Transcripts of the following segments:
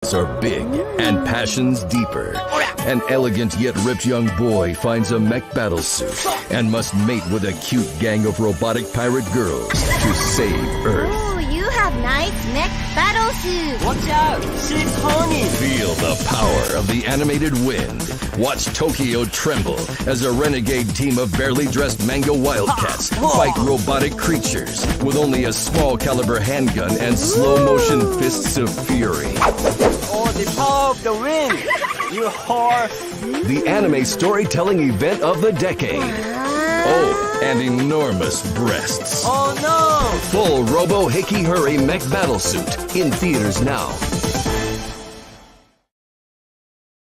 Are big and passions deeper. An elegant yet ripped young boy finds a mech battlesuit and must mate with a cute gang of robotic pirate girls to save Earth. Oh, you have nice mech battlesuit. Watch out, she's horny. Feel the power of the animated wind. Watch Tokyo tremble as a renegade team of barely dressed mango wildcats fight robotic creatures with only a small caliber handgun and slow motion fists of fury. Oh, the power of the wind! You whore! The anime storytelling event of the decade. Oh, and enormous breasts. Oh no! Full Robo Hickey Hurry Mech Battlesuit in theaters now.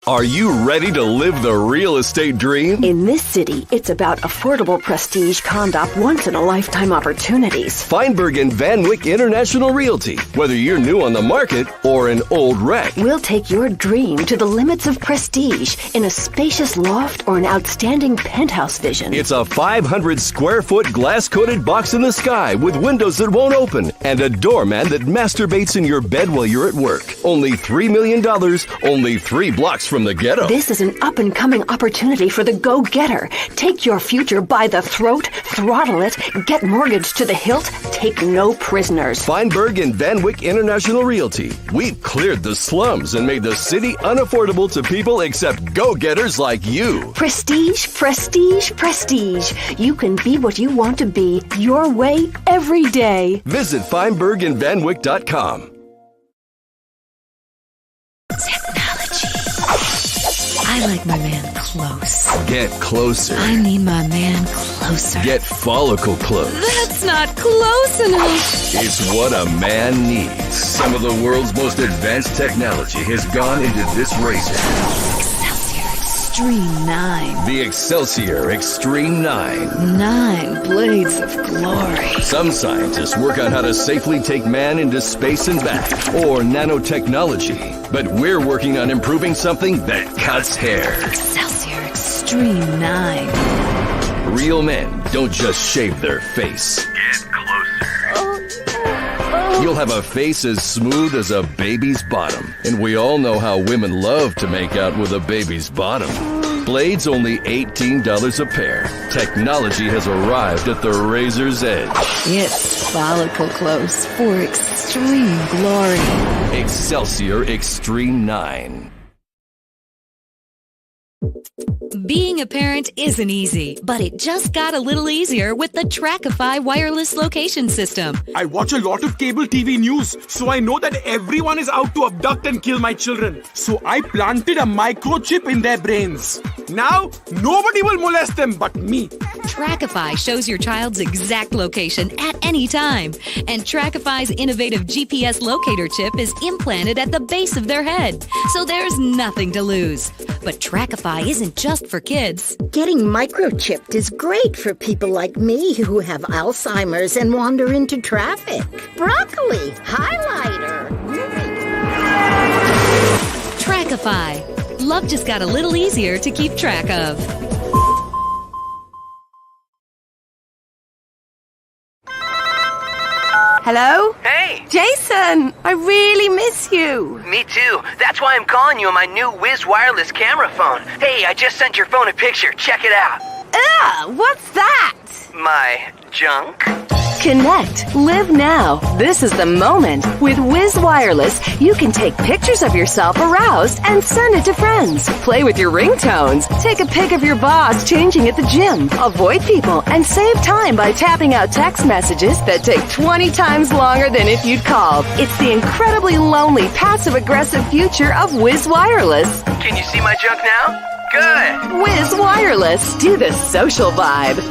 Are you ready to live the real estate dream? In this city, it's about affordable prestige condo once-in-a-lifetime opportunities. Feinberg and Van Wyck International Realty. Whether you're new on the market or an old wreck. We'll take your dream to the limits of prestige in a spacious loft or an outstanding penthouse vision. It's a 500-square-foot glass-coated box in the sky with windows that won't open and a doorman that masturbates in your bed while you're at work. Only $3 million, only 3 blocks from the ghetto. This is an up-and-coming opportunity for the go-getter. Take your future by the throat, throttle it, get mortgaged to the hilt, take no prisoners. Feinberg and Van Wyck International Realty. We've cleared the slums and made the city unaffordable to people except go-getters like you. Prestige, prestige, prestige. You can be what you want to be, your way, every day. Visit FeinbergandVanWyck.com. I like my man close. Get closer. I need my man closer. Get follicle close. That's not close enough. It's what a man needs. Some of the world's most advanced technology has gone into this razor. Extreme 9. The Excelsior Extreme 9. 9 blades of glory. Some scientists work on how to safely take man into space and back, or nanotechnology. But we're working on improving something that cuts hair. Excelsior Extreme 9. Real men don't just shave their face. Get closer. You'll have a face as smooth as a baby's bottom. And we all know how women love to make out with a baby's bottom. Blades only $18 a pair. Technology has arrived at the razor's edge. It's follicle close for extreme glory. Excelsior Extreme 9. Being a parent isn't easy, but it just got a little easier with the Trackify wireless location system. I watch a lot of cable TV news, so I know that everyone is out to abduct and kill my children. So I planted a microchip in their brains. Now, nobody will molest them but me. Trackify shows your child's exact location at any time. And Trackify's innovative GPS locator chip is implanted at the base of their head, so there's nothing to lose. But Trackify isn't just for kids. Getting microchipped is great for people like me who have Alzheimer's and wander into traffic. Broccoli, highlighter. Trackify. Love just got a little easier to keep track of. Hello? Hey! Jason, I really miss you. Me too. That's why I'm calling you on my new Wiz wireless camera phone. Hey, I just sent your phone a picture. Check it out. Ugh, what's that? My junk? Connect. Live now. This is the moment. With Wiz Wireless, you can take pictures of yourself aroused and send it to friends. Play with your ringtones. Take a pic of your boss changing at the gym. Avoid people and save time by tapping out text messages that take 20 times longer than if you'd called. It's the incredibly lonely, passive-aggressive future of Wiz Wireless. Can you see my junk now? Good. Wiz Wireless. Do the social vibe.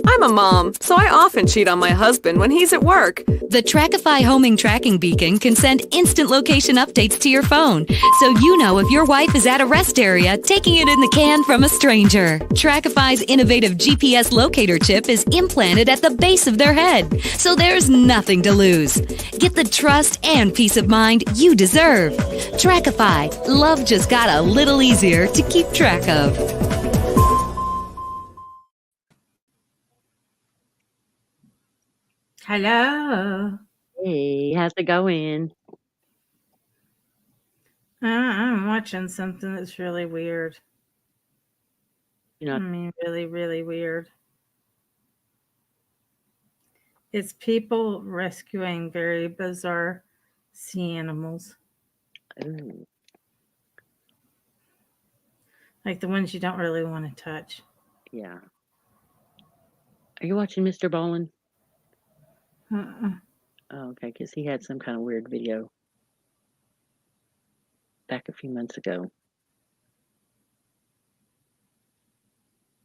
I'm a mom, so I often cheat on my husband when he's at work. The Trackify homing tracking beacon can send instant location updates to your phone, so you know if your wife is at a rest area taking it in the can from a stranger. Trackify's innovative GPS locator chip is implanted at the base of their head, so there's nothing to lose. Get the trust and peace of mind you deserve. Trackify. Love just got a little easier to keep track of. Hello. Hey, how's it going? I'm watching something that's really weird. You know, I mean, really, really weird. It's people rescuing very bizarre sea animals. ooh, Like the ones you don't really want to touch. yeah. Are you watching Mr. Ballin? Uh-uh. Oh, okay, because he had some kind of weird video back a few months ago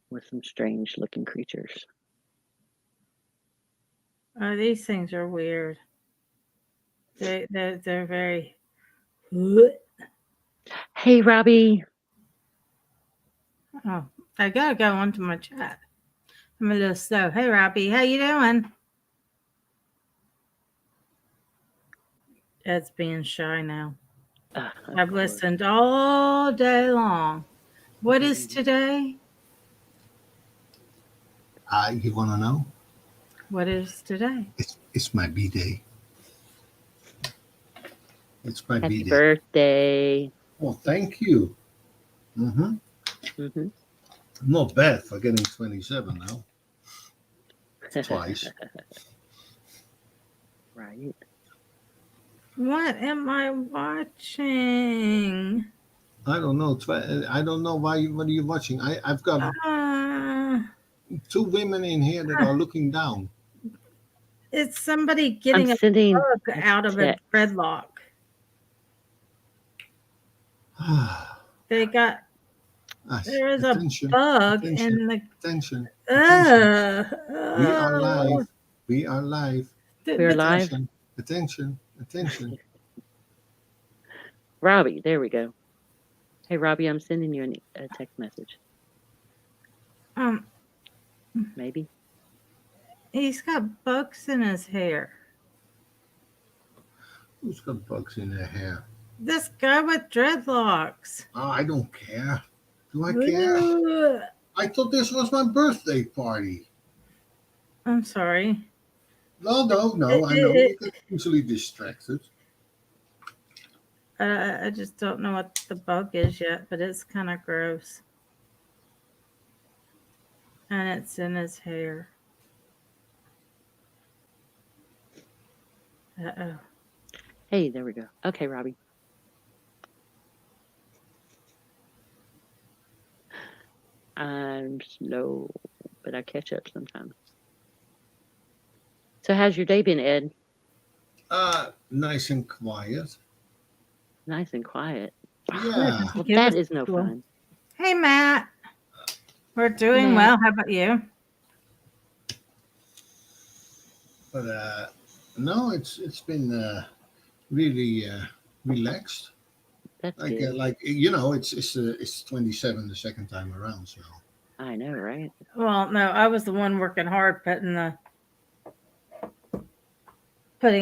with some strange looking creatures. Oh, these things are weird. They're very. Hey, Robbie. Oh, I gotta go onto my chat. I'm a little slow. Hey, Robbie, how you doing? Ed's being shy now. I've listened all day long. What is today? You want to know? What is today? It's my B-day. It's my Happy B-day. birthday. Well, thank you. Mm-hmm. Mm-hmm. Not bad for getting 27 now. Twice. Right. What am I watching? I don't know. I don't know why. What are you watching? I've got two women in here that are looking down. It's somebody getting a bug out of a dreadlock. They got. There is attention, a bug attention, in the. Attention. We are live. We are live. We're live. Attention. Attention. Robbie, there we go. Hey, Robbie, I'm sending you a text message. Maybe. He's got bugs in his hair. Who's got bugs in their hair? This guy with dreadlocks. Oh, I don't care. Do I care? I thought this was my birthday party. I'm sorry. No. I know you get easily distracted. I just don't know what the bug is yet, but it's kind of gross. And it's in his hair. Uh-oh. Hey, there we go. Okay, Robbie. I'm slow, but I catch up sometimes. So how's your day been, Ed? Nice and quiet. Nice and quiet. Yeah. Well, that is no fun. Hey, Matt. We're doing well. How about you? But no, it's been really relaxed. That's like good. It's 27 the second time around. So I know, right? Well, no, I was the one working hard putting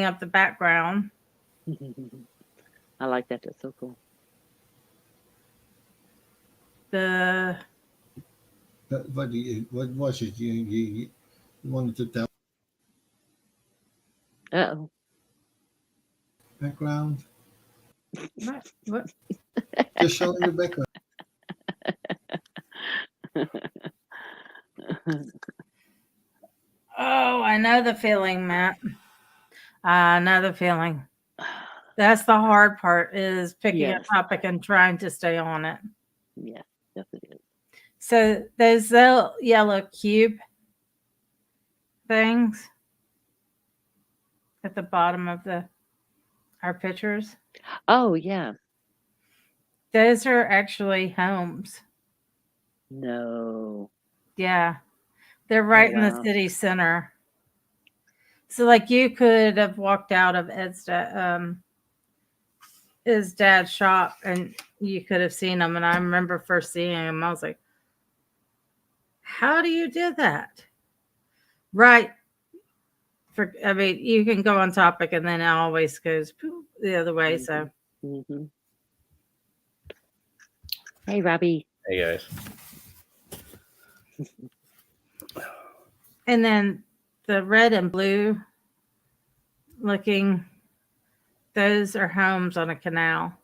up the background. I like that. That's so cool. What was it? You wanted to tell? Uh-oh. Background. What? Just showing the background. Oh, I know the feeling, Matt. I know the feeling. That's the hard part, is picking a topic and trying to stay on it. Yeah, yes it is. So those little yellow cube things at the bottom of our pictures. Oh, yeah. Those are actually homes. No. Yeah. They're right in the city center. So like you could have walked out of his dad's shop and you could have seen them. And I remember first seeing him, I was like, how do you do that? Right. You can go on topic and then it always goes the other way. So. Mm-hmm. Hey, Robbie. Hey, guys. And then the red and blue looking. Those are homes on a canal.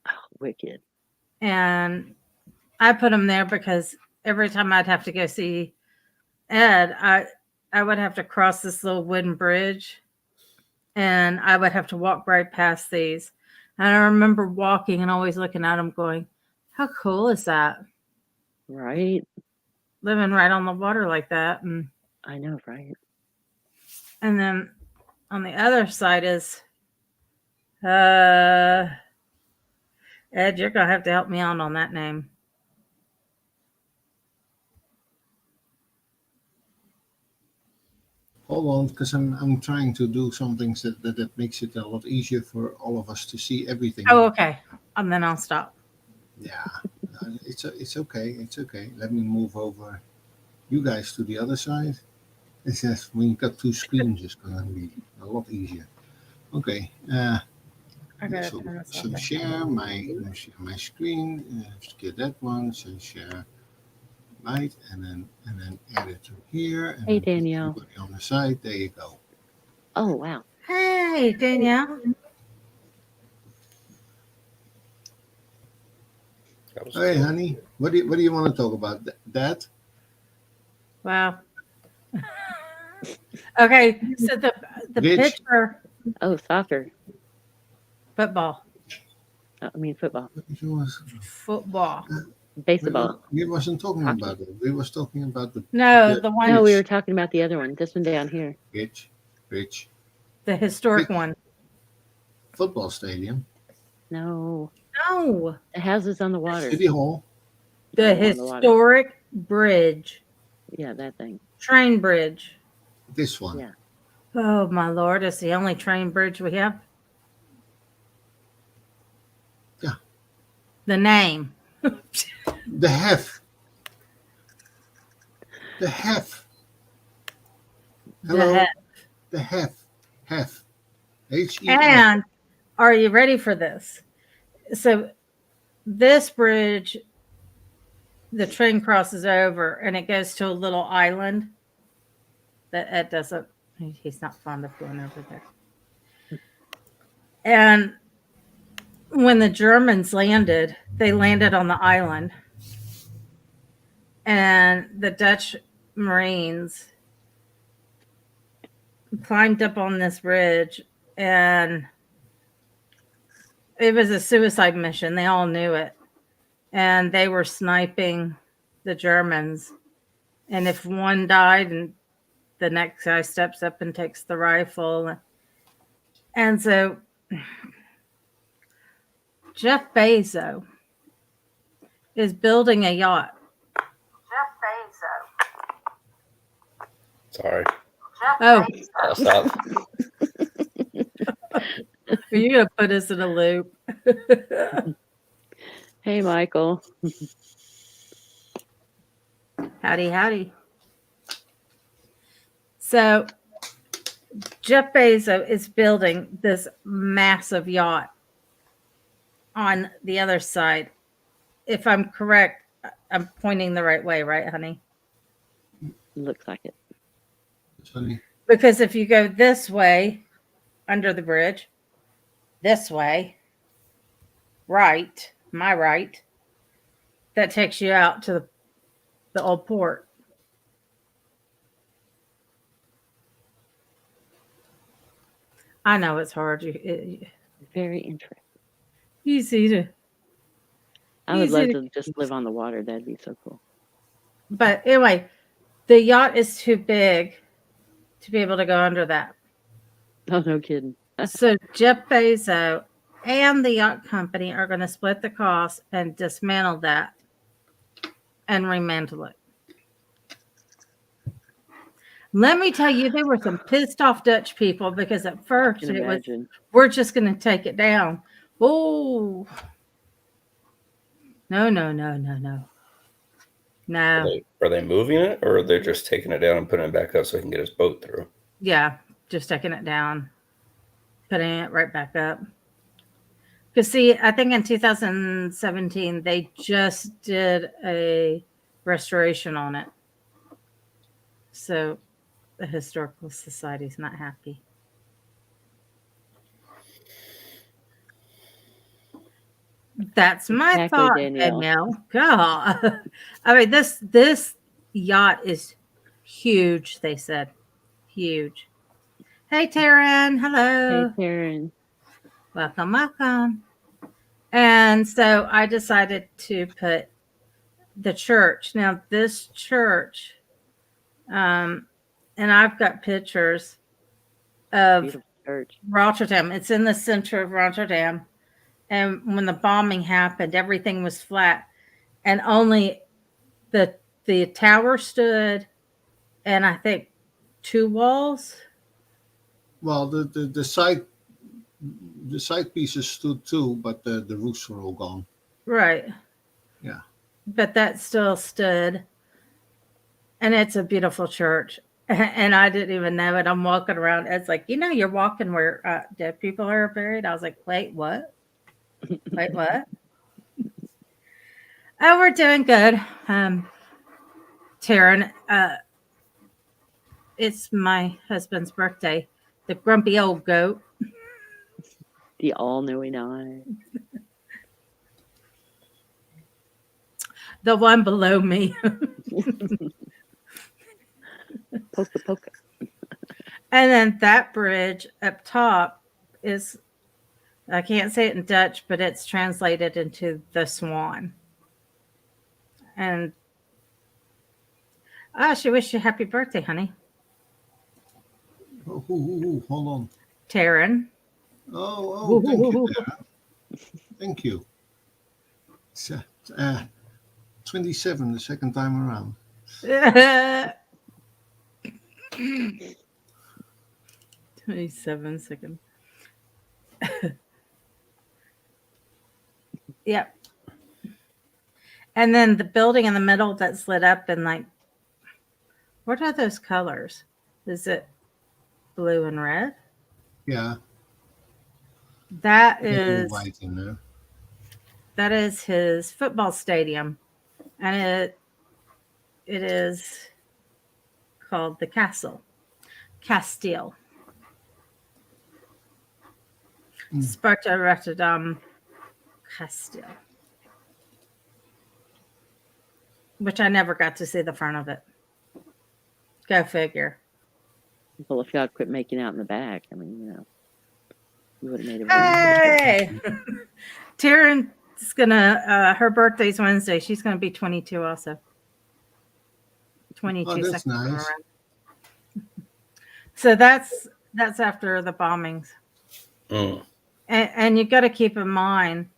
Oh, wicked. And I put them there because every time I'd have to go see Ed, I would have to cross this little wooden bridge, and I would have to walk right past these. And I remember walking and always looking at them going, how cool is that? Right. Living right on the water like that. And I know, right? And then on the other side is, Ed, you're going to have to help me out on that name. Hold on, because I'm trying to do some things that makes it a lot easier for all of us to see everything. Oh, okay. And then I'll stop. Yeah, it's okay. It's okay. Let me move over you guys to the other side. It's just when you got two screens, it's gonna be a lot easier. Okay. So share my screen. Get that one. So share. Right, and then add it to here. And hey, Danielle. On the side, there you go. Oh, wow. Hey, Danielle. Hey, honey, what do you want to talk about? That? Wow. Okay, so the picture. Oh, soccer. Football. I mean football. Football. Baseball. We wasn't talking about it. We was talking about the one. No, we were talking about the other one. This one down here. Rich. The historic one. Football stadium. No. The houses on the water. City Hall. The historic bridge. Yeah, that thing. Train bridge. This one. Yeah. Oh my Lord! It's the only train bridge we have. Yeah. The name. The hef. Hello. The hef. H-E-F. And are you ready for this? So this bridge, the train crosses over and it goes to a little island that Ed doesn't, he's not fond of going over there. And when the Germans landed, they landed on the island. And the Dutch Marines climbed up on this bridge, and it was a suicide mission. They all knew it. And they were sniping the Germans. And if one died, and the next guy steps up and takes the rifle. And so Jeff Bezos is building a yacht. Sorry. Oh. I'll stop. Are you going to put us in a loop? Hey, Michael. Howdy. So Jeff Bezos is building this massive yacht on the other side. If I'm correct, I'm pointing the right way, right, honey? Looks like it. Because if you go this way, under the bridge, this way, right, my right, that takes you out to the old port. I know it's hard. Very interesting. Easy to. I would love to just live on the water. That'd be so cool. But anyway, the yacht is too big to be able to go under that. Oh, no kidding. So Jeff Bezos and the yacht company are going to split the cost and dismantle that and remantle it. Let me tell you, there were some pissed off Dutch people because at first it was, we're just going to take it down. Oh, no. Are they moving it, or are they just taking it down and putting it back up so he can get his boat through? Yeah, just taking it down, putting it right back up. Because see, I think in 2017 they just did a restoration on it, so the historical society's not happy. That's my Exactly, thought, Danielle. Danielle. God. I mean, this yacht is huge, they said. Huge. Hey, Taryn. Hello. Hey, Taryn. Welcome, welcome. And so I decided to put the church. Now, this church, and I've got pictures of Beautiful church. Rotterdam. It's in the center of Rotterdam. And when the bombing happened, everything was flat. And only the tower stood, and I think 2 walls. Well, the side pieces stood too, but the roofs were all gone. Right. Yeah. But that still stood. And it's a beautiful church. And I didn't even know it. I'm walking around. It's like, you're walking where dead people are buried. I was like, wait, what? Wait, what? Oh, we're doing good. Taryn, it's my husband's birthday. The grumpy old goat. The all-knowing eye. The one below me. Poke. And then that bridge up top is, I can't say it in Dutch, but it's translated into the Swan. And she wished you happy birthday, honey. Oh, hold on. Taryn. Oh, thank you, Taryn. Thank you. It's 27 the second time around. 27 seconds. Yep. And then the building in the middle that's lit up in like, what are those colors? Is it blue and red? Yeah. That is white in there. That is his football stadium. And it is called the Castile. Sparta Rotterdam Castile. Which I never got to see the front of it. Go figure. Well, if y'all quit making out in the back, I mean, you would have made it. Hey! Taryn's gonna, her birthday's Wednesday. She's gonna be 22 also. 22 Oh, that's nice. Around. So that's after the bombings. And you got to keep in mind,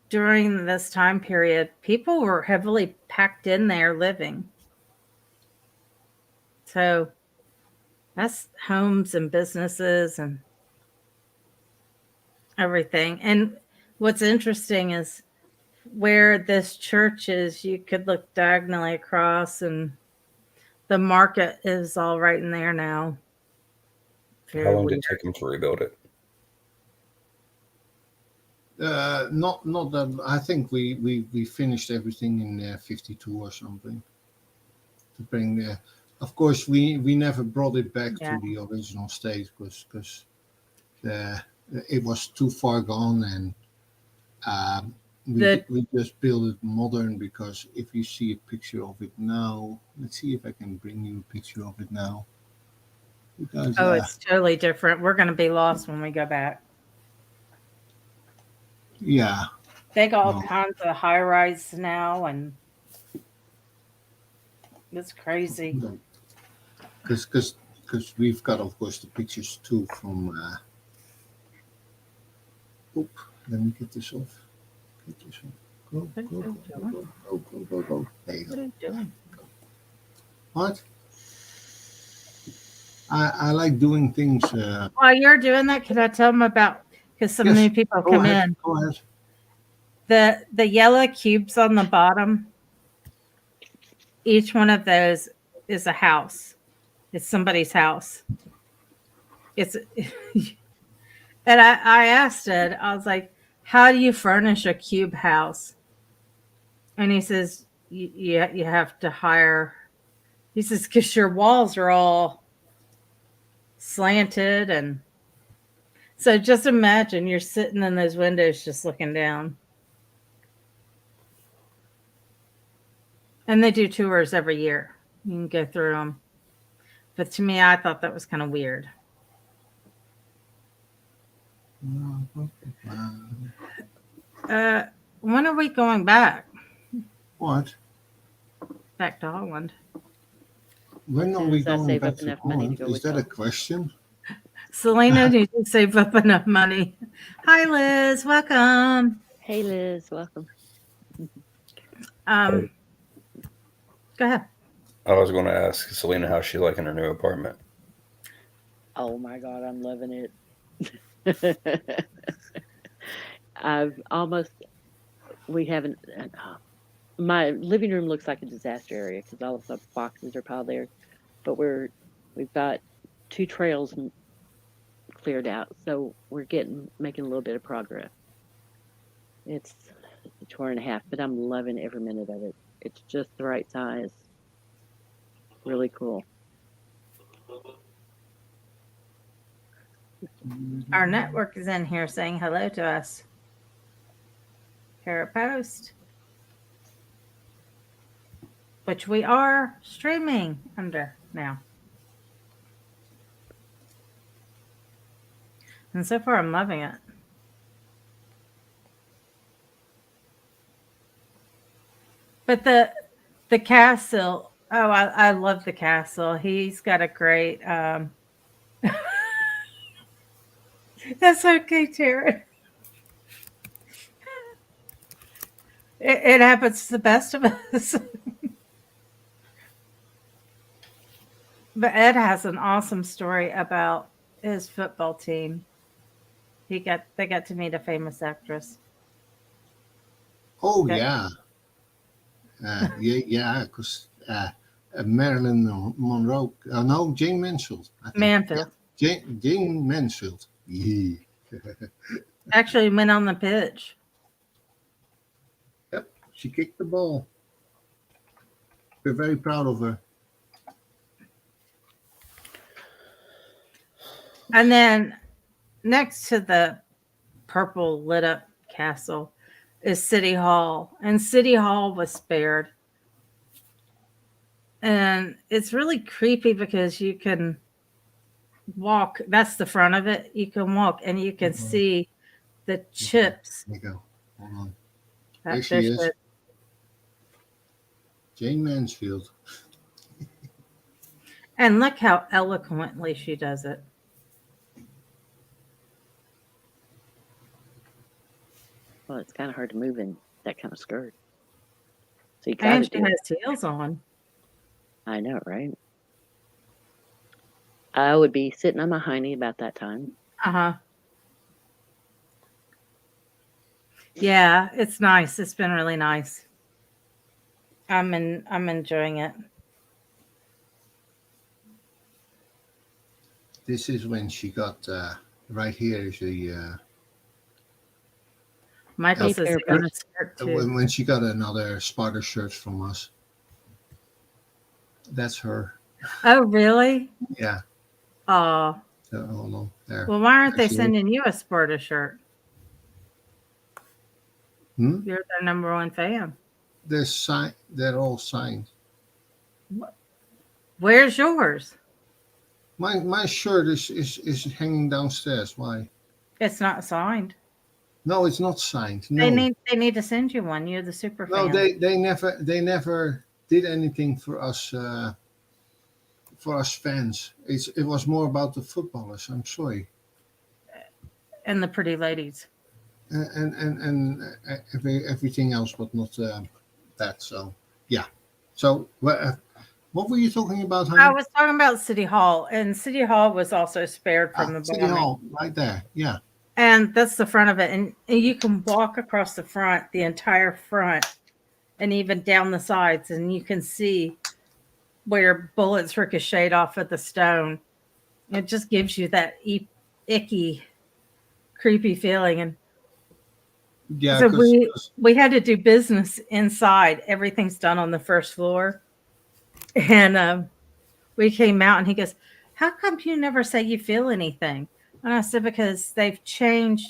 during this time period, people were heavily packed in there living. So that's homes and businesses and everything. And what's interesting is where this church is, you could look diagonally across, and the market is all right in there now. How long did it take them to rebuild it? Not that. I think we finished everything in 52 or something. To bring the, of course, we never brought it back to the original state because it was too far gone, and we just built it modern. Because if you see a picture of it now, let's see if I can bring you a picture of it now. Because, it's totally different. We're going to be lost when we go back. Yeah. They got all kinds of high rise now, and it's crazy. Because we've got, of course, the pictures too from. Let me get this off. Go. There you go. What are you doing? What? I like doing things. While you're doing that, can I tell them about? Because some new people come in. Go ahead. The yellow cubes on the bottom, each one of those is a house. It's somebody's house. It's and I asked it, I was like, how do you furnish a cube house? And he says, you have to hire. He says, because your walls are all slanted, and So just imagine you're sitting in those windows just looking down. And they do tours every year. You can go through them. But to me, I thought that was kind of weird. When are we going back? What? Back to Holland. When are we going back to Holland? Is that a question? Selena needs to save up enough money. Hi, Liz. Welcome. Hey, Liz. Welcome. Go ahead. I was going to ask Selena how she liking her new apartment. Oh my God, I'm loving it. We haven't, my living room looks like a disaster area because all of the boxes are piled there, but we've got 2 trails cleared out, so we're making a little bit of progress. It's a tour and a half, but I'm loving every minute of it. It's just the right size. Really cool. Our network is in here saying hello to us. Here a post, which we are streaming under now. And so far, I'm loving it. But the castle, I love the castle. He's got a great, that's okay, Tara. It happens to the best of us. But Ed has an awesome story about his football team. They got to meet a famous actress. Oh, yeah. Because Marilyn Monroe. No, Jane Mansfield. Mansfield. Yeah. Jane Mansfield. Yeah. Actually went on the pitch. Yep, she kicked the ball. We're very proud of her. And then next to the purple lit up castle is City Hall. And City Hall was spared. And it's really creepy because you can walk. That's the front of it. You can walk and you can see the chips. There you go. Hold on. There There she is. Jane Mansfield. And look how eloquently she does it. Well, it's kind of hard to move in that kind of skirt. So you and she has heels on. I know, right? I would be sitting on my hiney about that time. Uh-huh. Yeah, it's nice. It's been really nice. I'm enjoying it. This is when she got right here is the Michael says he got a skirt too. when she got another Sparta shirt from us. That's her. Oh, really? Yeah. Oh. Hold on. There. Well, why aren't they sending you a Sparta shirt? You're their number one fan. They're all signed. Where's yours? My shirt is hanging downstairs. Why? It's not signed. No, it's not signed. No. They need to send you one. You're the super fan. No, they never did anything for us fans. It was more about the footballers. I'm sorry. And the pretty ladies. And everything else, but not that. So yeah. So what were you talking about, honey? I was talking about City Hall, and City Hall was also spared from the bombing. City Hall, right there. Yeah. And that's the front of it, and you can walk across the front, the entire front, and even down the sides, and you can see where bullets ricocheted off of the stone. It just gives you that icky, creepy feeling. And yeah, so we had to do business inside. Everything's done on the first floor, and we came out, and he goes, "How come you never say you feel anything?" And I said, because they've changed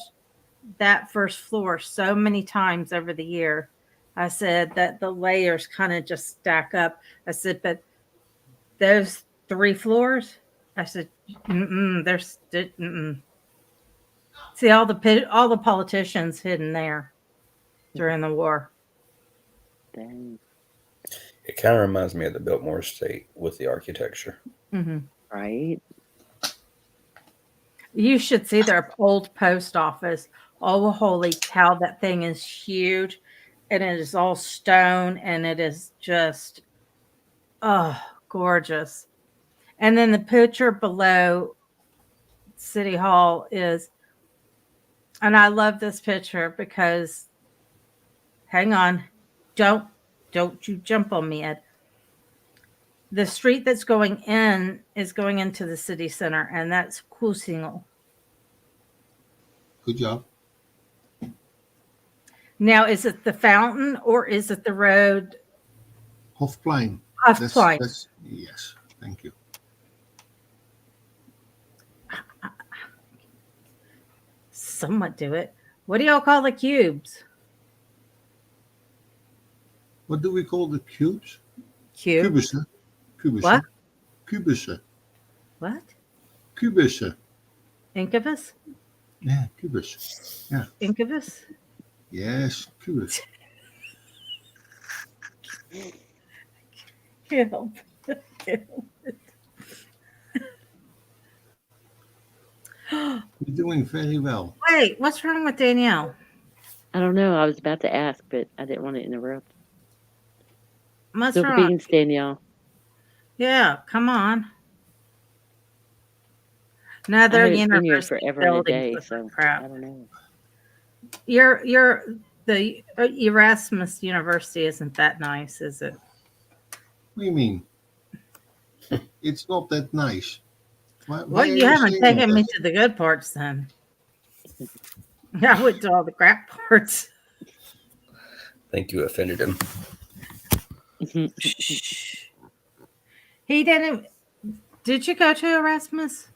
that first floor so many times over the year. I said that the layers kind of just stack up. I said, but those 3 floors, I said, there's, see all the politicians hidden there during the war. Dang. It kind of reminds me of the Biltmore Estate with the architecture. Mm-hmm. Right. You should see their old post office. Oh, holy cow, that thing is huge. And it is all stone and it is just, gorgeous. And then the picture below City Hall is, and I love this picture because, hang on, don't you jump on me, Ed. The street that's going in is going into the city center, and that's Kusingel. Good job. Now, is it the fountain or is it the road? Hofplein. Hofplein. Yes, thank you. Somewhat do it. What do y'all call the cubes? What do we call the cubes? Cubes. Cubussen. What? Cubussen. What? Cubussen. Incubus? Yeah, cubus. Yeah. Incubus? Yes, cubus. Can't help it. You're doing very well. Wait, what's wrong with Danielle? I don't know. I was about to ask, but I didn't want to interrupt. What's Silver wrong? beans, Danielle. Yeah, come on. Another university forever and a day, building. so Crap. I don't know. You're the Erasmus University isn't that nice, is it? What do you mean? It's not that nice. Well, you haven't taken me to the good parts then. I went to all the crap parts. I think you offended him. He didn't. Did you go to Erasmus?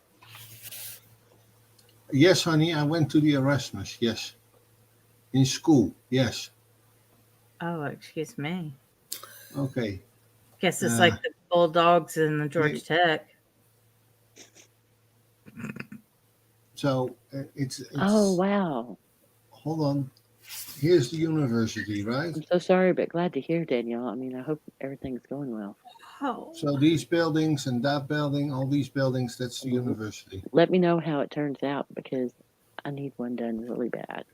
Yes, honey, I went to the Erasmus. Yes, in school. Yes. Oh, excuse me. Okay. Guess it's like the Bulldogs and the Georgia Tech. So it's. Oh wow! Hold on. Here's the university, right? I'm so sorry, but glad to hear, Danielle. I mean, I hope everything's going well. Oh. So these buildings and that building, all these buildings, that's the university. Let me know how it turns out because I need one done really bad.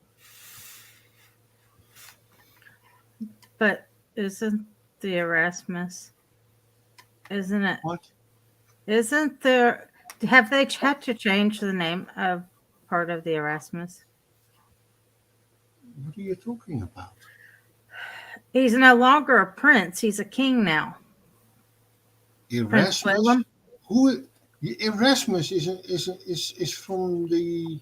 But isn't the Erasmus? Isn't it? What? Isn't there? Have they had to change the name of part of the Erasmus? What are you talking about? He's no longer a prince. He's a king now. Erasmus. Who? Erasmus is from the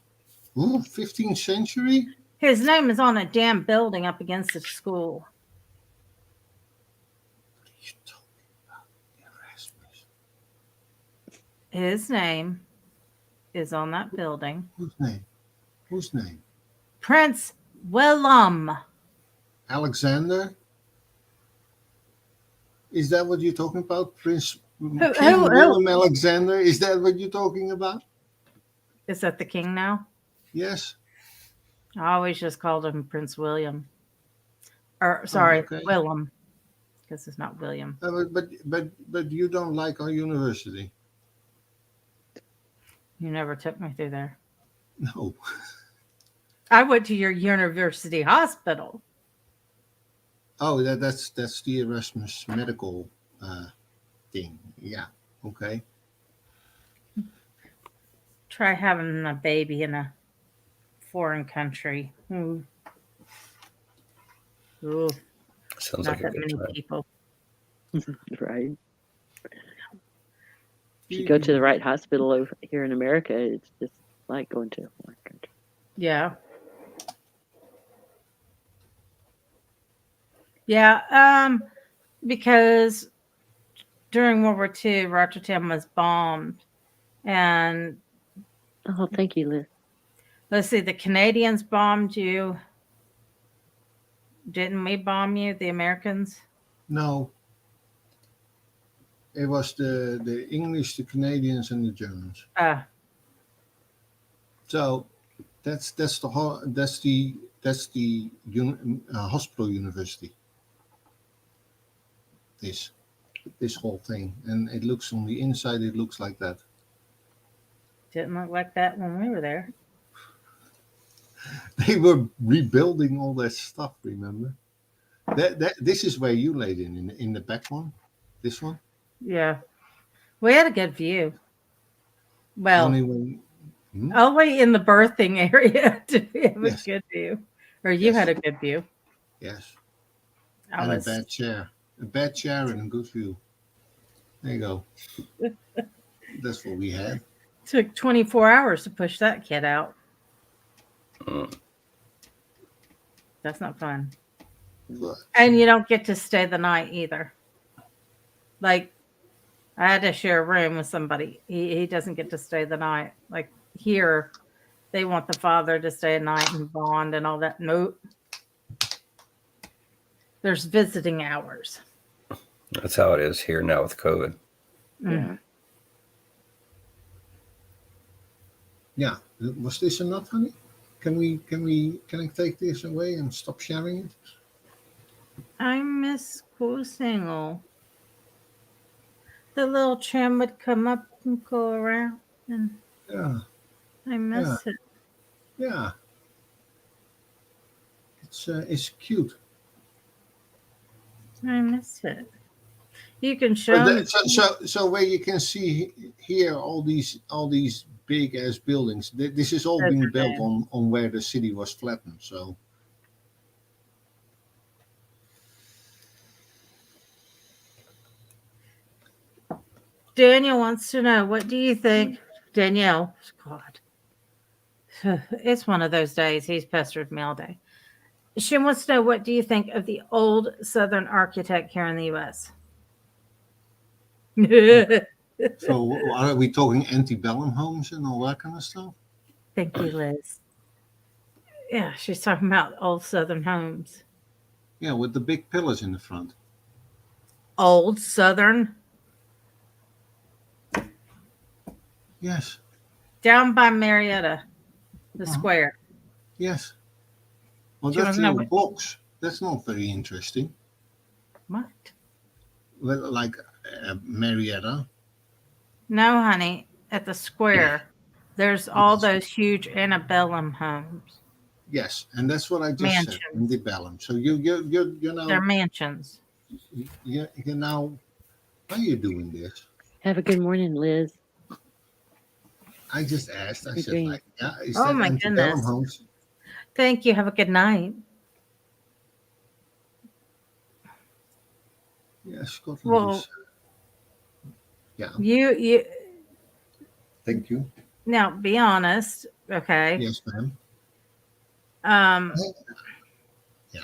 15th century. His name is on a damn building up against the school. What are you talking about? Erasmus. His name is on that building. Whose name? Whose name? Prince Willem. Alexander? Is that what you're talking about? Prince King Willem Alexander? Is that what you're talking about? Is that the king now? Yes. I always just called him Prince William. Or sorry, Willem. Because it's not William. But you don't like our university. You never took me through there. No. I went to your university hospital. Oh, that's the Erasmus medical thing. Yeah. Okay. Try having a baby in a foreign country. Ooh. Sounds not like that a good many time. people. Right. If you go to the right hospital over here in America, it's just like going to a foreign country. Yeah. Yeah, because during World War II, Rotterdam was bombed, and Oh, thank you, Liz. Let's see. The Canadians bombed you. Didn't we bomb you, the Americans? No. It was the English, the Canadians, and the Germans. So that's the hospital university. This whole thing, and it looks on the inside. It looks like that. Didn't look like that when we were there. They were rebuilding all that stuff. Remember? This is where you laid in the back one. This one. Yeah, we had a good view. Well, only in the birthing area did we have a good view, or you had a good view. Yes. And a bad chair and a good view. There you go. That's what we had. Took 24 hours to push that kid out. That's not fun. What? And you don't get to stay the night either. Like, I had to share a room with somebody. He doesn't get to stay the night. Like here, they want the father to stay a night and bond and all that. Nope. There's visiting hours. That's how it is here now with COVID. Yeah. Yeah. Was this enough, honey? Can I take this away and stop sharing it? I miss Cool Single. The little tram would come up and go around, and I miss it. Yeah, it's cute. I miss it. You can show me. So where you can see here all these big ass buildings. This is all being built on where the city was flattened. So. Daniel wants to know, what do you think? Danielle, God, it's one of those days. He's pestered me all day. She wants to know, what do you think of the old Southern architect here in the U.S.? So are we talking antebellum homes and all that kind of stuff? Thank you, Liz. Yeah, she's talking about old Southern homes. Yeah, with the big pillars in the front. Old Southern? Yes. Down by Marietta, the square. Yes. Well, that's little blocks. That's not very interesting. What? Well, like Marietta. No, honey. At the square, there's all those huge antebellum homes. Yes, and that's what I just said. Antebellum. So you know. They're mansions. You now. Why are you doing this? Have a good morning, Liz. I just asked. I said, like, yeah. Oh my goodness. Homes? Thank you. Have a good night. Yeah, Scotland. Well, yeah. You. Thank you. Now, be honest, okay? Yes, ma'am. Yeah.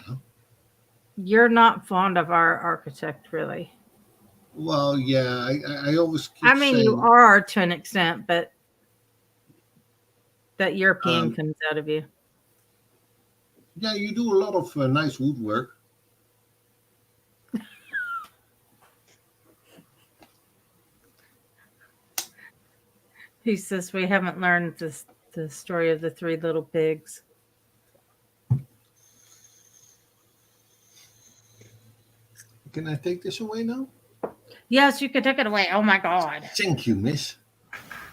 You're not fond of our architect, really. Well, yeah. I always keep saying, you are to an extent, but that European comes out of you. Yeah, you do a lot of nice woodwork. He says we haven't learned the story of the three little pigs. Can I take this away now? Yes, you can take it away. Oh my God. Thank you, miss.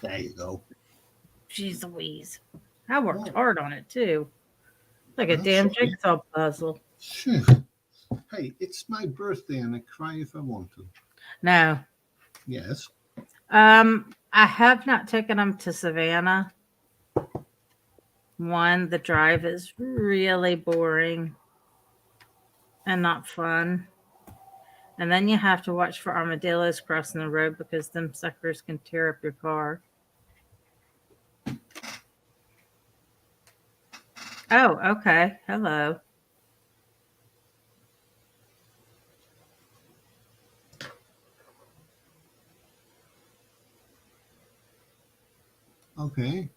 There you go. Jeez Louise. I worked hard on it too. Like a damn jigsaw puzzle. Sure. Hey, it's my birthday and I cry if I want to. No. Yes. I have not taken them to Savannah. One, the drive is really boring and not fun. And then you have to watch for armadillos crossing the road because them suckers can tear up your car. Oh, okay. Hello. Okay.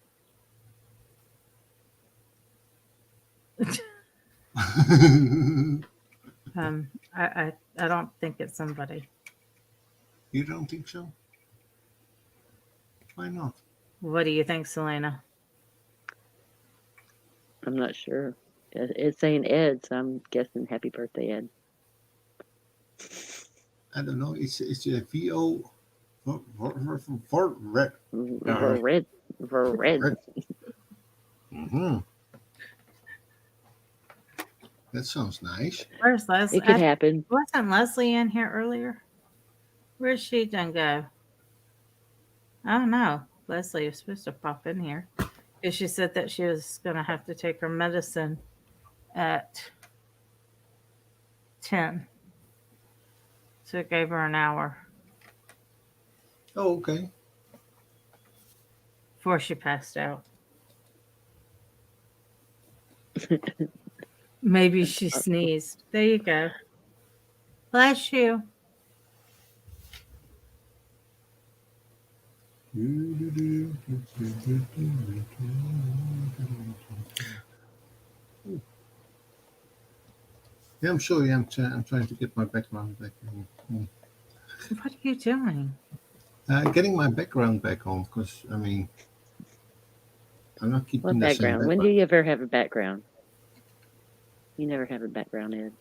I don't think it's somebody. You don't think so? Why not? What do you think, Selena? I'm not sure. It's saying Ed, so I'm guessing happy birthday, Ed. I don't know. It's a VO for red. Red. Mm-hmm. That sounds nice. Where's Leslie? It could happen. Wasn't Leslie in here earlier? Where's she done go? I don't know. Leslie was supposed to pop in here. Because she said that she was going to have to take her medicine at 10. So it gave her an hour. Oh, okay. Before she passed out. Maybe she sneezed. There you go. Bless you. Yeah, I'm sorry. I'm trying to get my background back. What are you doing? Getting my background back on, because I mean, I'm not keeping What the same background? When do you ever have a background? You never have a background, Ed.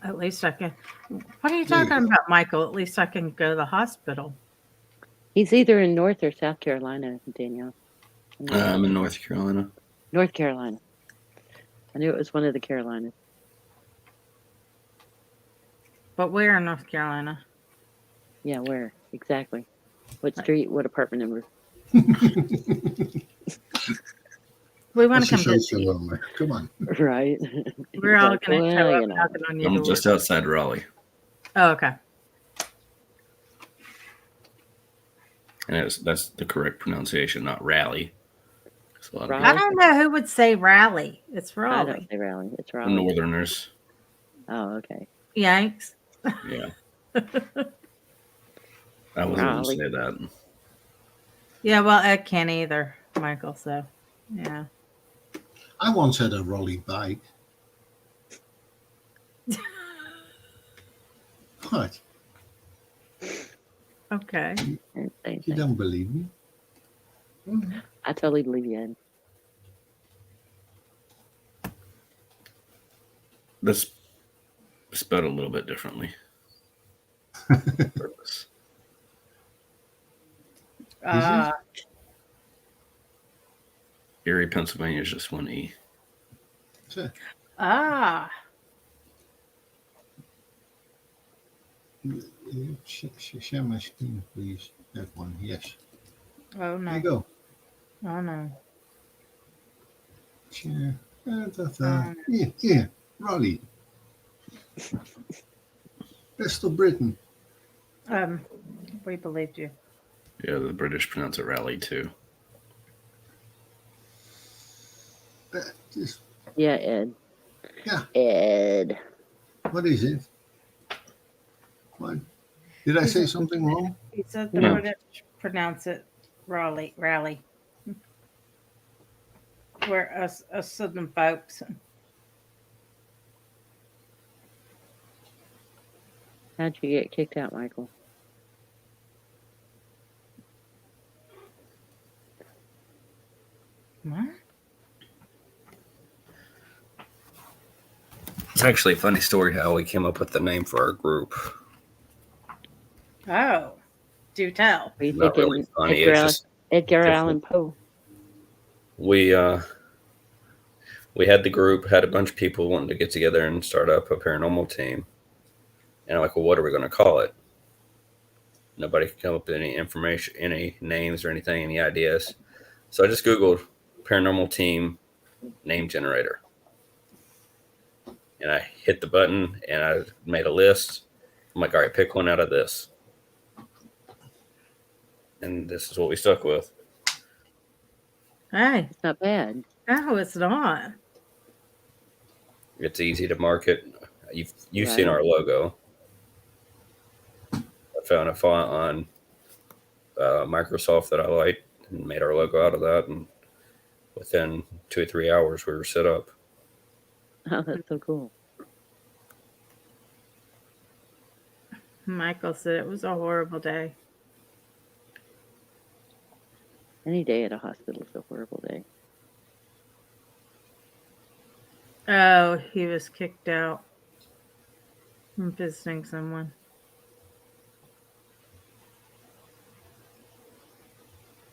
At least I can. What are you talking about, Michael? At least I can go to the hospital. He's either in North or South Carolina, Danielle. I'm in North Carolina. North Carolina. I knew it was one of the Carolinas. But where in North Carolina? Yeah, where? Exactly. What street? What apartment number? We want to come get you. Come on. Right. We're all going to show up knocking on your door. I'm just outside Raleigh. Oh, okay. And that's the correct pronunciation, not Raleigh. I don't know who would say Raleigh. It's Raleigh. I don't say Raleigh. It's Raleigh. Northerners. Oh, okay. Yanks. Yeah. I wasn't going to say that. Yeah, well, Ed can't either, Michael, so, yeah. I once had a Raleigh bike. What? Okay. You don't believe me? Mm-hmm. I totally believe you, Ed. That's spelled a little bit differently. Erie, Pennsylvania is just one E. Sure. Share my screen, please. That one, yes. Oh, no. There you go. Oh, no. Share. Yeah, Raleigh. Best of Britain. We believed you. Yeah, the British pronounce it Raleigh too. Yeah, Ed. Yeah. Ed. What is it? What? Did I say something wrong? He said the British pronounce it Raleigh. We're us Southern folks. How'd you get kicked out, Michael? What? It's actually a funny story how we came up with the name for our group. Oh, do tell. Are you Not thinking really funny. Edgar Allan Poe? We had the group, had a bunch of people wanting to get together and start up a paranormal team. And I'm like, well, what are we going to call it? Nobody could come up with any information, any names or anything, any ideas. So I just Googled paranormal team name generator. And I hit the button and I made a list. I'm like, all right, pick one out of this. And this is what we stuck with. Hey. It's not bad. No, it's not. It's easy to market. You've seen our logo. I found a font on Microsoft that I liked and made our logo out of that. And within 2 or 3 hours, we were set up. Oh, that's so cool. Michael said it was a horrible day. Any day at a hospital is a horrible day. Oh, he was kicked out from visiting someone.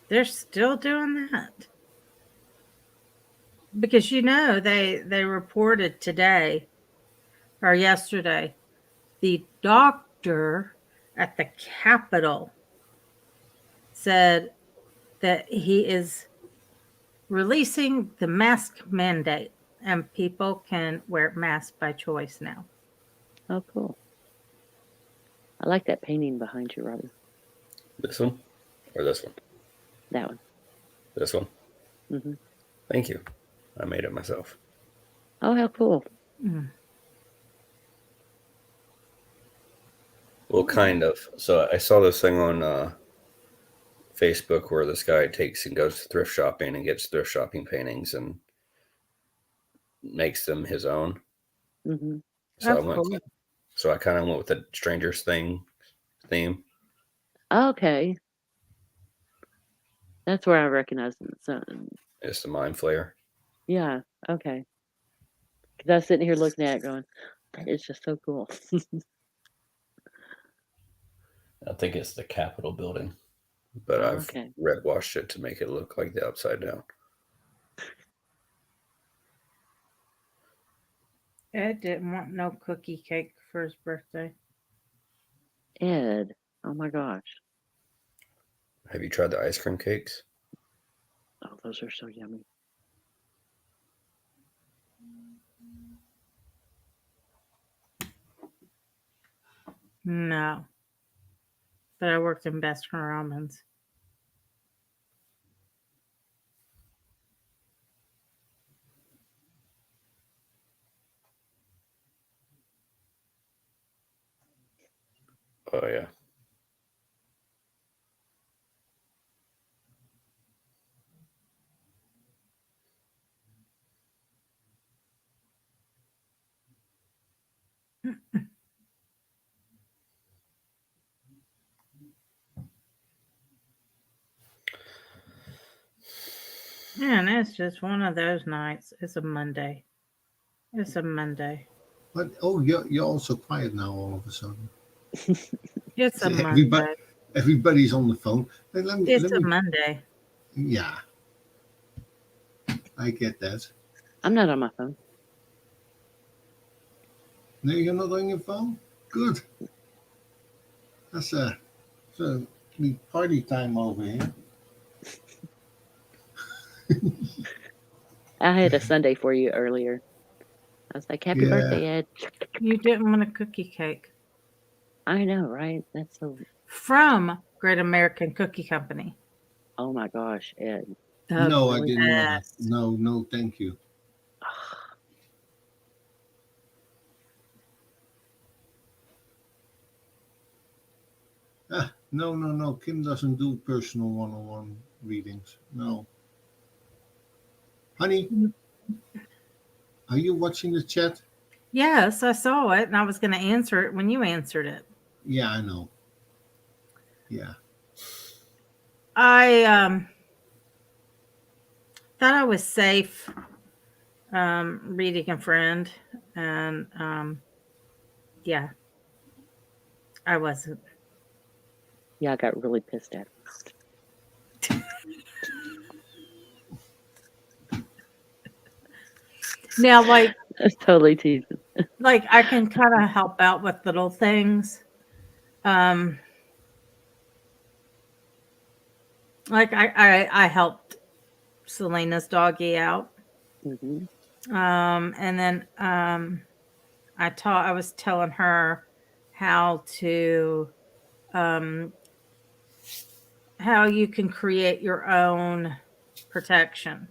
They're still doing that. Because they reported today or yesterday, the doctor at the Capitol said that he is releasing the mask mandate and people can wear masks by choice now. Oh, cool. I like that painting behind you, Robbie. This one? Or this one? That one. This one? Mm-hmm. Thank you. I made it myself. Oh, how cool. Mm. Well, kind of. So I saw this thing on Facebook where this guy takes and goes to thrift shopping and gets thrift shopping paintings and makes them his own. Mm-hmm. So I kind of went with the Strangers theme. Okay. That's where I recognize it. So, it's the Mind Flayer. Yeah. Okay. Because I was sitting here looking at it going, that is just so cool. I think it's the Capitol building, but I've red washed it to make it look like the upside down. Ed didn't want no cookie cake for his birthday. Ed, oh my gosh. Have you tried the ice cream cakes? Oh, those are so yummy. No. But I worked in Baskin Robbins. Oh, yeah. Man, it's just one of those nights. It's a Monday. It's a Monday. But you're also quiet now all of a sudden. It's a Monday. Everybody's on the phone. It's a Monday. Yeah. I get that. I'm not on my phone. No, you're not on your phone? Good. That's party time over here. I had a sundae for you earlier. I was like, happy birthday, Ed. You didn't want a cookie cake. I know, right? That's so... From Great American Cookie Company. Oh my gosh, Ed. No, I didn't want it. No, thank you. No. Kim doesn't do personal one-on-one readings. No. Honey, are you watching the chat? Yes, I saw it, and I was going to answer it when you answered it. Yeah, I know. Yeah. I thought I was safe reading a friend, and yeah, I wasn't. Yeah, I got really pissed at it. Now, like, that's totally teasing. Like, I can kind of help out with little things. Like I helped Selena's doggy out. Mm-hmm. And then I was telling her how to how you can create your own protection.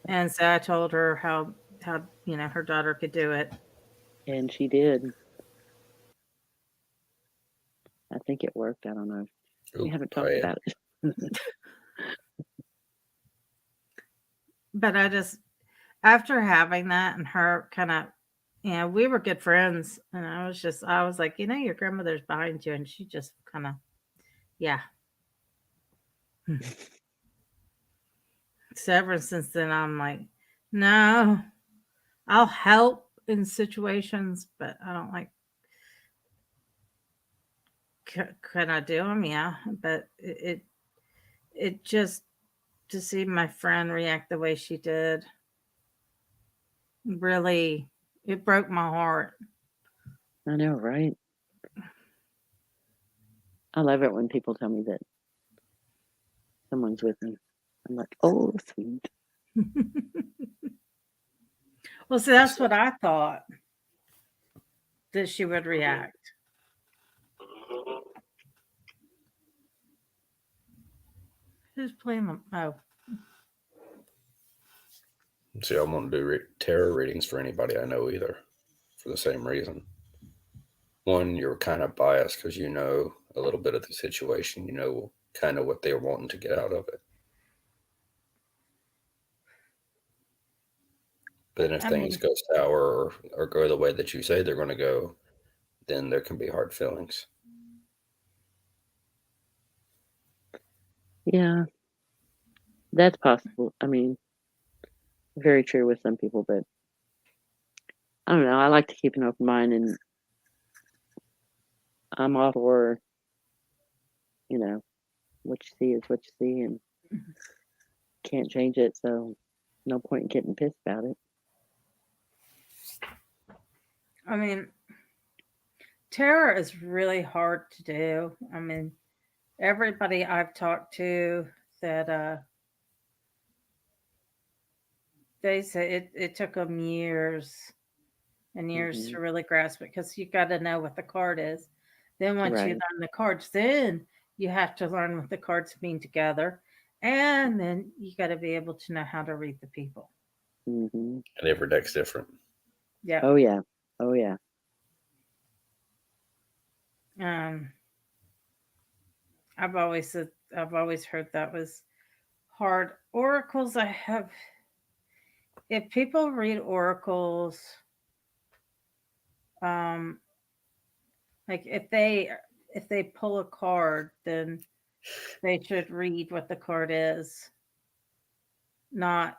And so I told her how her daughter could do it. And she did. I think it worked. I don't know. We haven't talked about it. but I just, after having that and her kind of, we were good friends. And I was like, your grandmother's behind you. And she just kind of, yeah. So ever since then, I'm like, no, I'll help in situations, but I don't like, can I do them? Yeah. But it just, to see my friend react the way she did, really, it broke my heart. I know, right? I love it when people tell me that someone's with me. I'm like, oh, sweet. Well, see, that's what I thought that she would react. Who's playing them? Oh. See, I won't do tarot readings for anybody I know either, for the same reason. One, you're kind of biased because you know a little bit of the situation, you know kind of what they're wanting to get out of it. But then if things go sour or go the way that you say they're going to go, then there can be hard feelings. Yeah, that's possible. I mean, very true with some people, but I don't know. I like to keep an open mind, and I'm all for, what you see is what you see, and can't change it, so no point in getting pissed about it. I mean, tarot is really hard to do. I mean, everybody I've talked to that they say it took them years and years to really grasp it, because you got to know what the card is. Then once you learn the cards, then you have to learn what the cards mean together, and then you got to be able to know how to read the people. Mm-hmm. And every deck's different. Yeah. Oh yeah. Oh yeah. I've always heard that was hard. Oracles, if people read oracles, like if they pull a card, then they should read what the card is. Not,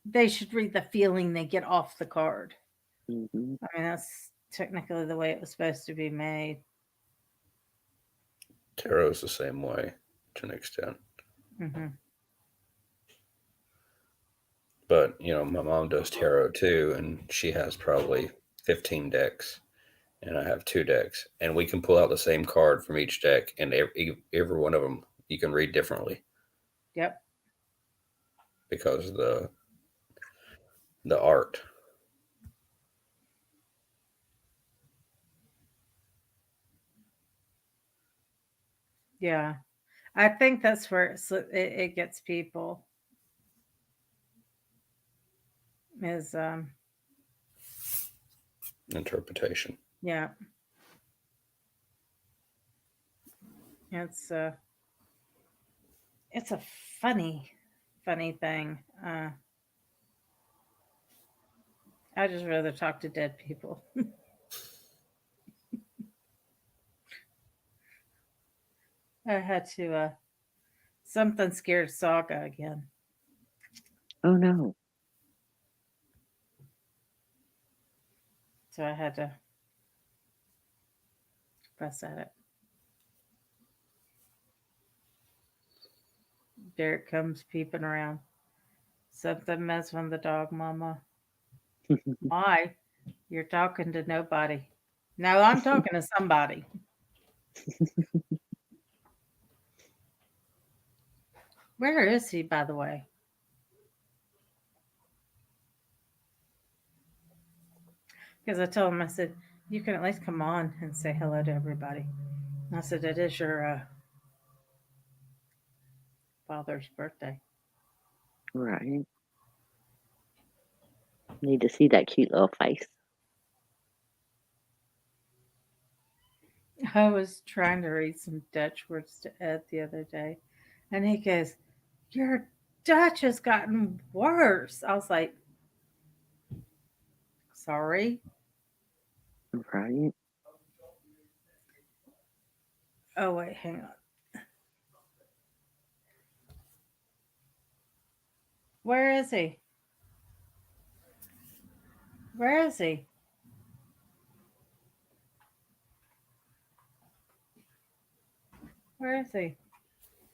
they should read the feeling they get off the card. Mm-hmm. I mean, that's technically the way it was supposed to be made. Tarot's the same way to an extent. Mm-hmm. But, my mom does tarot too, and she has probably 15 decks, and I have 2 decks. And we can pull out the same card from each deck, and every one of them you can read differently. Yep. Because of the art. Yeah. I think that's where it gets people. Is interpretation. Yeah. It's a funny thing. I just rather talk to dead people. I had to something scared Saga again. Oh no. So I had to press at it. Derek comes peeping around. Something messing with the dog, Mama. Why? You're talking to nobody. No, I'm talking to somebody. Where is he, by the way? Because I told him, I said, you can at least come on and say hello to everybody. And I said, it is your father's birthday. Right. Need to see that cute little face. I was trying to read some Dutch words to Ed the other day, and he goes, "You're Dutch has gotten worse. I was like, sorry. Right. Oh, wait, hang on. Where is he? Where is he? Where is he?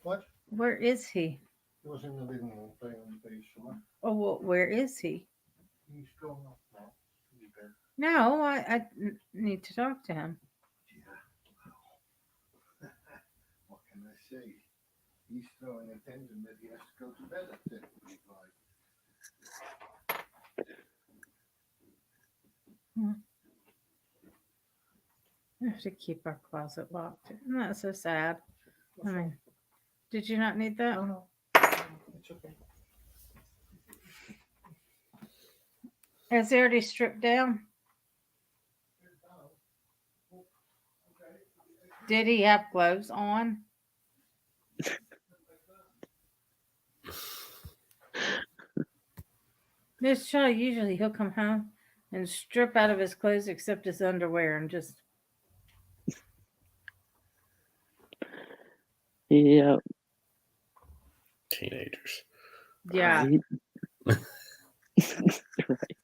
What? Where is he? He was in the living room playing on the PS4. Oh, well, where is he? He's going up now. No, I need to talk to him. Yeah. What can I say? He's throwing a tantrum that he has to go to bed at 10:45. We have to keep our closet locked. Isn't that so sad? I mean, did you not need that? No. It's okay. Has he already stripped down? Did he have clothes on? This child, usually he'll come home and strip out of his clothes except his underwear and just. Yeah. Teenagers. Yeah. Right. Right.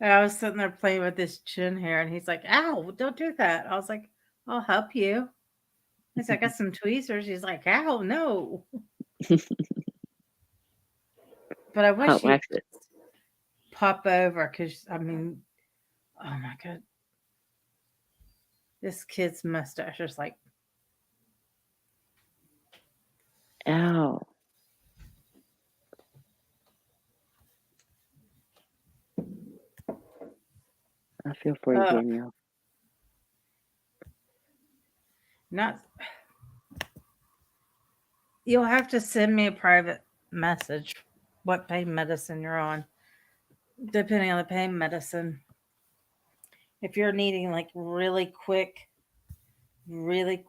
I was sitting there playing with his chin hair and he's like, ow, don't do that. I was like, I'll help you. He's like, I got some tweezers. He's like, ow, no. But I wish Hot he'd wax it. pop over because, I mean, oh my God. This kid's mustache is like, Ow. I feel for you, Danielle. not. You'll have to send me a private message what pain medicine you're on, depending on the pain medicine. If you're needing like really quick relief,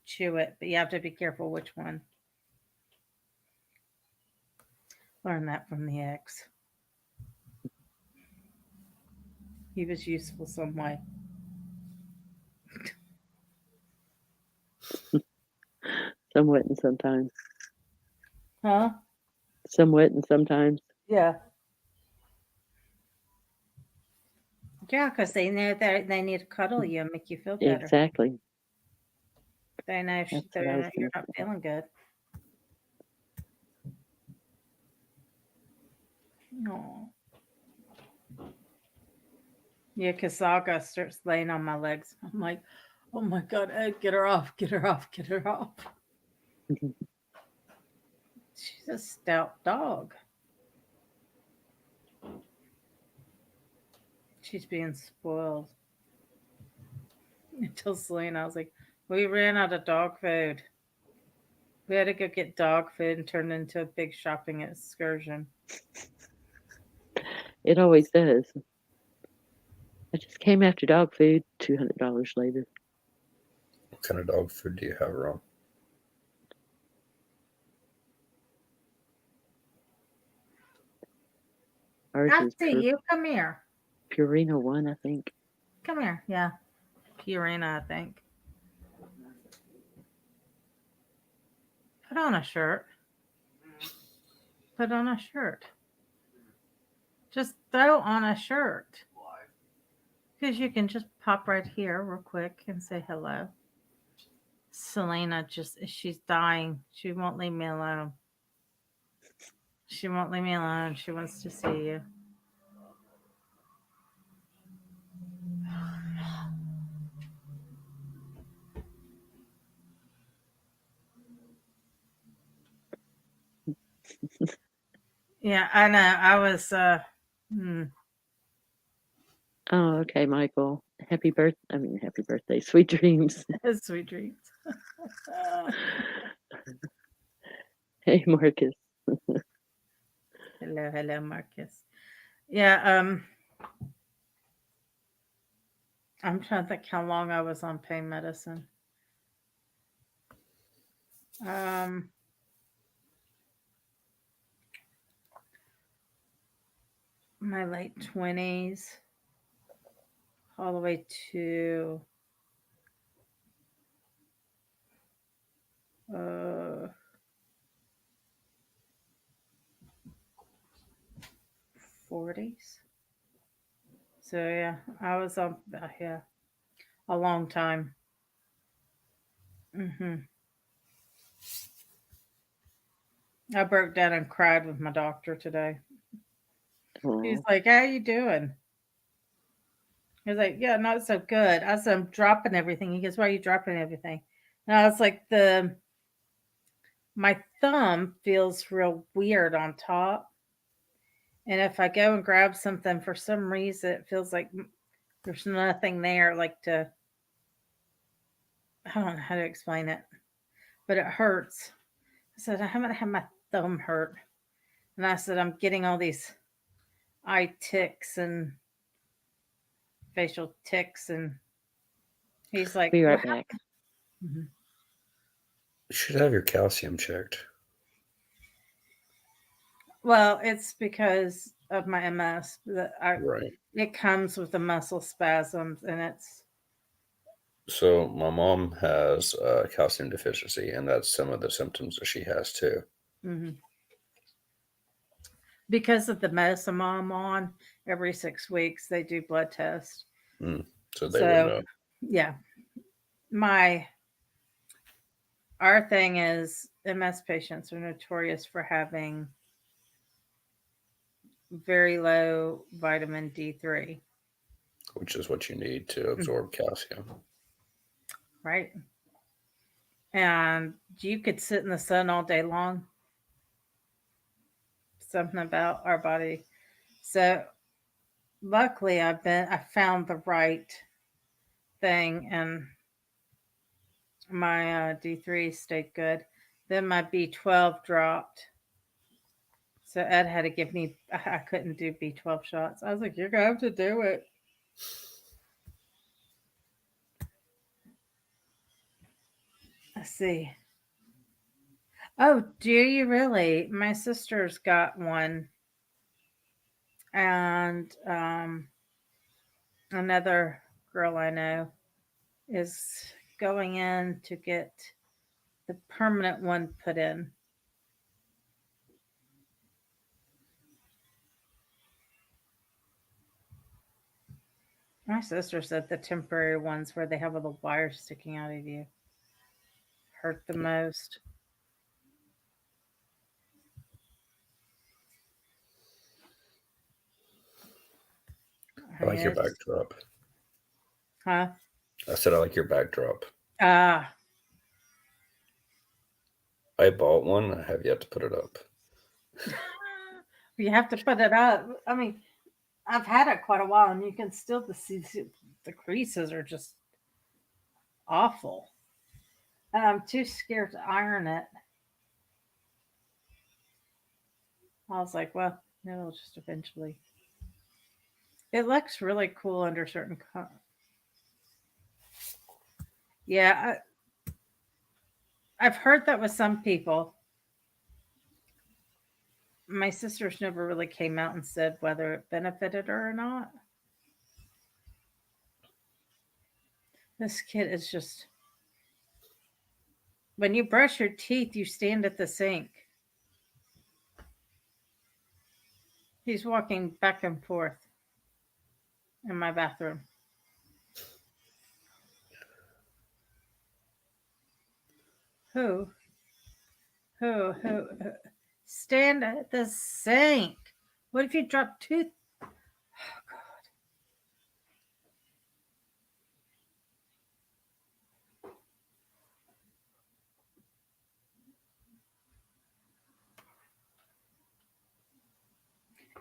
chew it, but you have to be careful which one. Learn that from the ex. He was useful some way. Somewhat and sometimes. Huh? Somewhat and sometimes. Yeah. Yeah, because they know that they need to cuddle you and make you feel better. Exactly. They know That's what I was you're not thinking. feeling good. No. Yeah, because Saga starts laying on my legs. I'm like, oh my God, Ed, get her off, get her off, get her off. She's a stout dog. She's being spoiled. Until Selena, I was like, we ran out of dog food. We had to go get dog food and turn it into a big shopping excursion. It always does. I just came after dog food. $200 later. What kind of dog food do you have, Ron? Ours I is see you. Come here. Purina 1, I think. Come here. Yeah. Purina, I think. Put on a shirt. Put on a shirt. Just throw on a shirt. Why? Because you can just pop right here real quick and say hello. Selena she's dying. She won't leave me alone. She won't leave me alone. She wants to see you. Yeah, I know. I was Oh, okay, Michael. Happy birthday. Sweet dreams. Sweet dreams. Hey, Marcus. Hello, Marcus. Yeah, I'm trying to think how long I was on pain medicine. Um, my late 20s, all the way to uh, 40s. So yeah, I was on yeah a long time. I broke down and cried with my doctor today. He's Oh, like, "How you doing?" He's like, "Yeah, not so good." I said, "I'm dropping everything." He goes, "Why are you dropping everything?" And I was like, "The my thumb feels real weird on top, and if I go and grab something for some reason, it feels like there's nothing there, like to I don't know how to explain it, but it hurts." I said, "I haven't had my thumb hurt," and I said, "I'm getting all these eye ticks and facial ticks," and he's like, be "What right back. happened?" Mhm. You should have your calcium checked. Well, it's because of my MS that Right. it comes with the muscle spasms, and it's So my mom has calcium deficiency, and that's some of the symptoms that she has too. mhm. Because of the medicine I'm on. Every 6 weeks, they do blood tests. Mm. So they would So, know. yeah, my our thing is MS patients are notorious for having very low vitamin D3, Which is what you need to absorb calcium. right? And you could sit in the sun all day long. Something about our body. So luckily I found the right thing, and my D3 stayed good. Then my B12 dropped. So Ed had to give me I couldn't do B12 shots. I was like, "You're gonna have to do it." Let's see. Oh, do you really? My sister's got one, and another girl I know is going in to get the permanent one put in. My sister said the temporary ones where they have a little wire sticking out of you hurt the most. I I like mean, your it's backdrop. huh? I said I like your backdrop. Ah, I bought one. I have yet to put it up. you have to put it up. I mean, I've had it quite a while, and you can still see the creases are just awful. And I'm too scared to iron it. I was like, well, it'll just eventually. It looks really cool under certain. Yeah, I've heard that with some people. My sisters never really came out and said whether it benefited her or not. This kid is just. When you brush your teeth, you stand at the sink. He's walking back and forth in my bathroom. Who? Who? Stand at the sink. What if you drop tooth? Oh, God.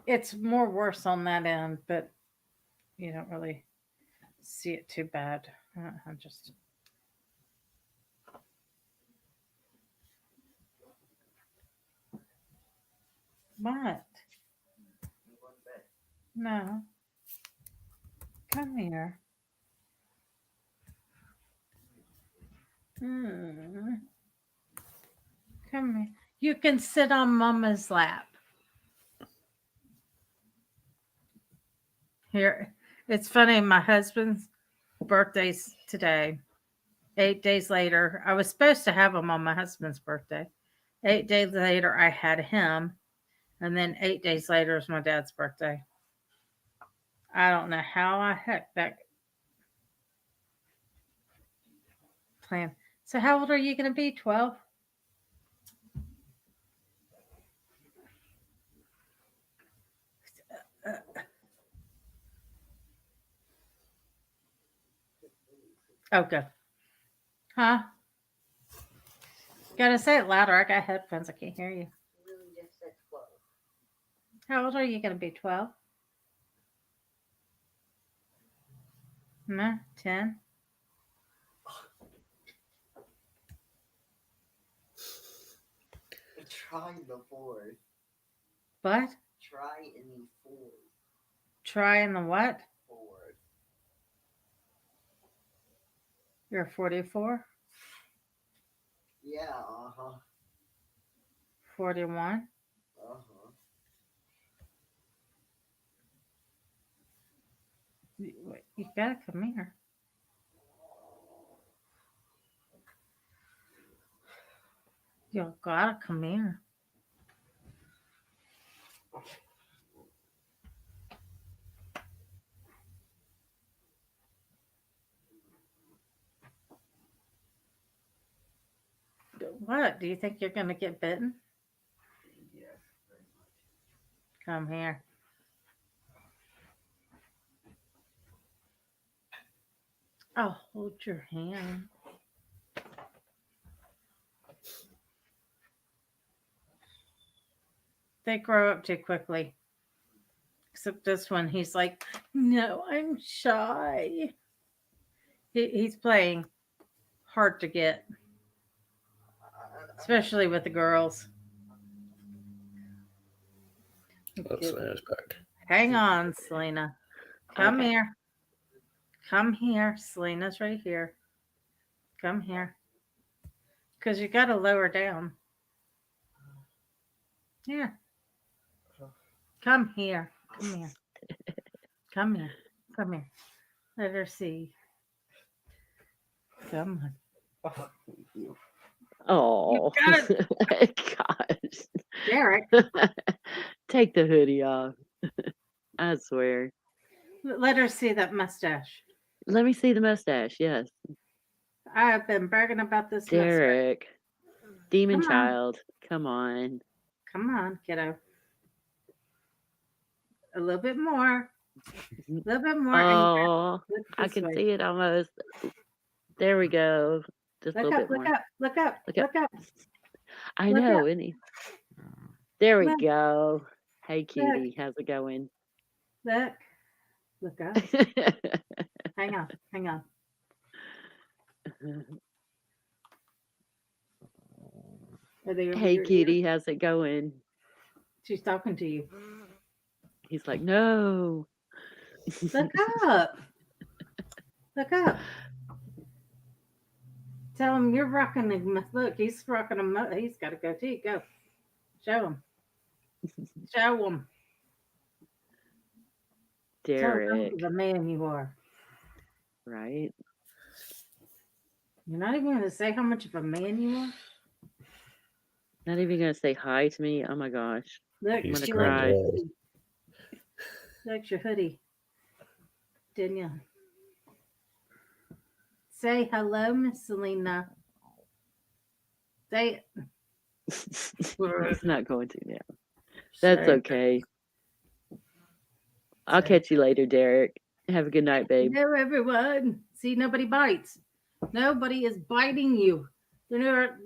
It's more worse on that end, but you don't really see it too bad. I'm just. What? No. Come here. Hmm. Come here. You can sit on Mama's lap. Here, it's funny. My husband's birthday's today. 8 days later, I was supposed to have him on my husband's birthday. 8 days later, I had him. And then 8 days later is my dad's birthday. I don't know how I heck that plan. So how old are you going to be? 12? Okay. Huh? Gotta say it louder. I got headphones. I can't hear you. How old are you going to be? 12? No? 10? Try the Ford. What? Try in the Ford. Try in the what? Ford. You're 44? Yeah, uh-huh. 41? Uh-huh. You gotta come here. You gotta come here. What? Do you think you're gonna get bitten? Yes, very much. Come here. I'll hold your hand. They grow up too quickly. Except this one, he's like, no, I'm shy. He's playing hard to get, especially with the girls. Let's see his back. Hang on, Selena. Come Okay. here. Come here. Selena's right here. Come here. Because you got to lower down. Here. Come here. Come here. Come here. Come here. Let her see. Come on. Oh, gosh. Derek. Take the hoodie off. I swear. Let her see that mustache. Let me see the mustache. Yes. I have been bragging about this mustache. Derek. Demon Come on. child. Come on. Come on, kiddo. A little bit more. A little bit more. Oh, Look I this can way. see it almost. There we go. Just a Look little up, bit look more. up, look up, look up. I Look know, up. isn't he? There we Look. go. Hey, cutie. How's it going? Look. Look up. Hang on, hang on. Are they over Hey, your cutie. ear? How's it going? She's talking to you. He's like, no. Look up. Look up. Tell him you're rocking the look. He's rocking a. He's got to go too. Go. Show him. Show him. Tell him Derek. the man you are. Right? You're not even going to say how much of a man you are. Not even going to say hi to me. Oh, my gosh. Look, I'm going to she cry. likes your hoodie. Likes your hoodie. Didn't you? Say hello, Miss Selena. Say it. He's not going to now. That's Say okay. I'll catch you later, Derek. Have a good night, babe. hello, everyone. See, nobody bites. Nobody is biting you. They're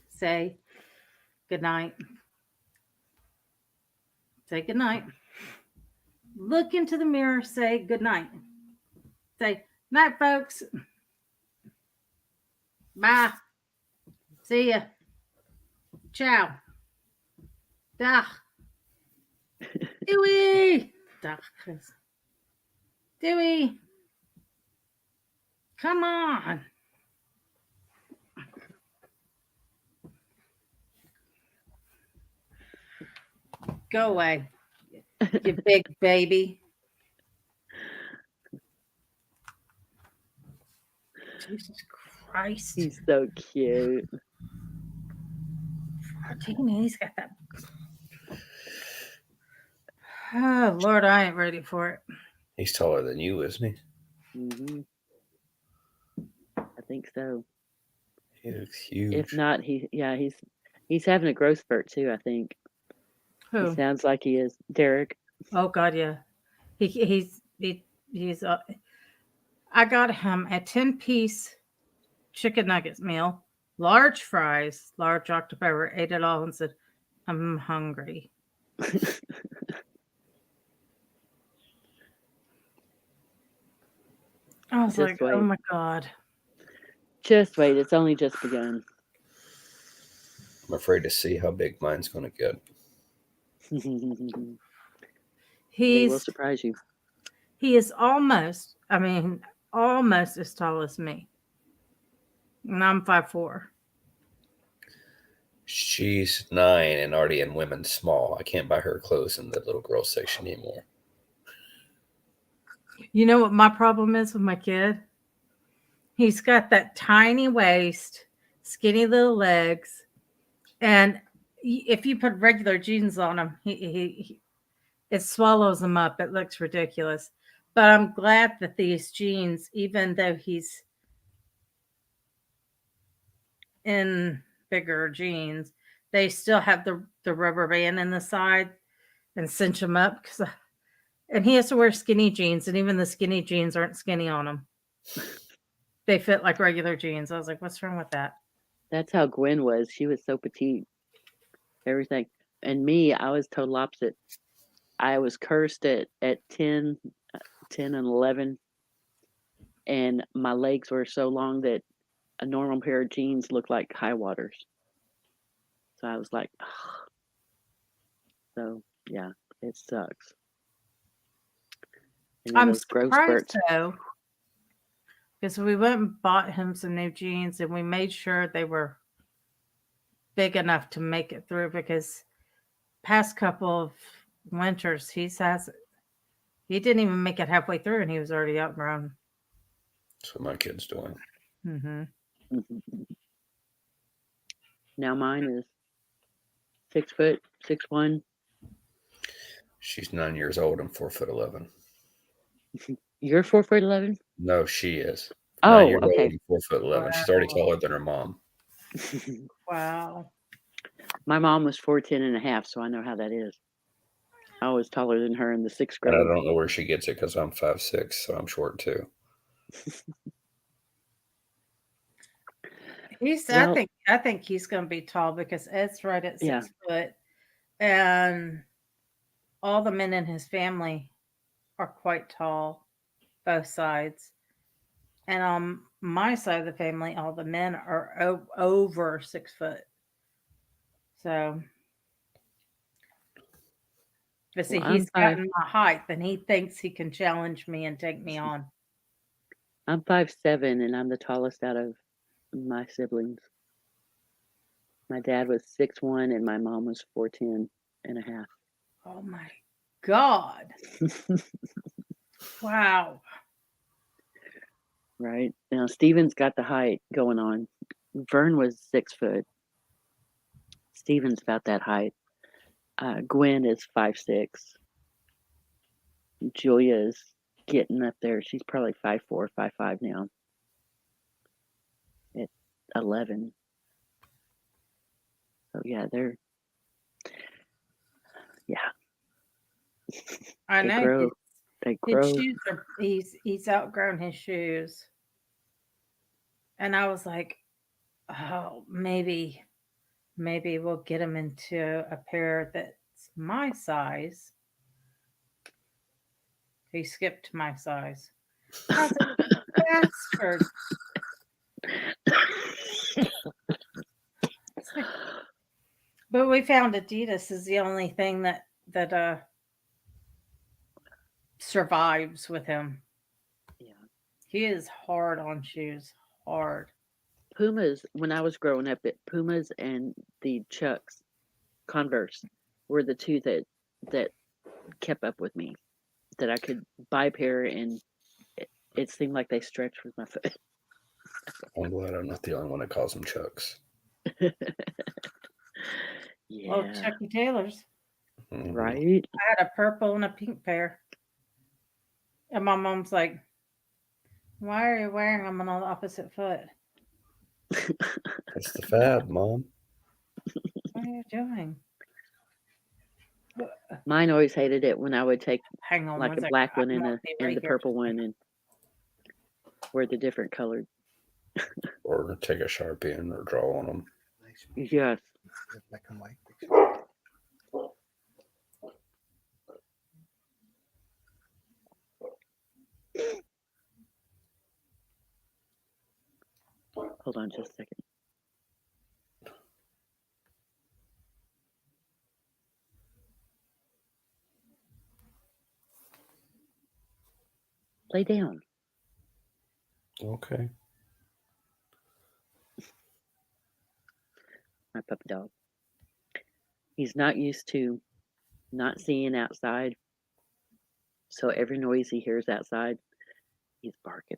Say good night. Say good night. Look into the mirror. Say good night. Say night, folks. Bye. See ya. Ciao. Da. Dewey! Dewey! Come on! Go away, you big baby. Jesus Christ. He's so cute. 14, he's got that. Oh, Lord, I ain't ready for it. He's taller than you, isn't he? Mm-hmm. I think so. He looks huge. If not, he's having a growth spurt too, I think. Who? He sounds like he is. Derek. Oh God, yeah. He's I got him a 10-piece chicken nuggets meal, large fries, large october, ate it all and said, I'm hungry. I was Just like, wait. oh my God. Just wait. It's only just begun. I'm afraid to see how big mine's going to get. They will surprise you. He is almost as tall as me. And I'm 5'4". She's 9 and already in women's small. I can't buy her clothes in the little girl section anymore. You know what my problem is with my kid? He's got that tiny waist, skinny little legs, and if you put regular jeans on him, he it swallows him up. It looks ridiculous. But I'm glad that these jeans, even though he's in bigger jeans, they still have the rubber band in the side and cinch him up. And he has to wear skinny jeans, and even the skinny jeans aren't skinny on him. They fit like regular jeans. I was like, what's wrong with that? That's how Gwen was. She was so petite. Everything. And me, I was total opposite. I was cursed at 10 and 11. And my legs were so long that a normal pair of jeans looked like high waters. So I was like, ugh. So yeah, it sucks. I'm surprised though, because we went and bought him some new jeans and we made sure they were big enough to make it through, because past couple of winters he didn't even make it halfway through and he was already outgrown. That's what my kid's doing. Mm-hmm. Now mine is 6 foot, 6'1". She's 9 years old and 4'11". You're 4'11"? No, she is. Oh, 9 years okay. old and 4'11". Wow. She's already taller than her mom. Wow. My mom was 4'10" and a half, so I know how that is. I was taller than her in the 6th grade. And I don't know where she gets it because I'm 5'6", so I'm short too. I think he's going to be tall because Ed's right at 6 foot, and all the men in his family are quite tall, both sides. And on my side of the family, all the men are over 6 foot. So, but see, he's gotten my height, and he thinks he can challenge me and take me on. I'm 5'7", and I'm the tallest out of my siblings. My dad was 6'1", and my mom was 4'10" and a half. Oh my God. Wow. Right. Now, Steven's got the height going on. Vern was 6 foot. Steven's about that height. Gwen is 5'6". Julia is getting up there. She's probably 5'4", 5'5" now. At 11. So yeah, I they know. Grow. They grow. His shoes he's outgrown his shoes. And I was like, oh, maybe we'll get him into a pair that's my size. He skipped my size. I was like, bastard. But we found Adidas is the only thing that survives with him. Yeah. He is hard on shoes. Hard. Pumas, when I was growing up, Pumas and the Chucks, Converse, were the two that kept up with me. That I could buy a pair and it seemed like they stretched with my foot. I'm glad I'm not the only one that calls them Chucks. Yeah. Oh, Chucky Taylors. Right? I had a purple and a pink pair. And my mom's like, why are you wearing them on the opposite foot? It's the fad, Mom. What are you doing? Mine always hated it when I would take Hang on like one a second. black I one and won't be the right here. purple one and wear the different colored. Or take a Sharpie and or draw on them. Yes. Black and white picture. Hold on just a second. Lay down. Okay. My puppy dog. He's not used to not seeing outside. So every noise he hears outside, he's barking.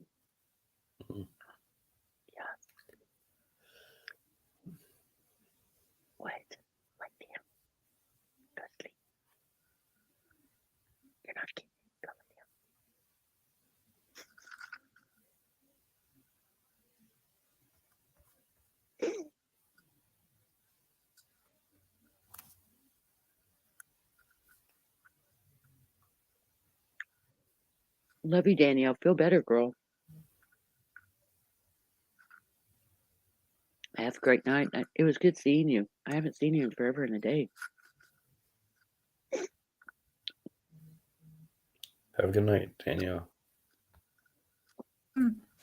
Mm-hmm. Yeah. What? Lay down. Go to sleep. You're not kidding. Go lay down. Love you, Danielle. Feel better, girl. Have a great night. It was good seeing you. I haven't seen you in forever and a day. Have a good night, Danielle.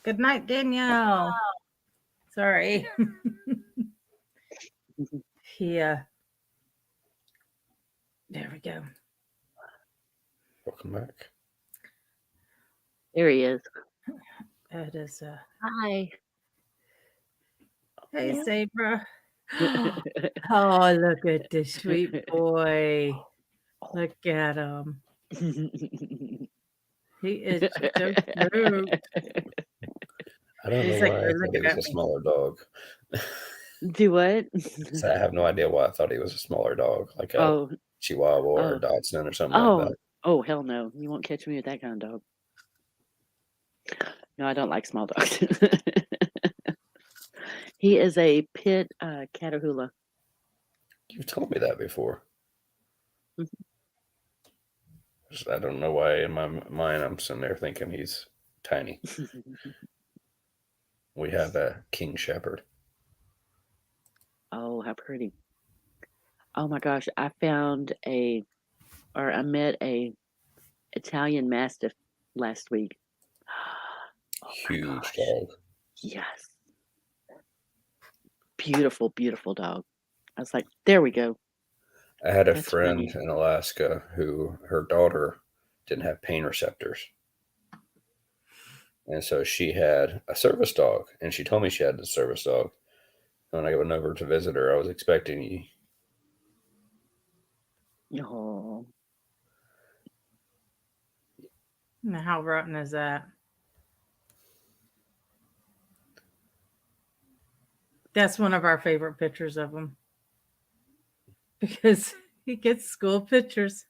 Good night, Danielle. Sorry. There we go. Welcome back. There he is. That is Hi. Hey, Sabra. Oh, look at this sweet boy. Look at him. He is just so cute. I don't He's know like, why I "You're thought looking he was at a me." smaller dog. Do what? So I have no idea why I thought he was a smaller dog, like a Chihuahua or a Dachshund or something like that. Oh, hell no. You won't catch me with that kind of dog. No, I don't like small dogs. He is a pit Catahoula. You've told me that before. Mm-hmm. I don't know why in my mind I'm sitting there thinking he's tiny. We have a King Shepherd. Oh, how pretty. Oh my gosh, I met a Italian Mastiff last week. Oh, huge dog. Yes. Beautiful, beautiful dog. I was like, there we go. I had a friend in Alaska who her daughter didn't have pain receptors. And so she had a service dog, and she told me she had a service dog. And when I went over to visit her, I was expecting you. Oh. Now, how rotten is that? That's one of our favorite pictures of him. Because he gets school pictures.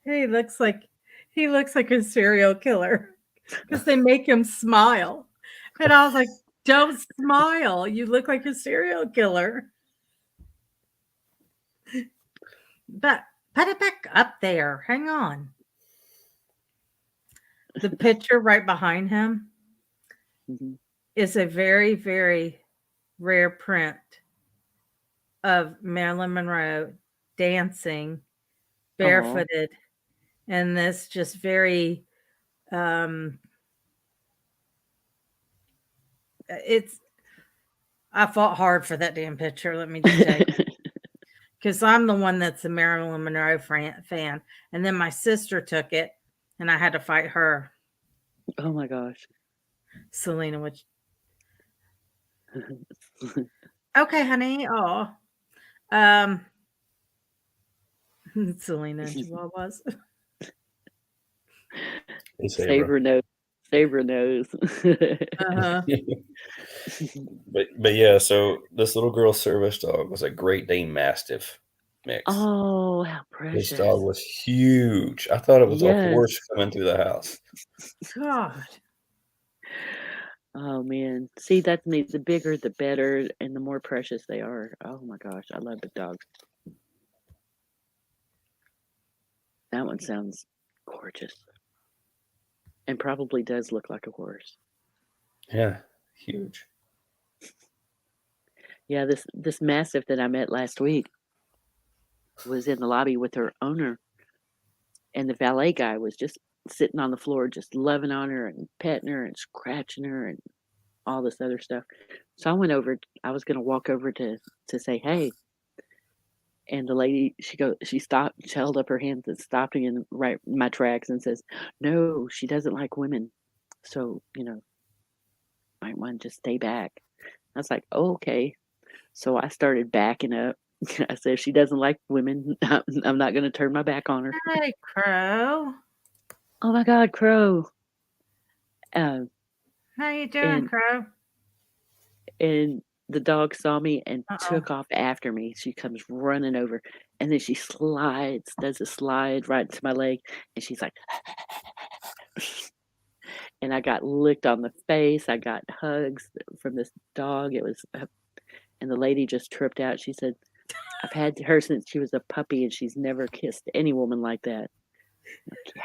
He looks like a serial killer. Because they make him smile. And I was like, don't smile. You look like a serial killer. But put it back up there. Hang on. The picture right behind him is a very, very rare print of Marilyn Monroe dancing barefooted and this just very I fought hard for that damn picture, let me just tell you. Because I'm the one that's a Marilyn Monroe fan. And then my sister took it and I had to fight her. Oh my gosh. Selena, which okay, honey. Oh, um, Selena and Chihuahuas. Saber knows. Saber knows. Uh-huh. But yeah, so this little girl service dog was a Great Dane Mastiff mix. Oh, how precious. This dog was huge. I thought it was a Yes. horse coming through the house. God. Oh man. See, that means the bigger the better and the more precious they are. Oh my gosh, I love big dogs. That one sounds gorgeous. And probably does look like a horse. Yeah, huge. Yeah, this Mastiff that I met last week was in the lobby with her owner, and the valet guy was just sitting on the floor, just loving on her and petting her and scratching her and all this other stuff. So I went over. I was going to walk over to say hey, and the lady she stopped, she held up her hands and stopped me in right my tracks and says, "No, she doesn't like women, so might want to just stay back." I was like, oh, okay. So I started backing up. I said, if she doesn't like women, I'm not going to turn my back on her. Hi, Crow. Oh my God, Crow. How you doing, Crow? And the dog saw me and took off after me. She comes running over, and then she does a slide right to my leg, and she's like, and I got licked on the face. I got hugs from this dog. It was, and the lady just tripped out. She said, I've had her since she was a puppy, and she's never kissed any woman like that. Like, yeah.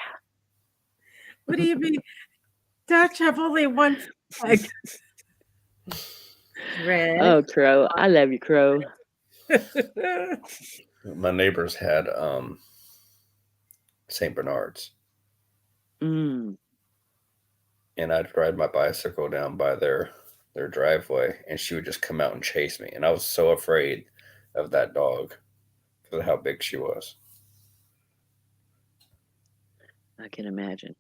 What do you mean? Dutch have only one leg. Red. Oh, Crow. I love you, Crow. My neighbors had St. Bernards. Mm. And I'd ride my bicycle down by their driveway, and she would just come out and chase me. And I was so afraid of that dog because of how big she was. I can imagine.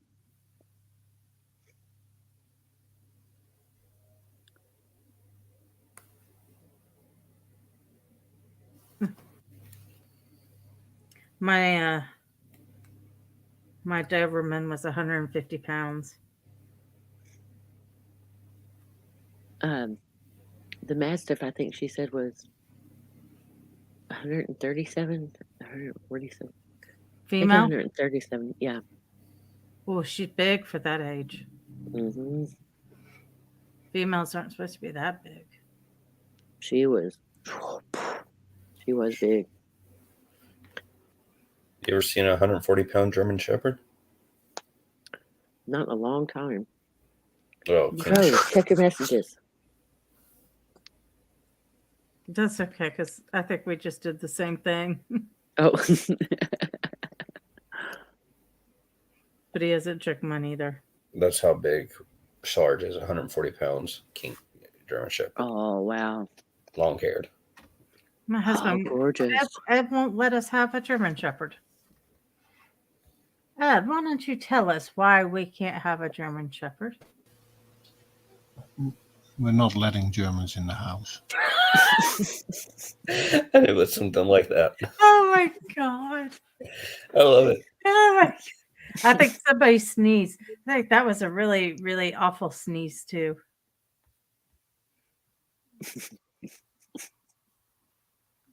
My Doberman was 150 pounds. The Mastiff, I think she said, was 137, 147. Female? 137, yeah. Oh, she's big for that age. Mm-hmm. Females aren't supposed to be that big. She was big. You ever seen a 140-pound German Shepherd? Not in a long time. Oh, check your messages. That's okay, because I think we just did the same thing. Oh. But he hasn't checked mine either. That's how big Sarge is, 140 pounds, King German Shepherd. Oh, wow. Long-haired. My husband, gorgeous. Ed won't let us have a German Shepherd. Ed, why don't you tell us why we can't have a German Shepherd? We're not letting Germans in the house. I knew it was something like that. Oh my God. I love it. Oh my God. I think somebody sneezed. I think that was a really, really awful sneeze, too.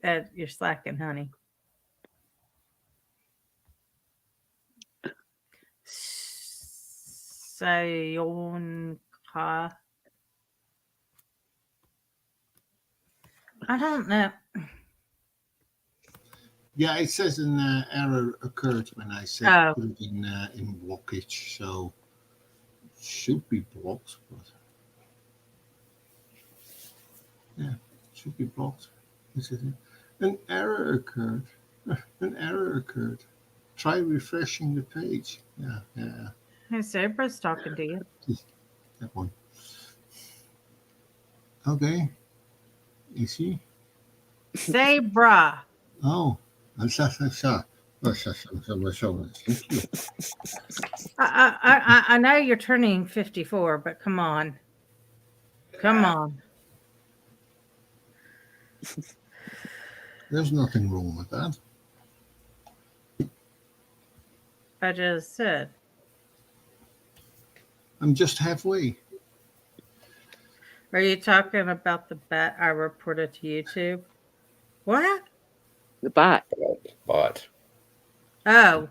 Ed, you're slacking, honey. Sayonka. I don't know. Yeah, it says an error occurred when I said put it in blockage, so it should be blocked. But yeah, it should be blocked. Is it? An error occurred. An error occurred. Try refreshing the page. Yeah. Hey, Zebra's talking to you. That one. Okay. Is he? Zebra. Oh, Thank you. I know you're turning 54, but come on. Come on. There's nothing wrong with that. I just said. I'm just halfway. Are you talking about the bat I reported to YouTube? What? The bot. Bot. Oh.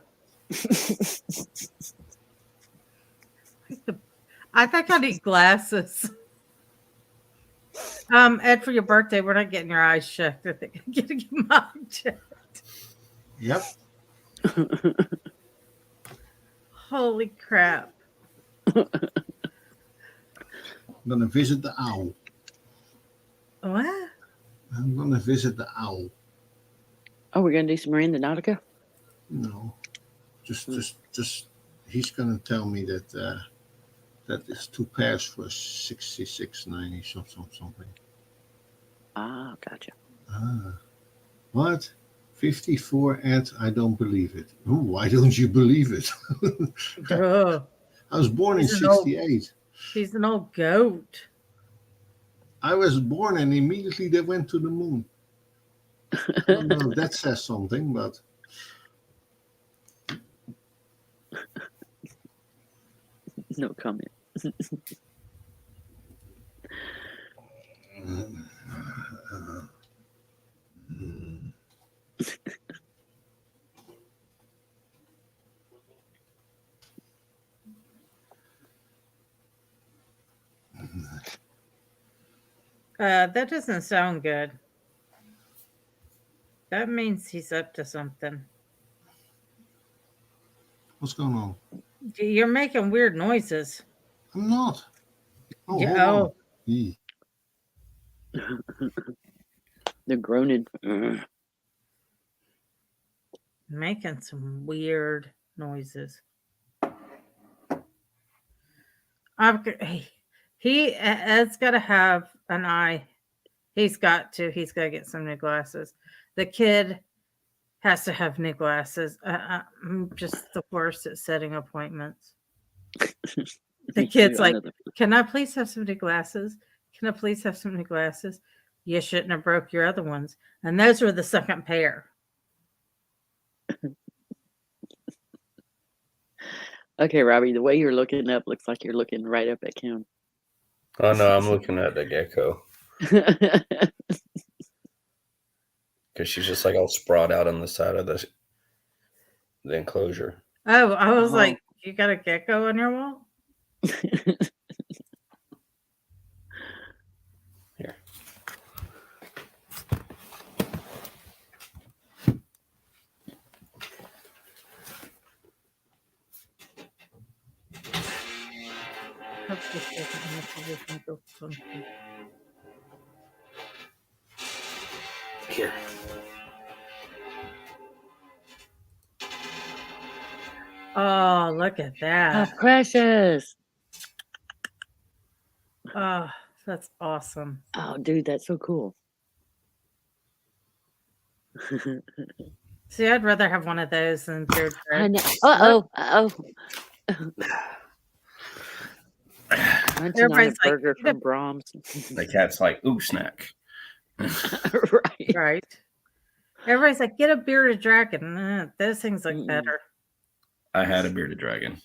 I think I need glasses. Ed, for your birthday, we're not getting your eyes checked. I think I'm getting mine checked. Yep. Holy crap. I'm going to visit the owl. What? I'm going to visit the owl. Oh, we're going to do some Miranda Nautica? No. Just he's going to tell me that that is 2 pairs for 66.90 something. Ah, gotcha. What? 54 and I don't believe it. Oh, why don't you believe it? I was born in 68. He's an old goat. I was born and immediately they went to the moon. I don't know if that says something, but no comment. That doesn't sound good. That means he's up to something. What's going on? You're making weird noises. I'm not. Oh, yeah, hold on. They're groaning. Making some weird noises. Ed's got to have an eye. He's got to get some new glasses. The kid has to have new glasses. I'm just the worst at setting appointments. The kid's like, can I please have some new glasses? Can I please have some new glasses? You shouldn't have broke your other ones. And those were the second pair. Okay, Robbie, the way you're looking up looks like you're looking right up at Kim. Oh, no, I'm looking at the gecko. Because she's just like all sprawled out on the side of the enclosure. Oh, I was like, you got a gecko on your wall? Here. Here. Oh, look at that. Oh, precious. Oh, that's awesome. Oh, dude, that's so cool. See, I'd rather have one of those than Beard I know. Uh-oh. Everybody's like, burger from Brahms. The cat's like, ooh, snack. Right. Everybody's like, get a bearded dragon. Those things look better. I had a bearded dragon.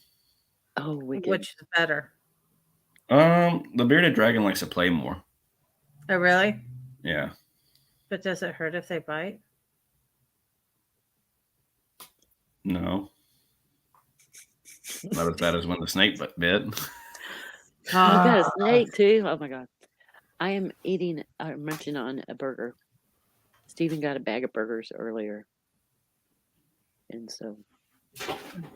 Oh, wicked. Which is better? The bearded dragon likes to play more. Oh, really? Yeah. But does it hurt if they bite? No. Not as bad as when the snake bit. I got a snake too. Oh my god. I am munching on a burger. Steven got a bag of burgers earlier. And so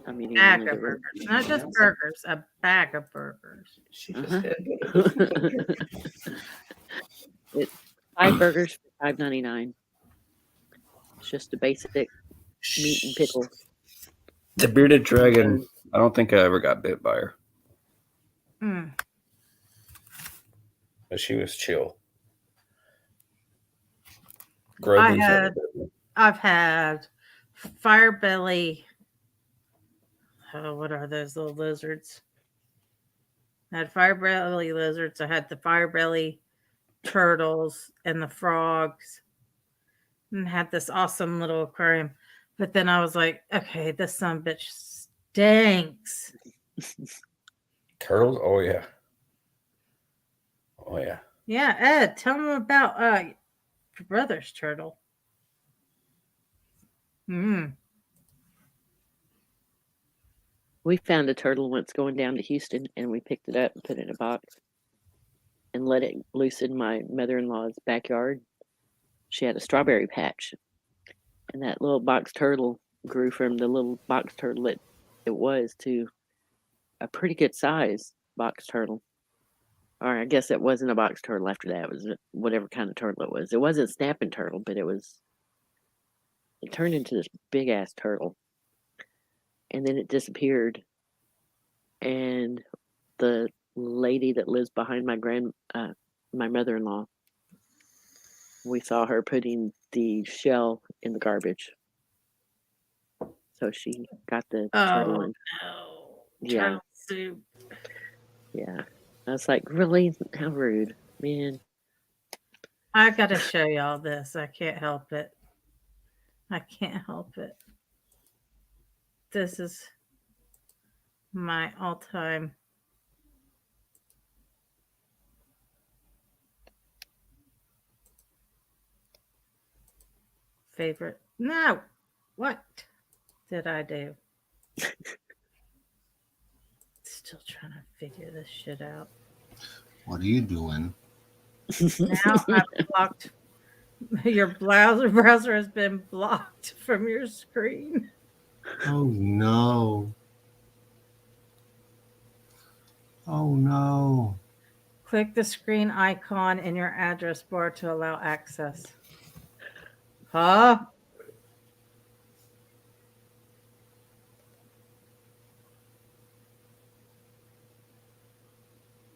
I'm eating a bag of burgers. Not just burgers, a bag of burgers. It's 5 burgers for $5.99. It's just a basic meat and pickles. The bearded dragon, I don't think I ever got bit by her. But she was chill. I've had fire belly. Oh, what are those little lizards? I had fire belly lizards. I had the fire belly turtles and the frogs, and had this awesome little aquarium. But then I was like, okay, this son of a bitch stinks. Turtles? Oh yeah. Oh yeah. Yeah, Ed, tell them about your brother's turtle. We found a turtle once going down to Houston, and we picked it up and put it in a box and let it loose in my mother-in-law's backyard. She had a strawberry patch, and that little box turtle grew from the little box turtle it was to a pretty good size box turtle. Or I guess it wasn't a box turtle after that. It was whatever kind of turtle it was. It wasn't a snapping turtle, but it turned into this big ass turtle. And then it disappeared. And the lady that lives behind my mother-in-law, we saw her putting the shell in the garbage. So she got the turtle in. No. Yeah. Turtle soup. Yeah. I was like, really? How rude, man. I got to show y'all this. I can't help it. I can't help it. This is my all-time favorite. No. What did I do? Still trying to figure this shit out. What are you doing? Now I've blocked your browser has been blocked from your screen. Oh no. Oh no. Click the screen icon in your address bar to allow access. Huh?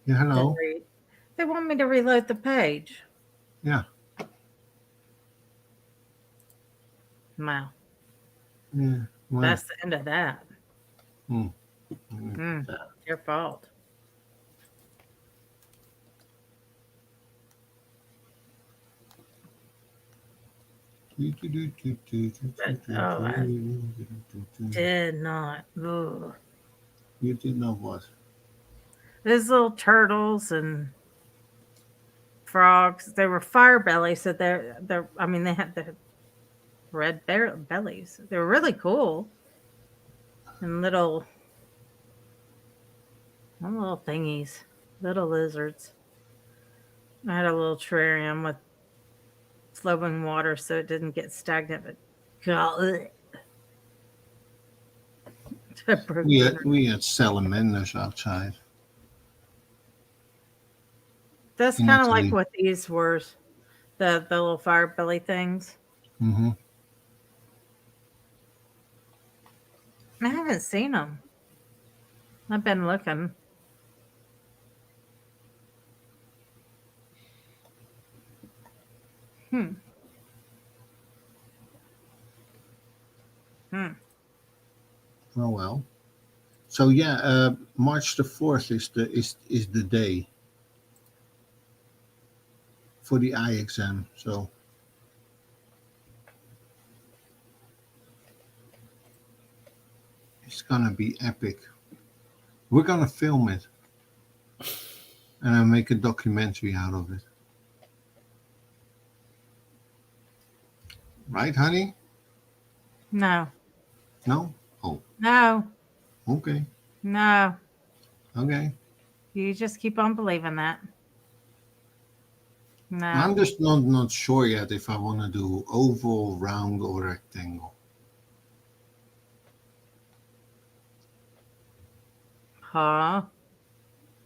Yeah, hello. They want me to reload the page. Yeah. Wow. Yeah. Well. That's the end of that. Mm. Your fault. I did not. Ugh. You did not what? Those little turtles and frogs, they were fire bellies, so they're I mean they had the red bellies. They were really cool. And little thingies, little lizards. I had a little terrarium with flowing water so it didn't get stagnant, but God, we had salamanders outside. That's kind of like what these were, the little fire belly things. Mm-hmm. I haven't seen them. I've been looking. Oh well. So yeah, March the 4th is the day for the eye exam. So it's gonna be epic. We're gonna film it and I'll make a documentary out of it. Right, honey? No. No? Oh. No. Okay. No. Okay. You just keep on believing that. No. I'm just not sure yet if I want to do oval, round, or rectangle. Huh?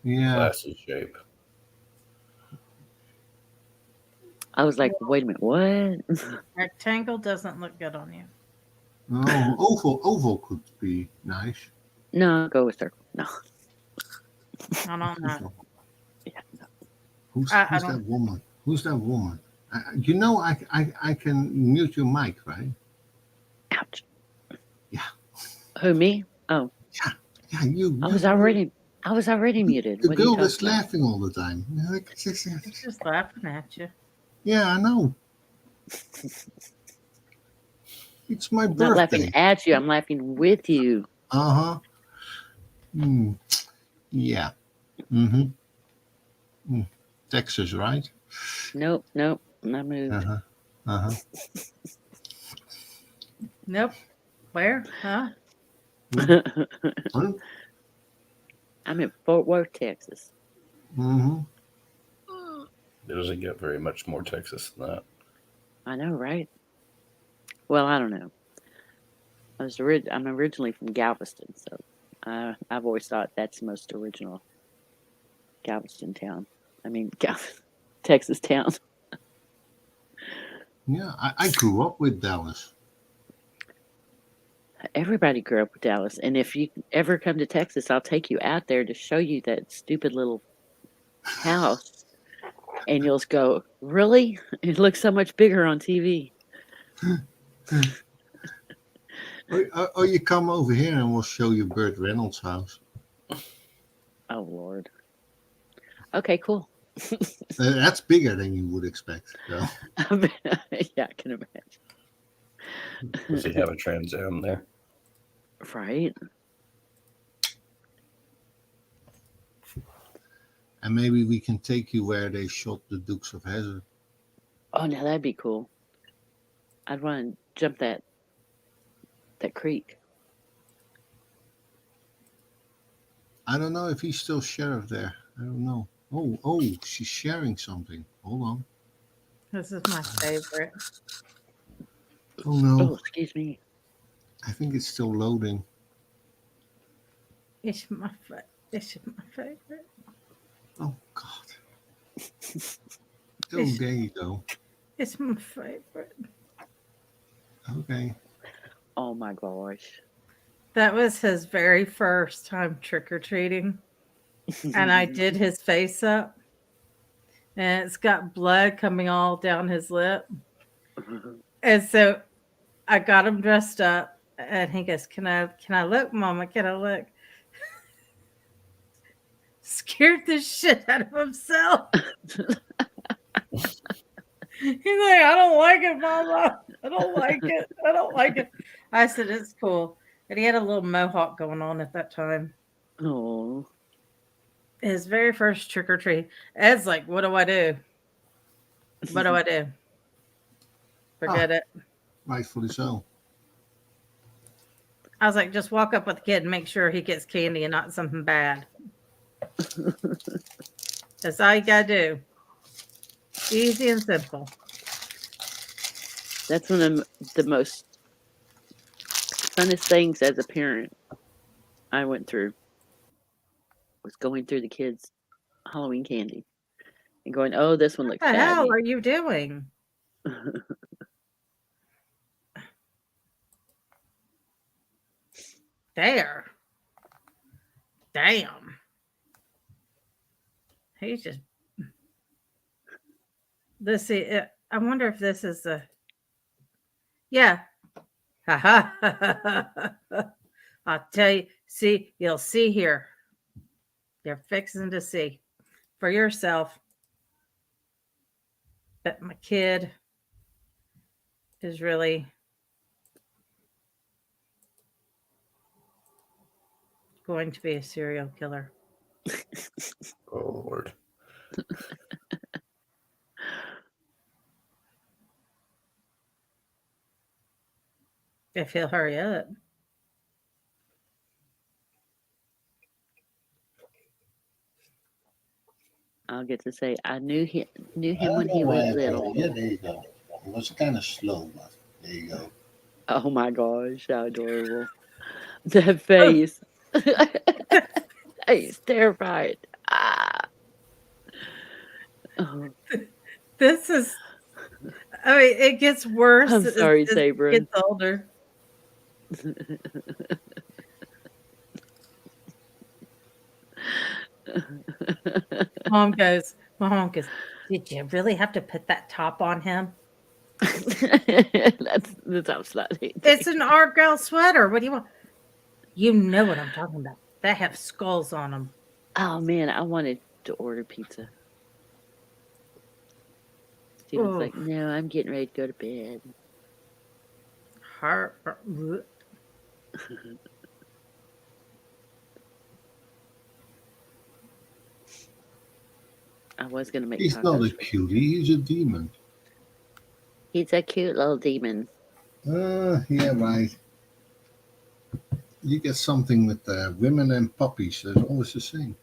Yeah. Classy shape. I was like, wait a minute, what? Rectangle doesn't look good on you. No, oval could be nice. No, go with circle. No. I don't know. Yeah, no. Who's that woman? Who's that woman? You know, I can mute your mic, right? Ouch. Yeah. Who, me? Oh. Yeah, you. I was already muted. The What are you girl talking that's about? laughing all the time. He's just laughing at you. Yeah, I know. It's my I'm not laughing birthday. at you. I'm laughing with you. Uh-huh. Yeah. Texas, right? Nope. I moved. Uh-huh. Nope. Where? Huh? I'm in Fort Worth, Texas. Mm-hmm. It doesn't get very much more Texas than that. I know, right? Well, I don't know. I'm originally from Galveston, so I've always thought that's the most original Galveston town. I mean, Texas town. Yeah, I grew up with Dallas. Everybody grew up with Dallas, and if you ever come to Texas, I'll take you out there to show you that stupid little house, and you'll go, "Really? It looks so much bigger on TV." Or you come over here and we'll show you Burt Reynolds' house. Oh Lord. Okay, cool. That's bigger than you would expect. So. Yeah, I can imagine. Does he have a Trans Am there? Right. And maybe we can take you where they shot the Dukes of Hazzard. Oh, now that'd be cool. I'd want to jump that creek. I don't know if he's still sheriff there. I don't know. Oh, she's sharing something. Hold on. This is my favorite. Oh no. Oh, excuse me. I think it's still loading. It's my favorite. Oh God. Oh, there you go. It's my favorite. Okay. Oh my gosh. That was his very first time trick-or-treating. And I did his face up. And it's got blood coming all down his lip. And so I got him dressed up. And he goes, Can I look, Mama? Can I look? Scared the shit out of himself. He's like, I don't like it, Mama. I don't like it. I said, it's cool. And he had a little mohawk going on at that time. Oh. His very first trick or treat. Ed's like, what do I do? What do I do? Forget it. Rightfully so. I was like, just walk up with the kid and make sure he gets candy and not something bad. That's all you gotta do. Easy and simple. That's one of the most funnest things as a parent I went through, was going through the kids' Halloween candy and going, oh, this one looks What the fatty. hell are you doing? There. Damn. He's just. Let's see. I wonder if this is the. Yeah. I'll tell you. See, you'll see here. You're fixing to see for yourself that my kid is really going to be a serial killer. Oh, Lord. If he'll hurry up. I'll get to say I knew him when he was little. Yeah, there you go. It was kind of slow, but there you go. Oh my gosh, how adorable. That face. He's terrified. Ah. Oh. This is, I mean, it gets worse. I'm sorry, Sabra. It gets older. Mom goes, did you really have to put that top on him? The top's not 18. It's an Argyle sweater. What do you want? You know what I'm talking about. They have skulls on them. Oh man, I wanted to order pizza. Steven's like, no, I'm getting ready to go to bed. I was gonna make. He's not a cutie. He's a demon. He's a cute little demon. Yeah, right. You get something with women and puppies. It's always the same.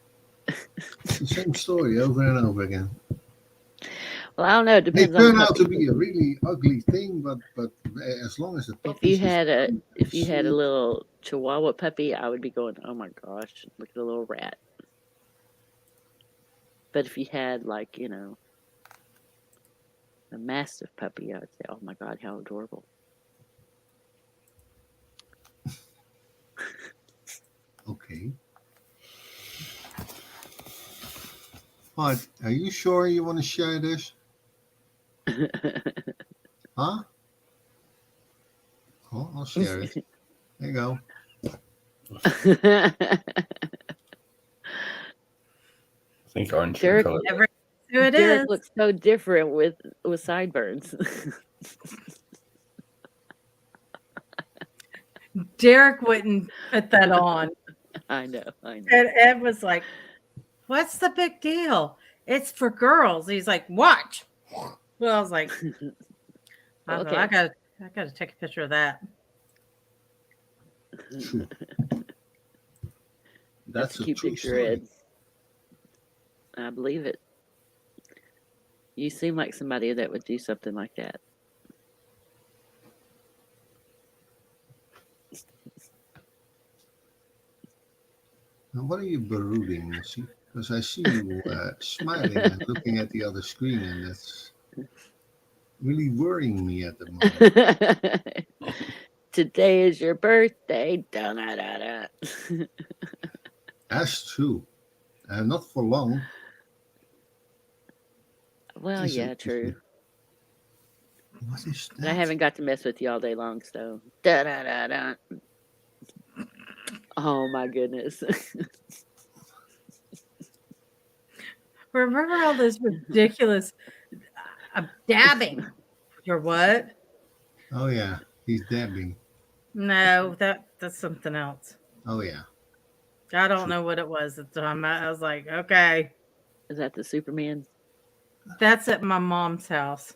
It's the same story over and over again. Well, I don't know. It depends. They turn out to be a really ugly thing, but as long as the if you had a little Chihuahua puppy, I would be going, oh my gosh, look at a little rat. But if you had like a Mastiff puppy, I would say, oh my god, how adorable. Okay. But are you sure you want to share this? Huh? Oh, I'll share it. There you go. I think orange Derek, color. Derek looks so different with sideburns. Derek wouldn't put that on. I know. And Ed was like, what's the big deal? It's for girls. He's like, watch. Well, I was like, Okay. I gotta take a picture of that. That's a cute true picture, story. Ed. I believe it. You seem like somebody that would do something like that. Now, what are you brooding, Missy? Because I see you smiling and looking at the other screen, and that's really worrying me at the moment. Today is your birthday. Da-da-da-da. That's true. Not for long. Well, yeah, true. What is that? I haven't got to mess with you all day long, so. Da-da-da-da. Oh, my goodness. Remember all those ridiculous dabbing? You're what? Oh, yeah. He's dabbing. No, that's something else. Oh, yeah. I don't know what it was at the time. I was like, okay. Is that the Superman? That's at my mom's house.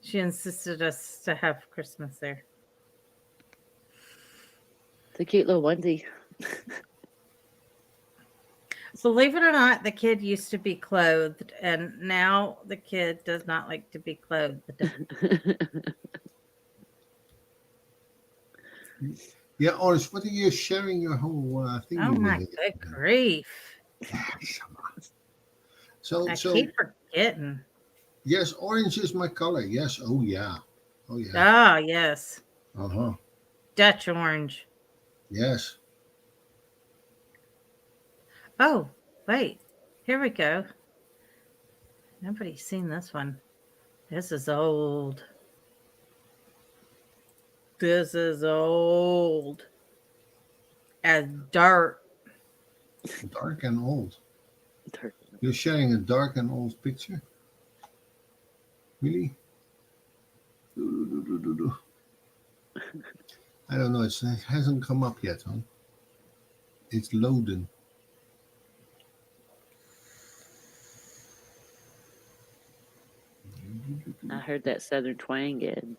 She insisted us to have Christmas there. It's a cute little onesie. Believe it or not, the kid used to be clothed, and now the kid does not like to be clothed. Yeah, Orange, what are you sharing your whole thing Oh my with? good grief. So, I keep forgetting. Yes, orange is my color. Yes. Oh, yeah. Oh, yeah. Ah, yes. Uh-huh. Dutch orange. Yes. Oh, wait. Here we go. Nobody's seen this one. This is old. This is old. As dirt. Dark and old. You're sharing a dark and old picture? Really? I don't know. It hasn't come up yet, huh? It's loading. I heard that southern twang again.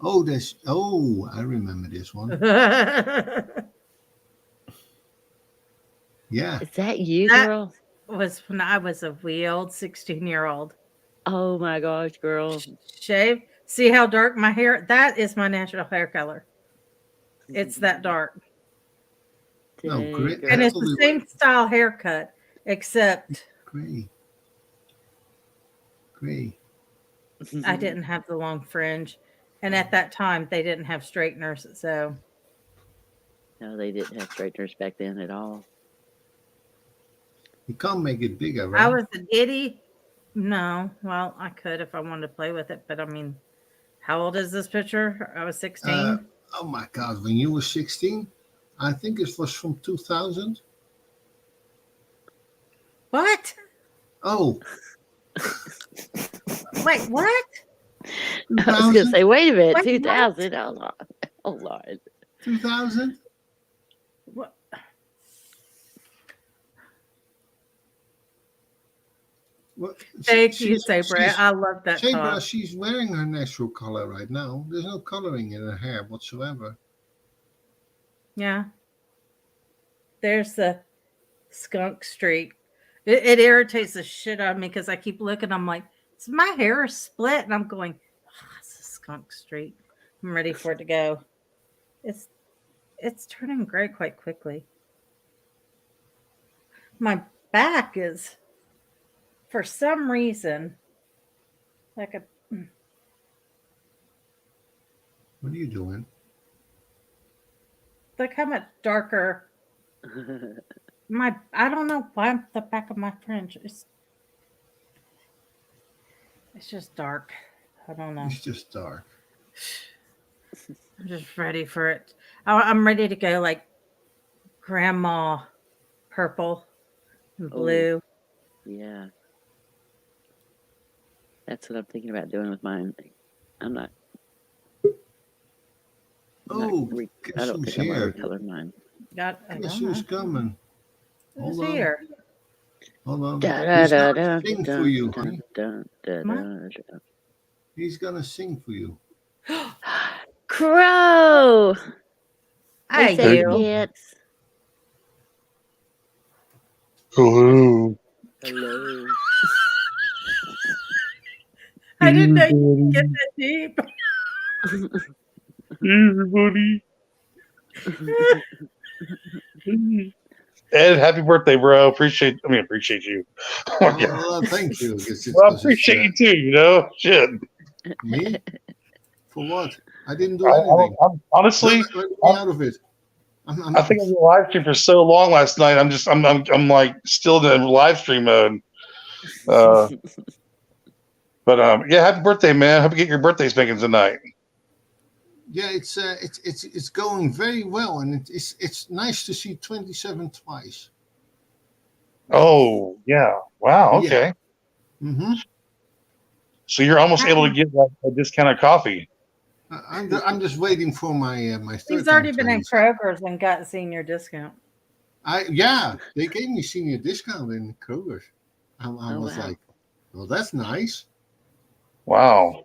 Oh, I remember this one. Yeah. Is that you, girl? That was when I was a wee old 16-year-old. Oh my gosh, girl. Shave. See how dark my hair? That is my natural hair color. It's that dark. No, great. And it's the same style haircut, except gray. I didn't have the long fringe. And at that time, they didn't have straighteners. So, no, they didn't have straighteners back then at all. You can't make it bigger, right? I was a giddy. No, well, I could if I wanted to play with it, but I mean, How old is this picture? I was 16. Oh my God! When you were 16, I think it was from 2000. What? Oh. Wait, what? I was going to say, wait a minute, Wait, 2000. Hold on. 2000? What? Well, Thank you, Sabra. I love that Sabra, top. she's wearing her natural color right now. There's no coloring in her hair whatsoever. Yeah. There's the skunk streak. It irritates the shit out of me because I keep looking. I'm like, is my hair split? And I'm going, it's a skunk streak. I'm ready for it to go. It's turning gray quite quickly. My back is, for some reason, like a. What are you doing? Look how much darker. I don't know why the back of my fringe is. It's just dark. I don't know. It's just dark. I'm just ready for it. I'm ready to go like grandma purple and blue. Yeah. That's what I'm thinking about doing with mine. I'm not. I don't think I'm going to recolor mine. Guess who's coming? Who's here? Hold on. He's gonna sing for you, honey. He's gonna sing for you. Crow! Hi, you. Hello. Hello. I didn't know you could get that deep. Everybody. Ed, happy birthday, bro. Appreciate you. Oh, thank you. Well, I appreciate you too, you know? Shit. Me? For what? I didn't do anything. Honestly, let me out of it. I think I was live stream for so long last night. I'm like still in live stream mode. But yeah, happy birthday, man. Hope you get your birthday spanking tonight. Yeah, it's going very well, and it's nice to see 27 twice. Oh yeah! Wow. Okay. Yeah. Mm-hmm. So you're almost able to get like a discounted coffee. I'm just waiting for my my third. He's already been in Kroger's and got senior discount. They gave me senior discount in Kroger's. I was like, well, that's nice. Wow.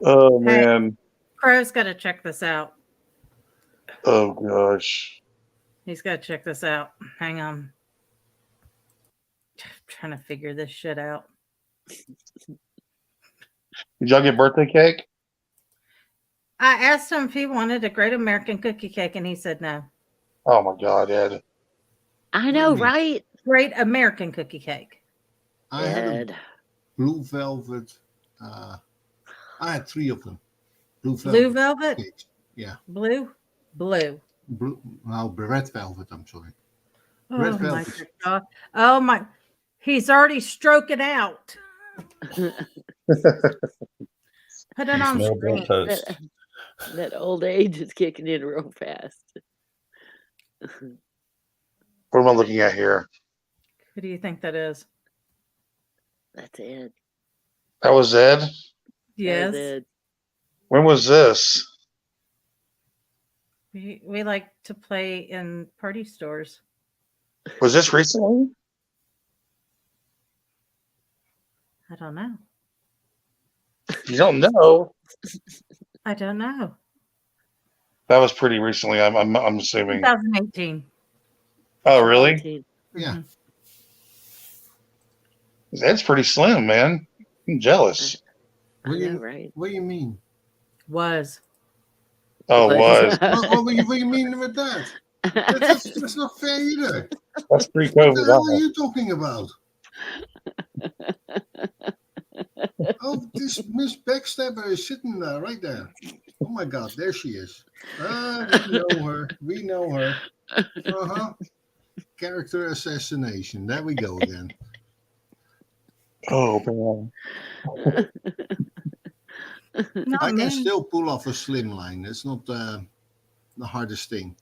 Oh man. Crow's got to check this out. Oh gosh. He's got to check this out. Hang on. I'm trying to figure this shit out. Did y'all get birthday cake? I asked him if he wanted a Great American Cookie Cake, and he said no. Oh my God, Ed. I know, right? Great American Cookie Cake. I had a blue velvet. I had 3 of them. Blue velvet? Cakes. Yeah. Blue? Blue. Well, red velvet, I'm sorry. Oh, Red my velvet. God. Oh, my. He's already stroking out. Put it on screen. That old age is kicking in real fast. What am I looking at here? Who do you think that is? That's Ed. That was Ed? Yes. That was Ed. When was this? We like to play in party stores. Was this recently? I don't know. You don't know. I don't know. That was pretty recently. I'm assuming. 2018. Oh, really? Yeah. Ed's pretty slim, man. I'm jealous. What do you mean? Was. Oh, was. What do you mean with that? That's not fair either. That's pre-COVID. What the hell are you talking about? Oh, this Miss Backstabber is sitting there, right there. Oh my God, there she is. We know her. Uh-huh. Character assassination. There we go again. Oh, man. I can still pull off a slimline. It's not the hardest thing.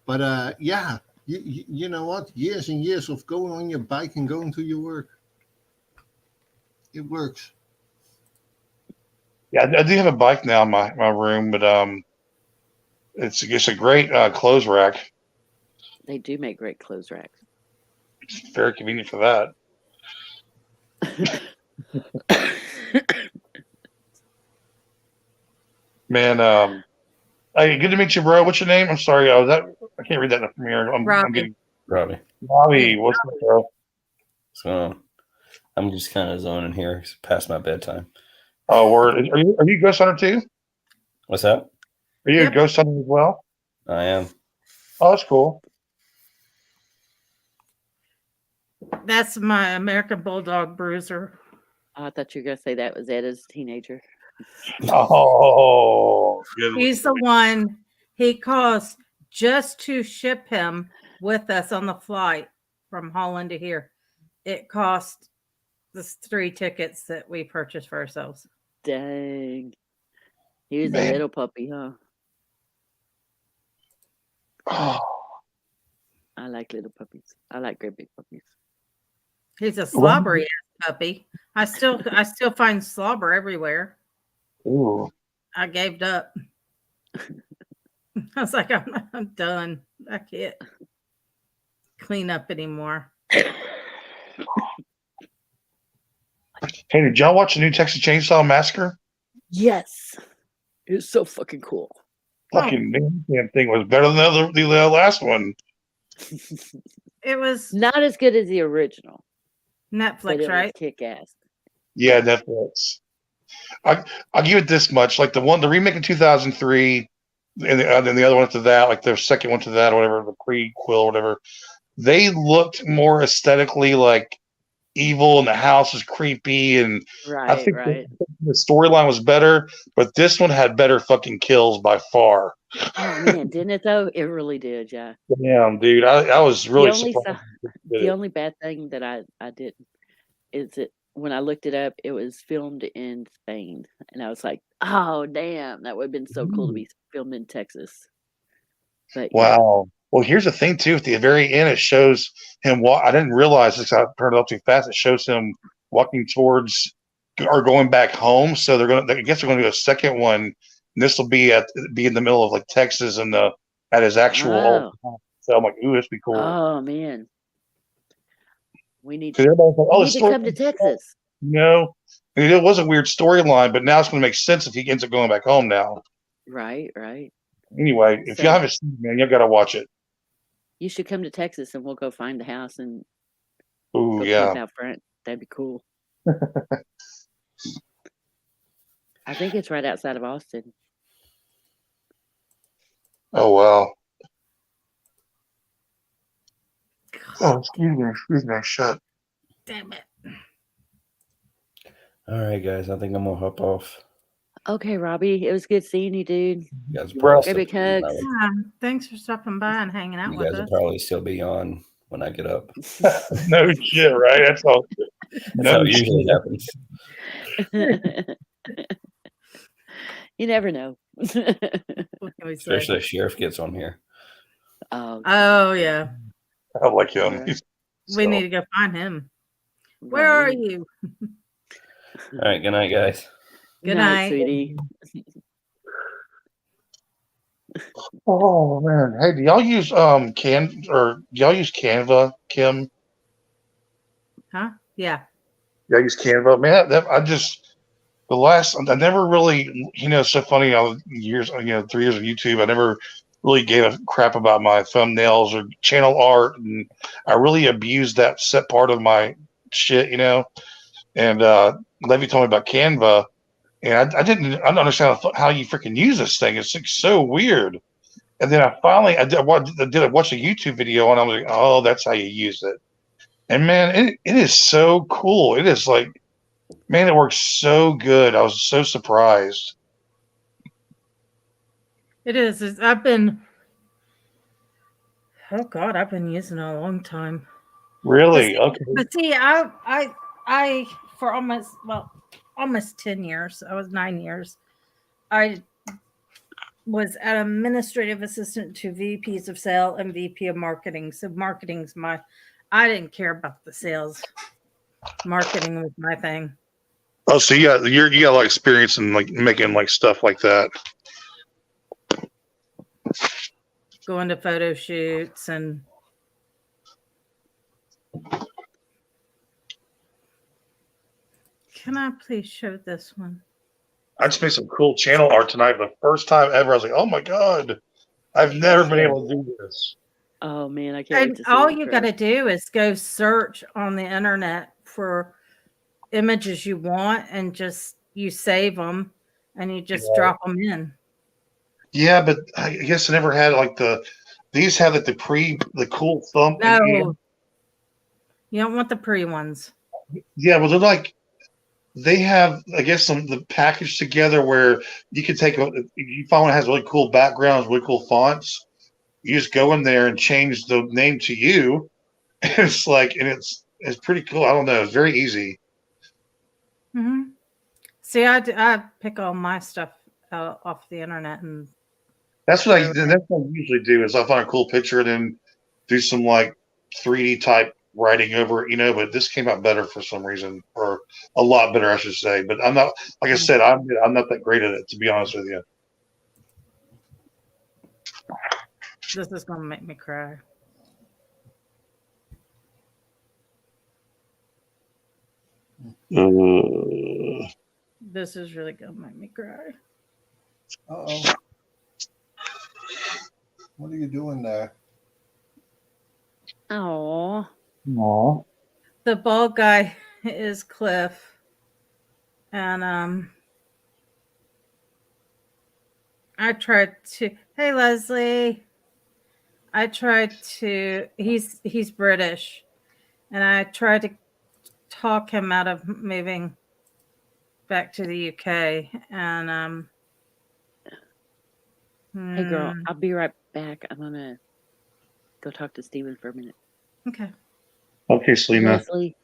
But yeah, you know what? Years and years of going on your bike and going to your work. It works. Yeah, I do have a bike now in my room, but it's a great clothes rack. They do make great clothes racks. It's very convenient for that. Man, hey, good to meet you, bro. What's your name? I'm sorry, I can't read that from here. I'm getting Robbie. Robbie. What's up, bro? So I'm just kind of zoning here. It's past my bedtime. Oh, word. Are you a ghost hunter too? What's that? Are you a ghost hunter as well? I am. Oh, that's cool. That's my American Bulldog Bruiser. I thought you were going to say that was Ed as a teenager. Oh, he's the one. He cost just to ship him with us on the flight from Holland to here. It cost the 3 tickets that we purchased for ourselves. Dang. He was a little puppy, huh? Oh. I like little puppies. I like great big puppies. He's a slobbery ass puppy. I still find slobber everywhere. Ooh. I gave up. I was like, I'm done. I can't clean up anymore. Hey, did y'all watch the new Texas Chainsaw Massacre? Yes. It was so fucking cool. Fucking damn thing was better than the last one. It was not as good as the original. Netflix, right? Kick ass. Yeah, Netflix. I'll give it this much: like the remake in 2003, and then the other one to that, like the second one to that, or whatever, the prequel, or whatever. They looked more aesthetically like evil, and the house was creepy, and I think the storyline was better, but this one had better fucking kills by far. Oh man, didn't it though? It really did, yeah. Damn, dude, I was really surprised. The only bad thing that I did is that when I looked it up, it was filmed in Spain, and I was like, oh damn, that would have been so cool to be filmed in Texas. But wow. Well, here's the thing too. At the very end, it shows him walk. I didn't realize this. I turned it up too fast. It shows him walking towards or going back home. So I guess they're going to do a second one. And this will be in the middle of like Texas and at his actual. Oh. So I'm like, ooh, this be cool. Oh man, we need to come to Texas. No, it was a weird storyline, but now it's going to make sense if he ends up going back home now. Right. Anyway, if you haven't seen it, man, you got to watch it. You should come to Texas and we'll go find the house and go camp out front. That'd be cool. I think it's right outside of Austin. Oh wow. Oh, excuse me, shut. Damn it. All right, guys, I think I'm gonna hop off. Okay, Robbie, it was good seeing you, dude. You guys big hugs. Yeah, thanks for stopping by and hanging out with us. You guys will probably still be on when I get up. No shit, right? That's all. That's how it usually happens. You never know. Especially if Sheriff gets on here. Oh yeah. I like him. We need to go find him. Where are you? All right. Good night, guys. Good night, sweetie. Oh man, hey, do y'all use Canva, Kim? Huh? Yeah. Y'all use Canva, man. I never really, it's so funny. 3 years of YouTube, I never really gave a crap about my thumbnails or channel art, and I really abused that set part of my shit, And Levy told me about Canva. And I don't understand how you freaking use this thing. It's like so weird. And then I watched a YouTube video and I was like, oh, that's how you use it. And man, it is so cool. It is like, man, it works so good. I was so surprised. It is. I've been using it a long time. Really? Okay. But see, I for almost 10 years. I was 9 years. I was an administrative assistant to VPs of sale and VP of marketing. So marketing's I didn't care about the sales. Marketing was my thing. Oh, so you got a lot of experience in like making like stuff like that. Going to photo shoots and can I please show this one? I just made some cool channel art tonight for the first time ever. I was like, oh my God, I've never been able to do this. Oh man, I can't wait to see all it, you Chris. got to do is go search on the internet for images you want and just you save them and you just drop them in. Yeah, but I guess I never had like these have like the cool thumb. No, you don't want the pre ones. Yeah, well, they're like, they have, I guess, the package together where you can take you find one that has really cool backgrounds, really cool fonts. You just go in there and change the name to you. And it's like, and it's pretty cool. I don't know. It's very easy. Mm-hmm. See, I pick all my stuff off the internet, and that's what I usually do is I find a cool picture and then do some like 3D type writing over it, but this came out better for some reason, or a lot better, I should say. But I'm not, like I said, I'm not that great at it, to be honest with you. This is gonna make me cry. This is really gonna make me cry. Uh-oh. What are you doing there? Oh. Aw. The bald guy is Cliff, and I tried to. Hey, Leslie. I tried to. He's British, and I tried to talk him out of moving back to the UK. And hey, girl, I'll be right back. I'm gonna go talk to Steven for a minute. Okay. Okay, Selena. Leslie.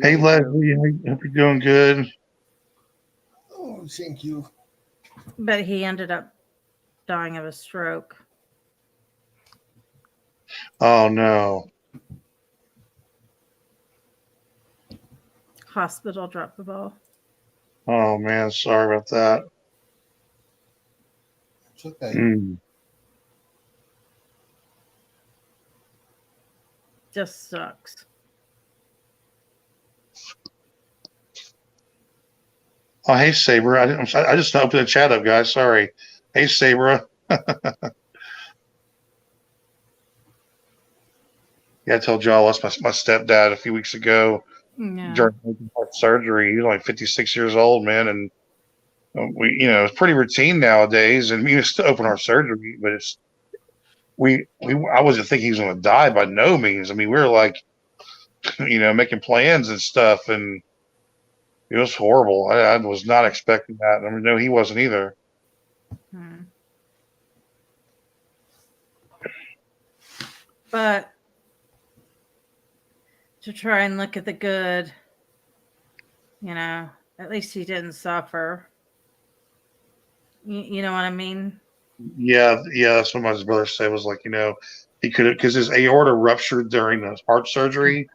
Hey, Leslie. I hope you're doing good. Oh, thank you. But he ended up dying of a stroke. Oh, no. Hospital dropped the ball. Oh, man. Sorry about that. It's okay. Just sucks. Oh, hey, Saber. I just opened the chat up, guys. Sorry. Hey, Saber. Yeah, I told you I lost my stepdad a few weeks ago during heart surgery. He was only 56 years old, man. And it's pretty routine nowadays. And we used to open heart surgery, but I wasn't thinking he was going to die by no means. I mean, we were like, making plans and stuff, and it was horrible. I was not expecting that. I mean, no, he wasn't either. But to try and look at the good, at least he didn't suffer. You know what I mean? Yeah, that's what my brother said. Was like, he could have, because his aorta ruptured during the heart surgery,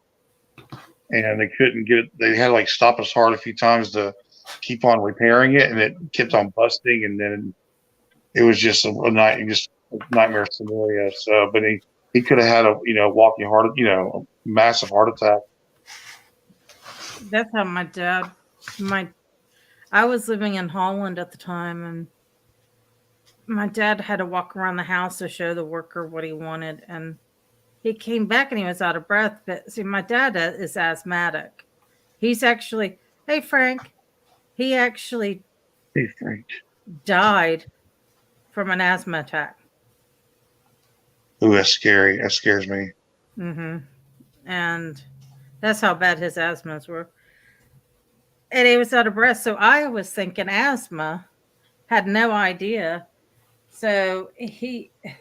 and they couldn't get it. They had to like stop his heart a few times to keep on repairing it, and it kept on busting, and then it was just a nightmare scenario. So, but he could have had a walking heart, a massive heart attack. That's how my dad. I was living in Holland at the time, and my dad had to walk around the house to show the worker what he wanted, and he came back and he was out of breath. But see, my dad is asthmatic. He's actually, hey Frank, he actually died from an asthma attack. Ooh, that's scary. That scares me. Mm-hmm. And that's how bad his asthmas were. And he was out of breath. So I was thinking asthma, had no idea. So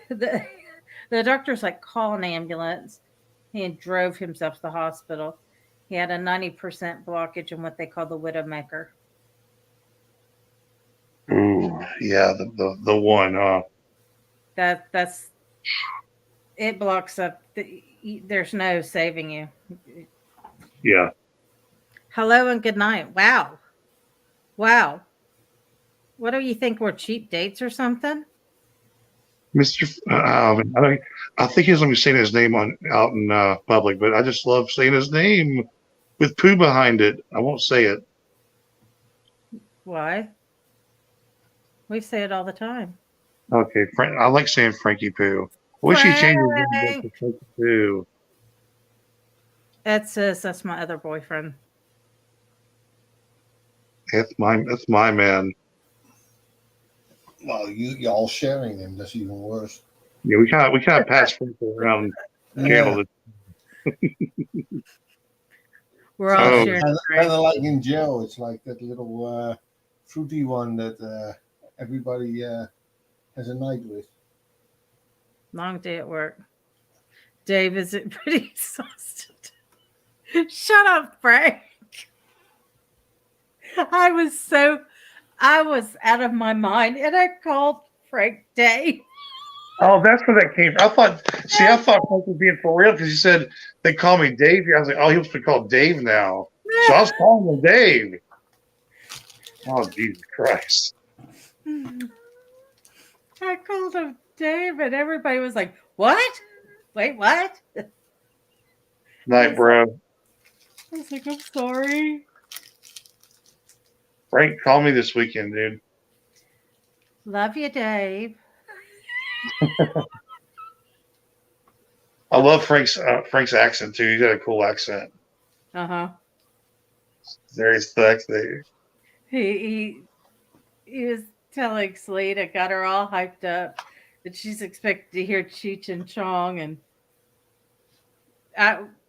the doctor's like, call an ambulance. He drove himself to the hospital. He had a 90% blockage in what they call the widowmaker. Ooh, yeah, the one, huh? That's it blocks up. There's no saving you. Yeah. Hello and good night. Wow. Wow. What do you think? We're cheap dates or something? Mr. I think he's going to be saying his name out in public, but I just love saying his name with poo behind it. I won't say it. Why? We say it all the time. Okay, I like saying Frankie Poo. I wish he changed his name back to Frankie Poo. That's my other boyfriend. That's my man. Well, y'all sharing him. That's even worse. Yeah, we kind of pass Frankie around channel. We're all sharing. Kind of like in Joe. It's like that little fruity one that everybody has a night with. Long day at work. Dave, is it pretty exhausted? Shut up, Frank. I was out of my mind, and I called Frank Dave. Oh, that's where that came from. I thought Frank was being for real because he said they call me Dave. I was like, oh, he was called Dave now. So I was calling him Dave. Oh, Jesus Christ. I called him Dave, and everybody was like, what? Wait, what? Night, bro. I was like, I'm sorry. Frank, call me this weekend, dude. Love you, Dave. I love Frank's accent too. He's got a cool accent. Uh-huh. Very sexy. He was telling Selena, got her all hyped up that she's expected to hear Cheech and Chong, and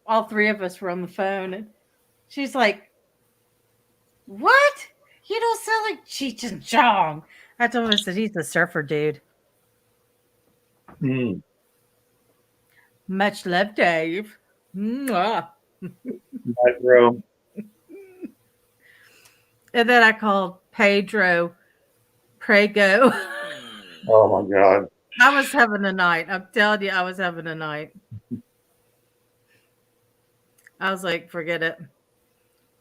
all three of us were on the phone, and she's like, what? You don't sound like Cheech and Chong. I told her that he's a surfer dude. Mm. Much love, Dave. Mwah. Night, bro. And then I called Pedro Prego. Oh my God. I was having a night. I'm telling you, I was having a night. I was like, forget it.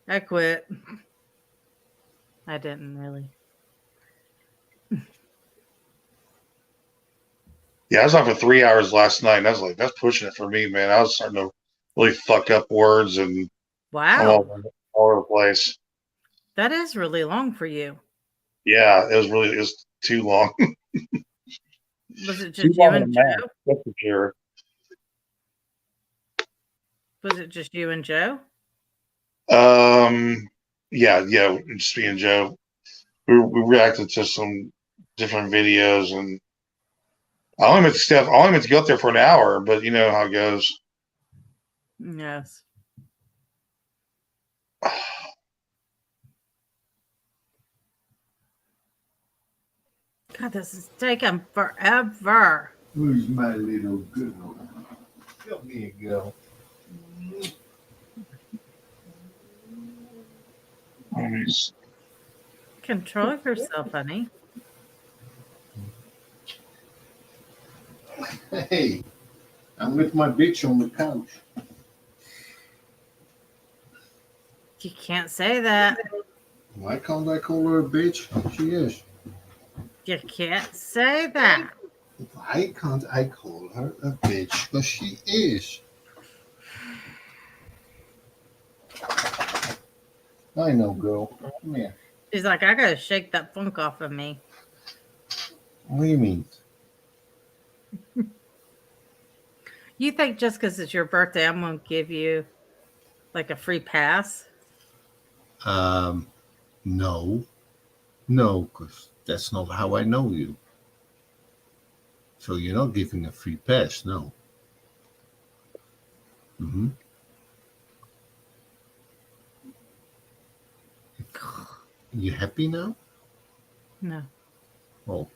I quit. I didn't really. Yeah, I was on for 3 hours last night, and I was like, that's pushing it for me, man. I was starting to really fuck up words, and I'm Wow. all over the place. That is really long for you. Yeah, it was too long. Was it just you and Joe? That's for sure. Was it just you and Joe? Yeah, just me and Joe. We reacted to some different videos, and I only meant to go up there for an hour, but you know how it goes. Yes. God, this is taking forever. Who's my little girl? Come here, girl. Nice. Control yourself, honey. Hey, I'm with my bitch on the couch. You can't say that. Why can't I call her a bitch? She is. You can't say that. Why can't I call her a bitch? Because she is. I know, girl. Come here. She's like, I gotta shake that funk off of me. What do you mean? You think just because it's your birthday, I'm gonna give you like a free pass? No, because that's not how I know you. So you're not giving a free pass, no. Mm-hmm. You happy now? No. Oh,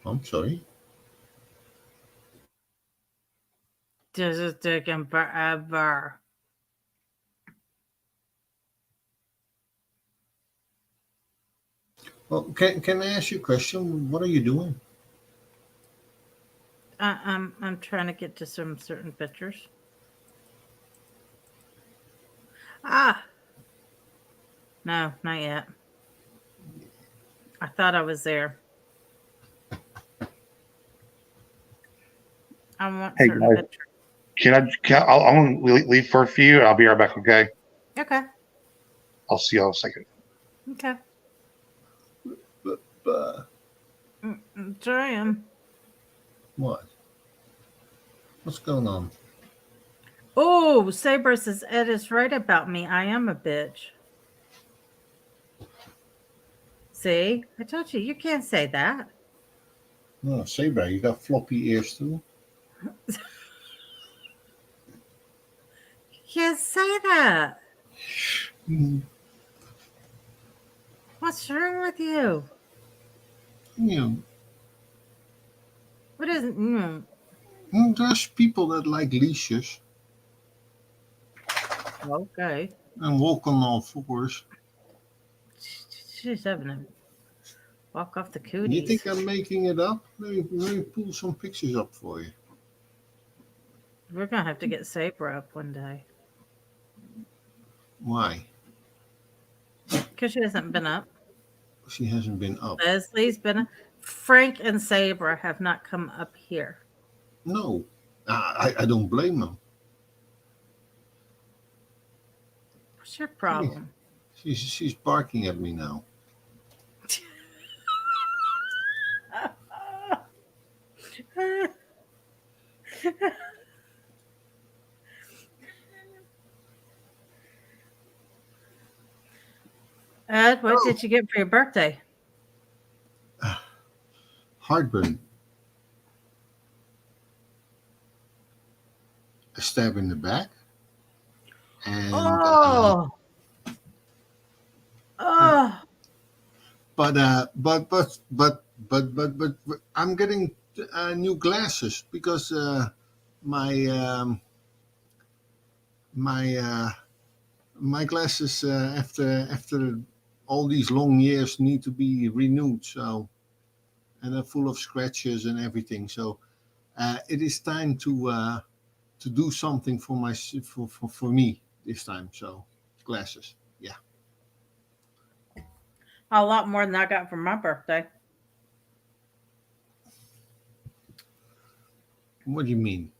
I'm sorry. This is taking forever. Well, can I ask you a question? What are you doing? I'm trying to get to some certain pictures. Ah, no, not yet. I thought I was there. I want Hey certain guys, pictures. I'm gonna leave for a few. I'll be right back. Okay. Okay. I'll see y'all in a second. Okay. But Trying. what? What's going on? Oh, Saber says Ed is right about me. I am a bitch. See, I told you, you can't say that. No, Sabre, you got floppy ears too. You can't say that. What's wrong with you? What is it? There's people that like leashes Okay. and walk on all fours. She's having a walk off the You cooties. think I'm making it up? Let me pull some pictures up for you. We're gonna have to get Saber up one day. Why? Because she hasn't been up. She hasn't been up. Leslie's been up. Frank and Saber have not come up here. No, I don't blame them. What's your problem? She's barking at me now. Ed, what did you get for your birthday? Heartburn. A stab in the back. And but I'm getting new glasses because my glasses after all these long years need to be renewed. So, and they're full of scratches and everything. So it is time to do something for me this time. So glasses, yeah. A lot more than I got for my birthday. What do you mean?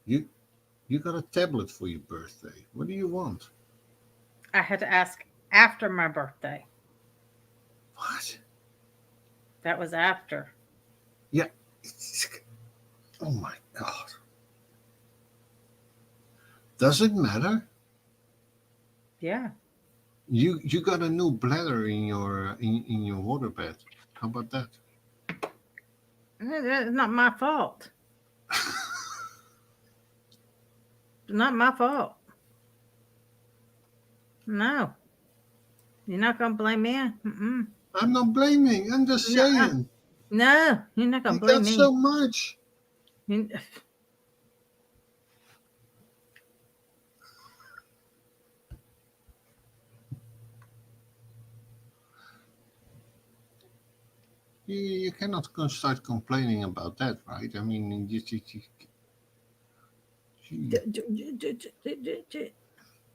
You got a tablet for your birthday. What do you want? I had to ask after my birthday. What? That was after. Yeah. Oh my God. Does it matter? Yeah. You got a new bladder in your waterbed. How about that? It's not my fault. It's not my fault. No. You're not going to blame me? Mm-mm. I'm not blaming. I'm just saying. No, you're not going to blame me. You got so much. You cannot start complaining about that, right? I mean,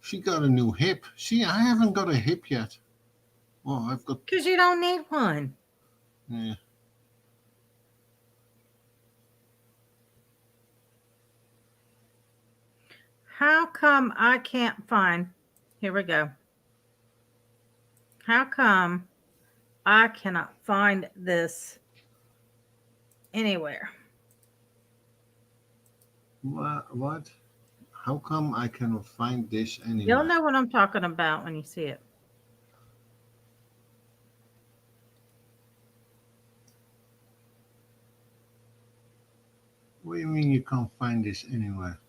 she got a new hip. See, I haven't got a hip yet. Well, I've got. Because you don't need one. Yeah. How come I can't find? Here we go. How come I cannot find this anywhere? What? How come I cannot find this anywhere? You'll know what I'm talking about when you see it. What do you mean you can't find this anywhere?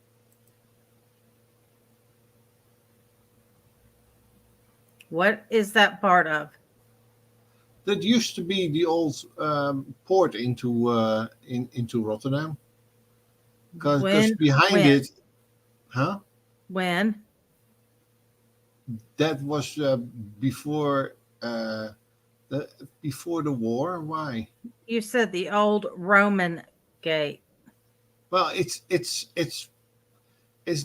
What is that part of? That used to be the old port into Rotterdam. Because behind it, huh? When? That was before before the war. Why? You said the old Roman gate. Well, it's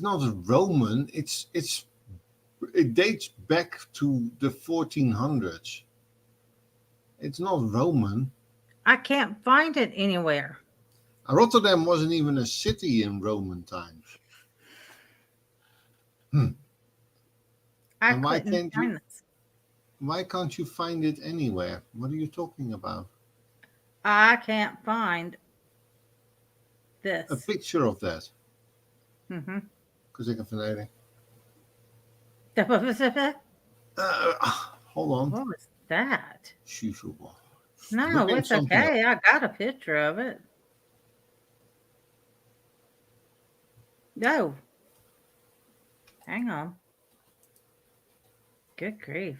not Roman. It dates back to the 1400s. It's not Roman. I can't find it anywhere. Rotterdam wasn't even a city in Roman times. I And why couldn't can't find you? this. Why can't you find it anywhere? What are you talking about? I can't find this. A picture of that. Mm-hmm. Because I can find it. Hold on. What was that? Shootable. No, it's okay. I got a picture of it. No. Hang on. Good grief.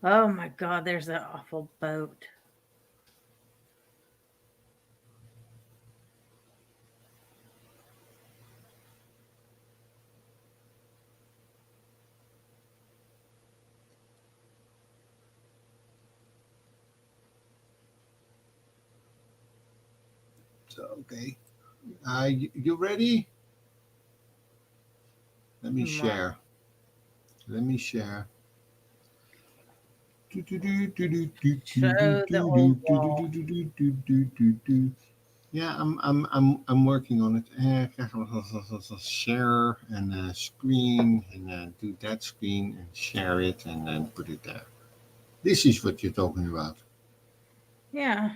Oh my God, there's that awful boat. So, okay. You ready? Let me share. Let me share. Show the old wall. Yeah, I'm working on it. Share and screen and do that screen and share it and then put it there. This is what you're talking about. Yeah.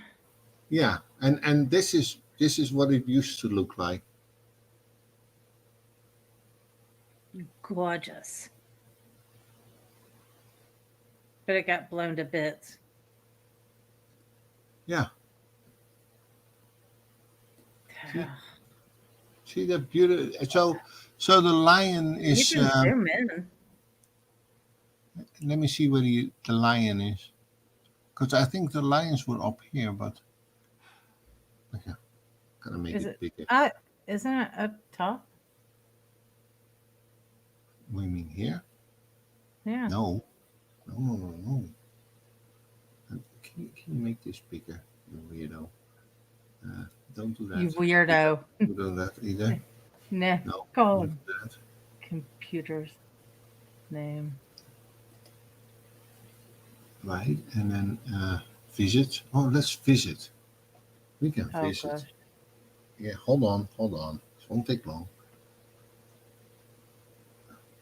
Yeah, and this is what it used to look like. Gorgeous. But it got blown to bits. Yeah. See the beauty. So the lion is. You can zoom in. Let me see where the lion is, because I think the lions were up here, but okay, gotta make it bigger. Isn't it up top? What do you mean here? Yeah. No. Can you make this bigger, you weirdo? Don't do that. You weirdo. Don't do that either. No. Call it that. Computer's name. Right, and then visit. Oh, let's visit. We can visit. Gosh. Yeah, hold on. It won't take long.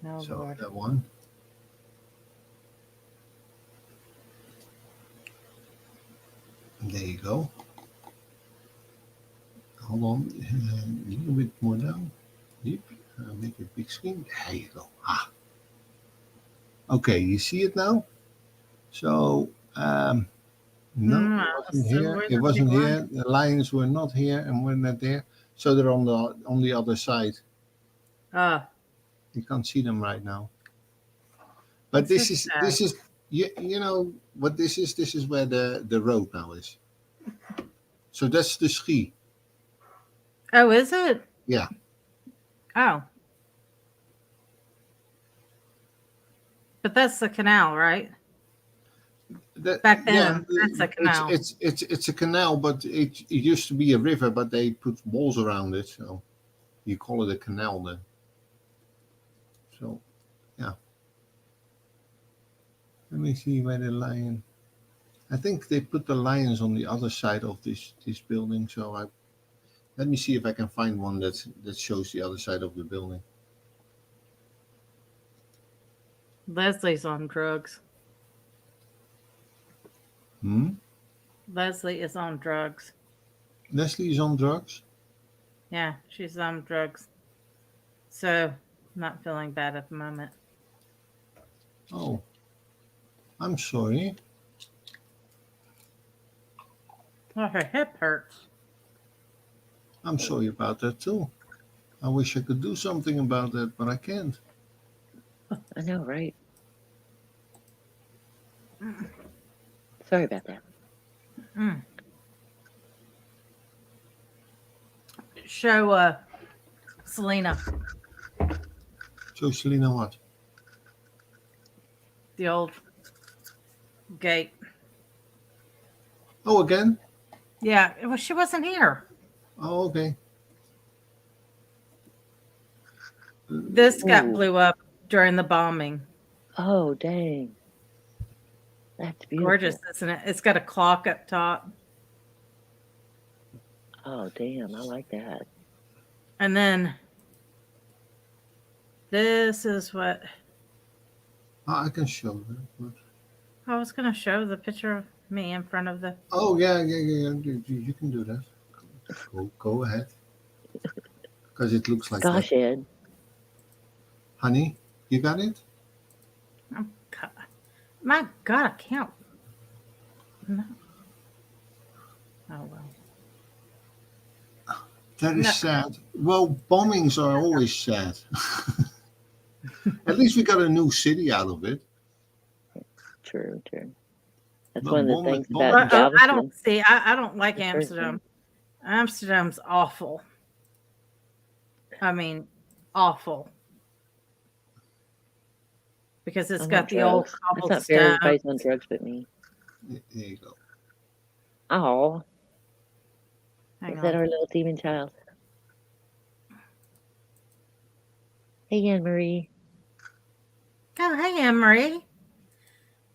No, so Lord. That one. There you go. Hold on, a little bit more down. Yep. Make it big screen. There you go. Okay, you see it now? So, no, it wasn't here. It wasn't here. The lions were not here and were not there. So they're on the other side. You can't see them right now. But this is you know what this is? This is where the road now is. So that's the ski. Oh, is it? Yeah. Oh. But that's the canal, right? Back then, that's a canal. It's a canal, but it used to be a river, but they put walls around it, so you call it a canal then. So, yeah. Let me see where the lion. I think they put the lions on the other side of this building. So let me see if I can find one that shows the other side of the building. Leslie's on drugs. Leslie is on drugs. Leslie is on drugs? Yeah, she's on drugs. So, not feeling bad at the moment. Oh, I'm sorry. Oh, her hip hurts. I'm sorry about that too. I wish I could do something about that, but I can't. I know, right? Sorry about that. show Selena Show Selena what? the old gate. Oh, again? Yeah, well, she wasn't here. Oh, okay. This got Ooh. blew up during the bombing. Oh, dang. That's beautiful. Gorgeous, isn't it? It's got a clock up top. Oh, damn. I like that. And then this is what I can show that. But... I was going to show, the picture of me in front of the. Oh, yeah. You can do that. Go ahead. Because it looks like Gosh, that. Ed. Honey, you got it? Oh, God. My God, I can't. No. Oh, well. That is sad. Well, bombings are always sad. At least we got a new city out of it. True. That's But one of the things about I Galveston. don't see. I don't like It's Amsterdam. Amsterdam's awful. I mean, awful. Because it's I'm got on the old drugs. That's not fair. cobblestone. Everybody's on drugs but me. There you go. Oh. Hang Is that on. our little demon child? Hey, Anne Marie. Oh, hey, Anne Marie.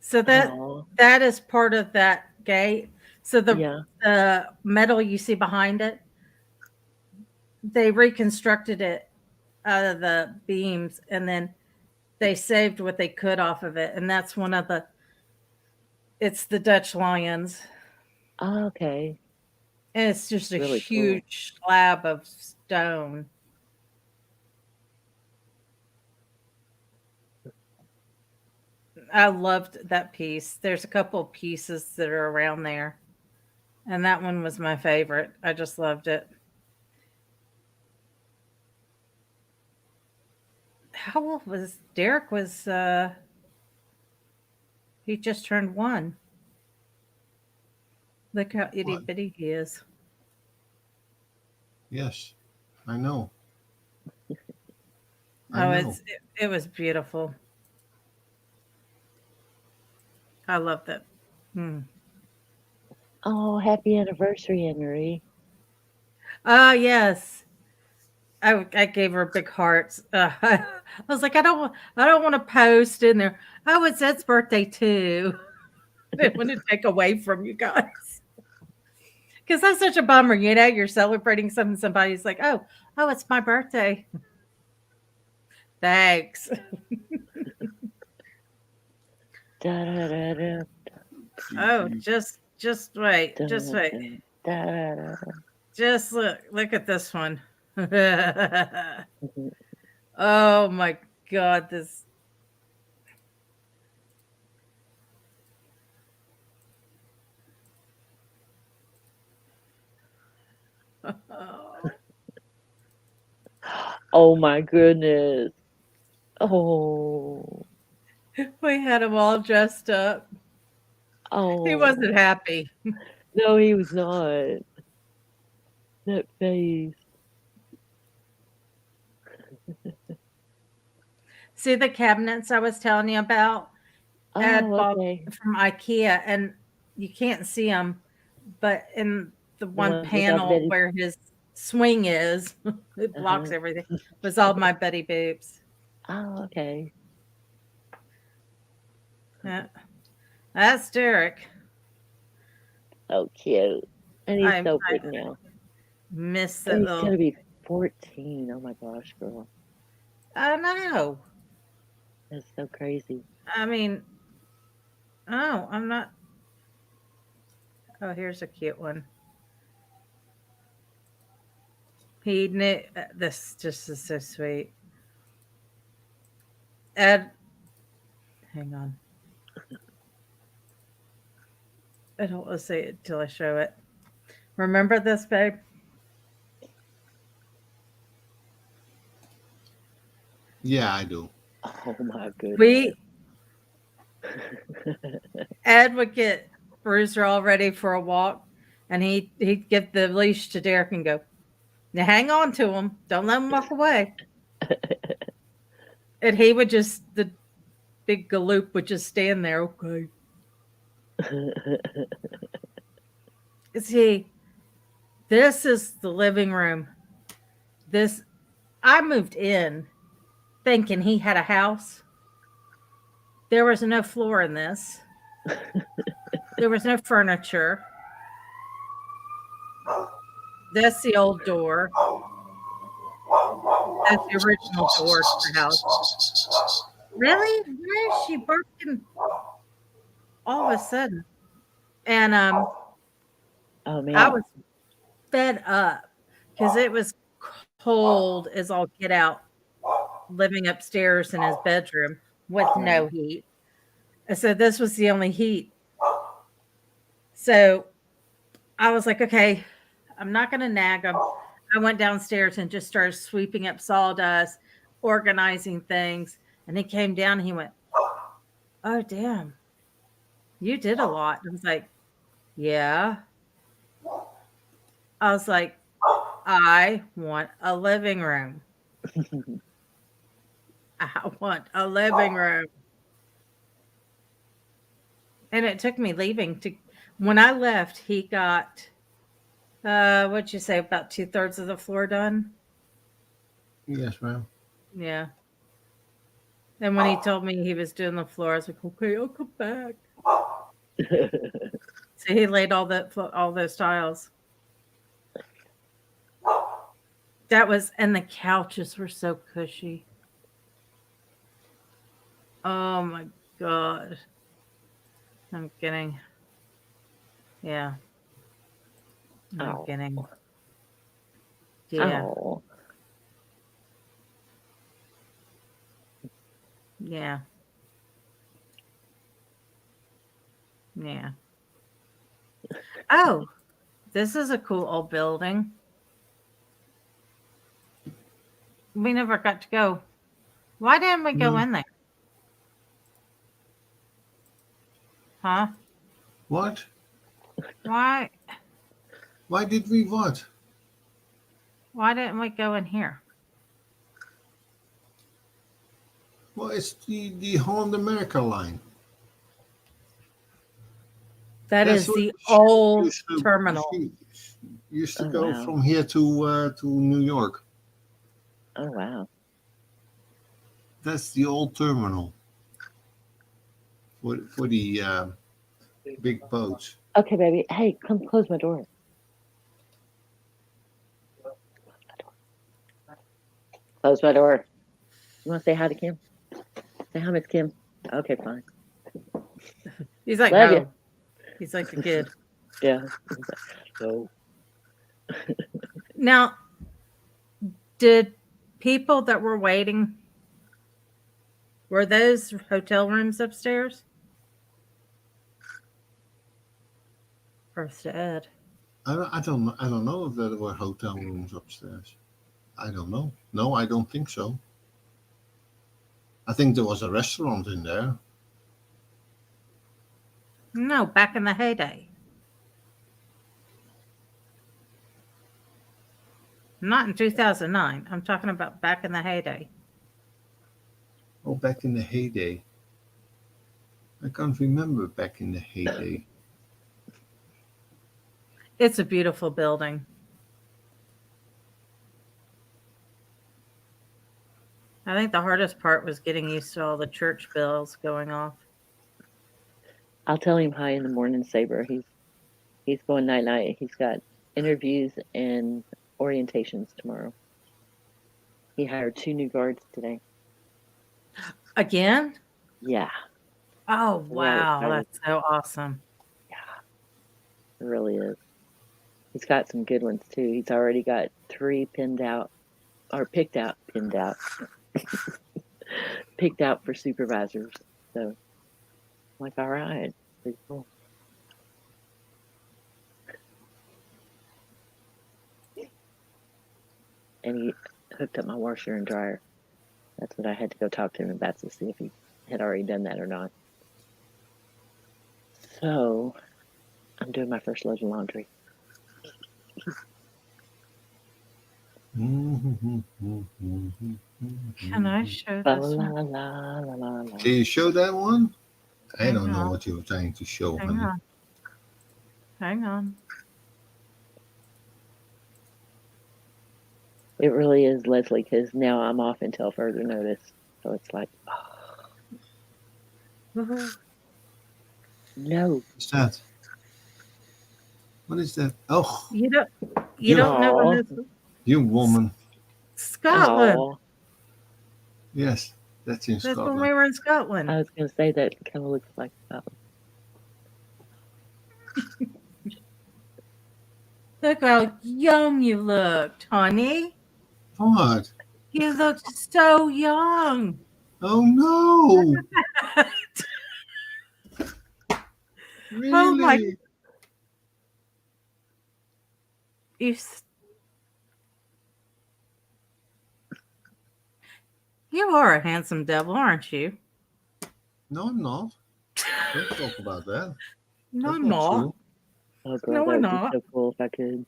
So Aw. that is part of that gate. So Yeah. the metal you see behind it, they reconstructed it out of the beams, and then they saved what they could off of it, and that's one of the. It's the Dutch lions, Oh, okay. and it's just a Really cool. huge slab of stone. I loved that piece. There's a couple of pieces that are around there, and that one was my favorite. I just loved it. How old was Derek? Was he just turned 1? Look how itty bitty he is. Yes, I know. It was beautiful. I loved it. Oh, happy anniversary, Anne Marie. Yes. I gave her big hearts. I was like, I don't want to post in there. Oh, it's Ed's birthday too. I didn't want to take away from you guys. Because that's such a bummer, you're celebrating something, somebody's like, oh, it's my birthday. Thanks. Da-da-da-da. Oh, just wait. Just wait. Da-da-da-da. Just look at this one. Oh my God, this. Oh my goodness. Oh. We had him all dressed up. Oh. He wasn't happy. No, he was not. That face. See the cabinets I was telling you about? Ed bought Okay. from IKEA, and you can't see them, but in the one ones without panel Betty- where his swing is, it blocks everything, was all my Betty boobs. Oh, okay. Yeah. That's Derek. Oh, cute. And he's I so big now. miss And that he's little. gonna be 14. Oh my gosh, girl. I know. That's so crazy. I mean, oh, I'm not. Oh, here's a cute one. He knew this just is so sweet. Ed, hang on. I don't want to say it till I show it. Remember this, babe? Yeah, I do. Oh my goodness. Ed would get Bruiser all ready for a walk, and he'd give the leash to Derek and go, Now hang on to him. Don't let him walk away. And he would just, the big galoop would just stand there. Okay. See, this is the living room. I moved in thinking he had a house. There was no floor in this. There was no furniture. That's the old door. That's the original door to the house. Really? Why is she barking all of a sudden? And Oh man. I was fed up because it was cold as all get out, living upstairs in his bedroom with no heat. And so this was the only heat. So I was like, okay, I'm not going to nag him. I went downstairs and just started sweeping up sawdust, organizing things. And he came down and he went, oh, damn, you did a lot. I was like, yeah. I was like, I want a living room. I want a living room. And it took me leaving to, when I left, he got, what'd you say, about 2/3 of the floor done? Yes, ma'am. Yeah. And when he told me he was doing the floor, I was like, okay, I'll come back. So he laid all those tiles. That was, and the couches were so cushy. Oh my God. I'm kidding. Yeah. I'm kidding. Yeah. Oh. Yeah. Yeah. Oh, this is a cool old building. We never got to go. Why didn't we go in there? Huh? What? Why? Why did we what? Why didn't we go in here? Well, it's the Holland America line. That's the old terminal. Used to go from here to New York. Oh wow. That's the old terminal for the big boats. Okay, baby. Hey, come close my door. Close my door. You want to say hi to Kim? Say hi, Miss Kim. Okay, fine. He's like, Love no. you. He's like the kid. Yeah. So. Now, did people that were waiting, were those hotel rooms upstairs? First Ed. I don't know. I don't know if there were hotel rooms upstairs. I don't know. No, I don't think so. I think there was a restaurant in there. No, back in the heyday. Not in 2009. I'm talking about back in the heyday. Oh, back in the heyday. I can't remember back in the heyday. It's a beautiful building. I think the hardest part was getting used to all the church bells going off. I'll tell him hi in the morning, Saber. He's going night. He's got interviews and orientations tomorrow. He hired 2 new guards today. Again? Yeah. Oh, wow. That's so awesome. Yeah. It really is. He's got some good ones, too. He's already got 3 picked out. Picked out for supervisors. So, I'm like, all right. Pretty cool. And he hooked up my washer and dryer. That's what I had to go talk to him about to see if he had already done that or not. So, I'm doing my first load of laundry. Can I show La, this la, one? la, la, la, la. Can you show that one? I Hang don't know on. what you were trying to show, Hang honey. on. Hang on. It really is, Leslie, because now I'm off until further notice. So it's like, no. What's that? What is that? Oh, You don't you, know when this you woman. Scotland. Aw. Yes, that's in That's when Scotland. we were in Scotland. I was going to say that kind of looks like Scotland. Look how young you looked, honey. What? You looked so young. Oh no! Really? Oh my! You are a handsome devil, aren't you? No, I'm not. Don't talk about that. No, That's I'm not not. true. Oh, girl, No, that we're would not. be so cool if I could.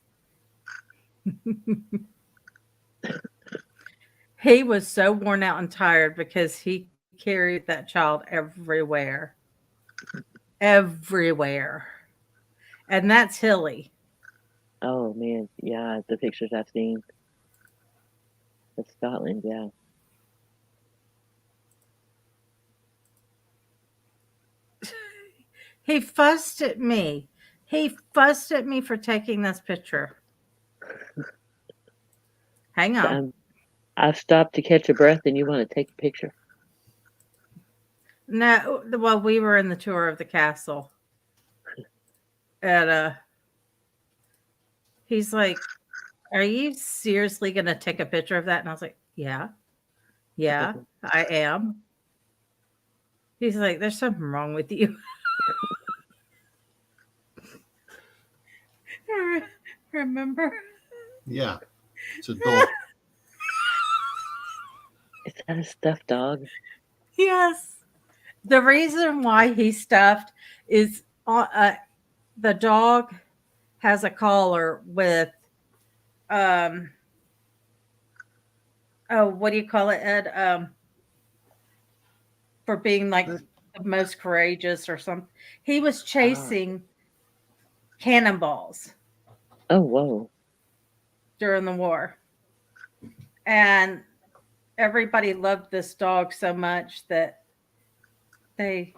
He was so worn out and tired because he carried that child everywhere. Everywhere. And that's Hilly. Oh, man. Yeah, the pictures I've seen. Of Scotland, yeah. He fussed at me. He fussed at me for taking this picture. Hang on. I've stopped to catch a breath and you want to take a picture. No, well, we were in the tour of the castle. And he's like, "Are you seriously going to take a picture of that?" And I was like, "Yeah, I am." He's like, "There's something wrong with you." Remember? Yeah, it's a dog. Is that a stuffed dog? Yes. The reason why he's stuffed is the dog has a collar with oh, what do you call it, Ed? For being like the most courageous or something. He was chasing cannonballs. Oh, whoa. During the war. And everybody loved this dog so much that they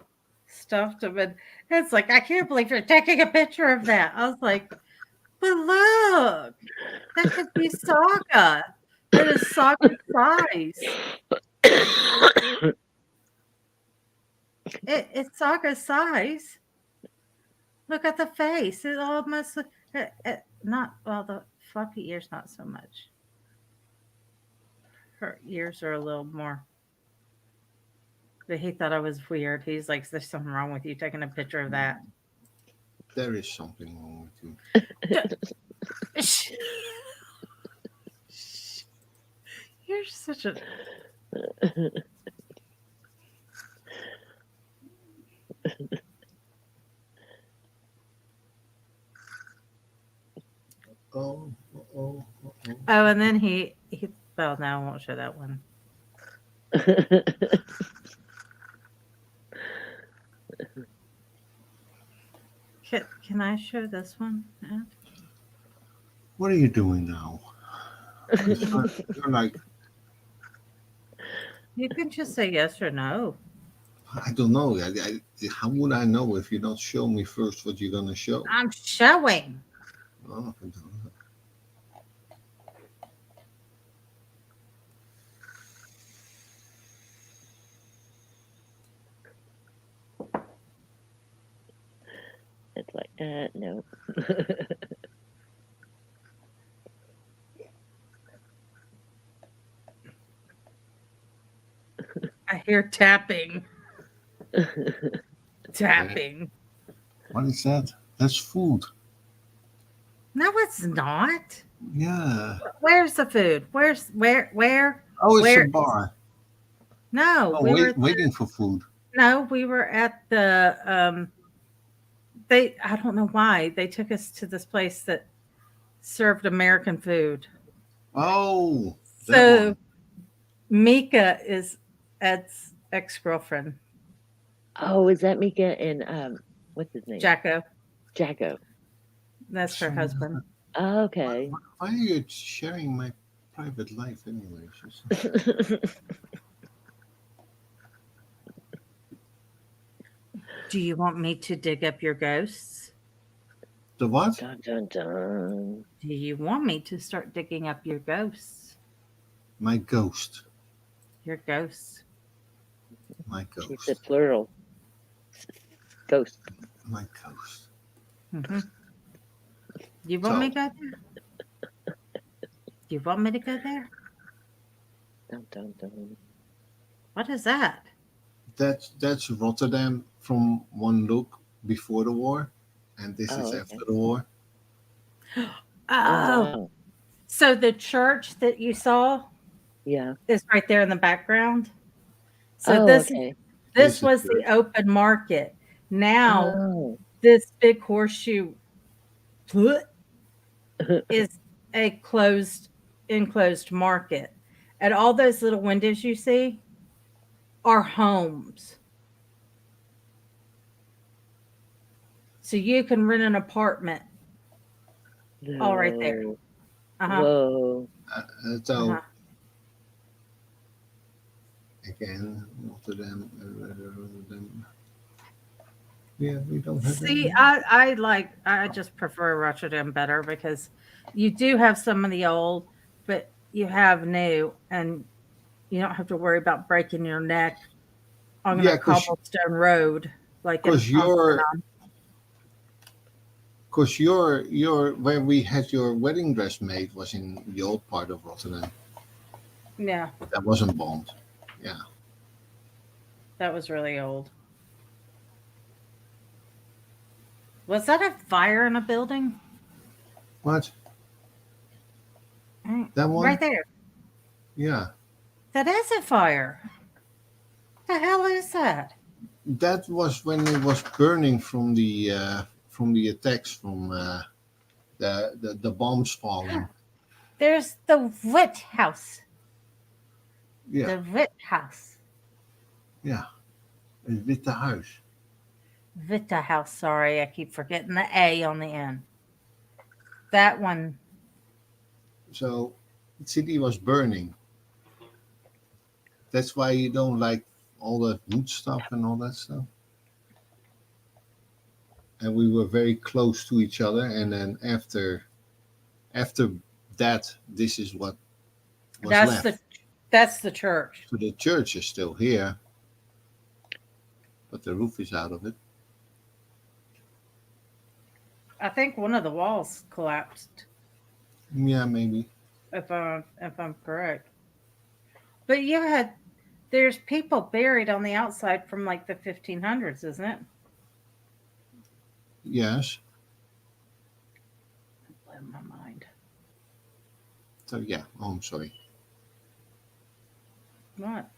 stuffed him. And it's like, I can't believe you're taking a picture of that. I was like, but look, that could be Saga. That is Saga's size. It's Saga's size. Look at the face. It almost not well. The floppy ears, not so much. Her ears are a little more. But he thought I was weird. He's like, "There's something wrong with you taking a picture of that." There is something wrong with you. You're such a. Oh, Oh, and then he. Well, no, I won't show that one. Can I show this one? What are you doing now? You're like. You can just say yes or no. I don't know. How would I know if you don't show me first what you're gonna show? I'm showing. Oh, It's like, no. I hear tapping. Tapping. What is that? That's food. No, it's not. Yeah. Where's the food? Where? Oh, it's where? a bar. No, Oh, we were waiting for food. No, we were at the I don't know why they took us to this place that served American food. Oh, that So one. Mika is Ed's ex-girlfriend, Oh, is that Mika and what's his name? Jacko. Jacko. That's her husband. Okay. Why are you sharing my private life anyway? Do you want me to dig up your ghosts? The what? Dun, dun, dun. Do you want me to start digging up your ghosts? My ghost. Your ghosts. My She ghost. said plural. Ghost. My ghost. Mm-hmm. You want me to go there? You want me to go there? Dun, dun, dun. What is that? That's Rotterdam from one look before the war, and this is okay. after the war. Oh, wow. So the church that you saw, yeah, is right there in the background. So okay. this was the open market. Now this big horseshoe is a enclosed market, and all those little windows you see are homes. So you can rent an apartment all right there. Whoa. So again, Rotterdam. Yeah, we don't have. See, I just prefer Rotterdam better because you do have some of the old, but you have new, and you don't have to worry about breaking your neck on a cobblestone road like in Amsterdam. Because your where we had your wedding dress made was in the old part of Rotterdam. Yeah. That wasn't bombed. Yeah. That was really old. Was that a fire in a building? What? That one? Right there. Yeah. That is a fire. The hell is that? That was when it was burning from the attacks from the bombs falling. There's the Witte House. Yeah. The Witte House. Yeah. Het Witte Huis. Witte House. Sorry, I keep forgetting the A on the end. That one. So the city was burning. That's why you don't like all the wood stuff and all that stuff. And we were very close to each other. And then after that, this is what was left. That's the church. So the church is still here, but the roof is out of it. I think one of the walls collapsed. Yeah, maybe. If I'm correct. But there's people buried on the outside from like the 1500s, isn't it? Yes. Blew my mind. So yeah. Oh, I'm sorry. What?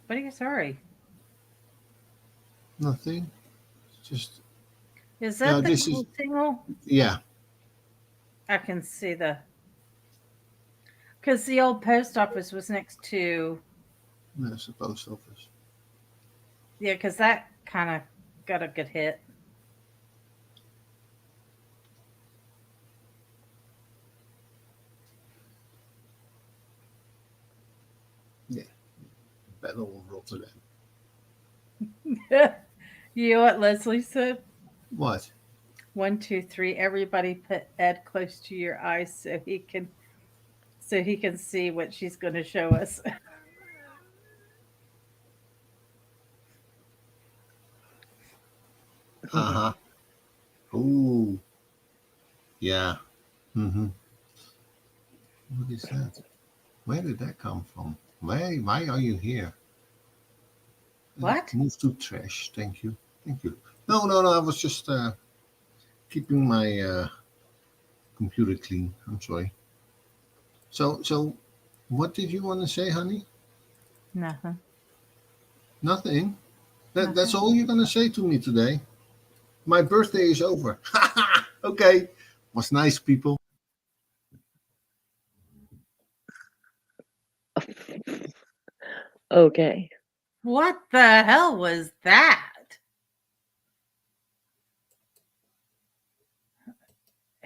What are you sorry? Nothing. Just. Is that the cool single? Yeah. I can see because the old post office was next to. That's the post office. Yeah, because that kind of got a good hit. Yeah. Battle of Rotterdam. You know what Leslie said? What? 1, 2, 3. Everybody put Ed close to your eyes so he can see what she's going to show us. Uh-huh. Ooh. Yeah. Mm-hmm. What is that? Where did that come from? Why are you here? What? Move to trash. Thank you. Thank you. No. I was just keeping my computer clean. I'm sorry. So, what did you want to say, honey? Nothing. Nothing? That's all you're going to say to me today? My birthday is over. Okay. Was nice, people. Okay. What the hell was that?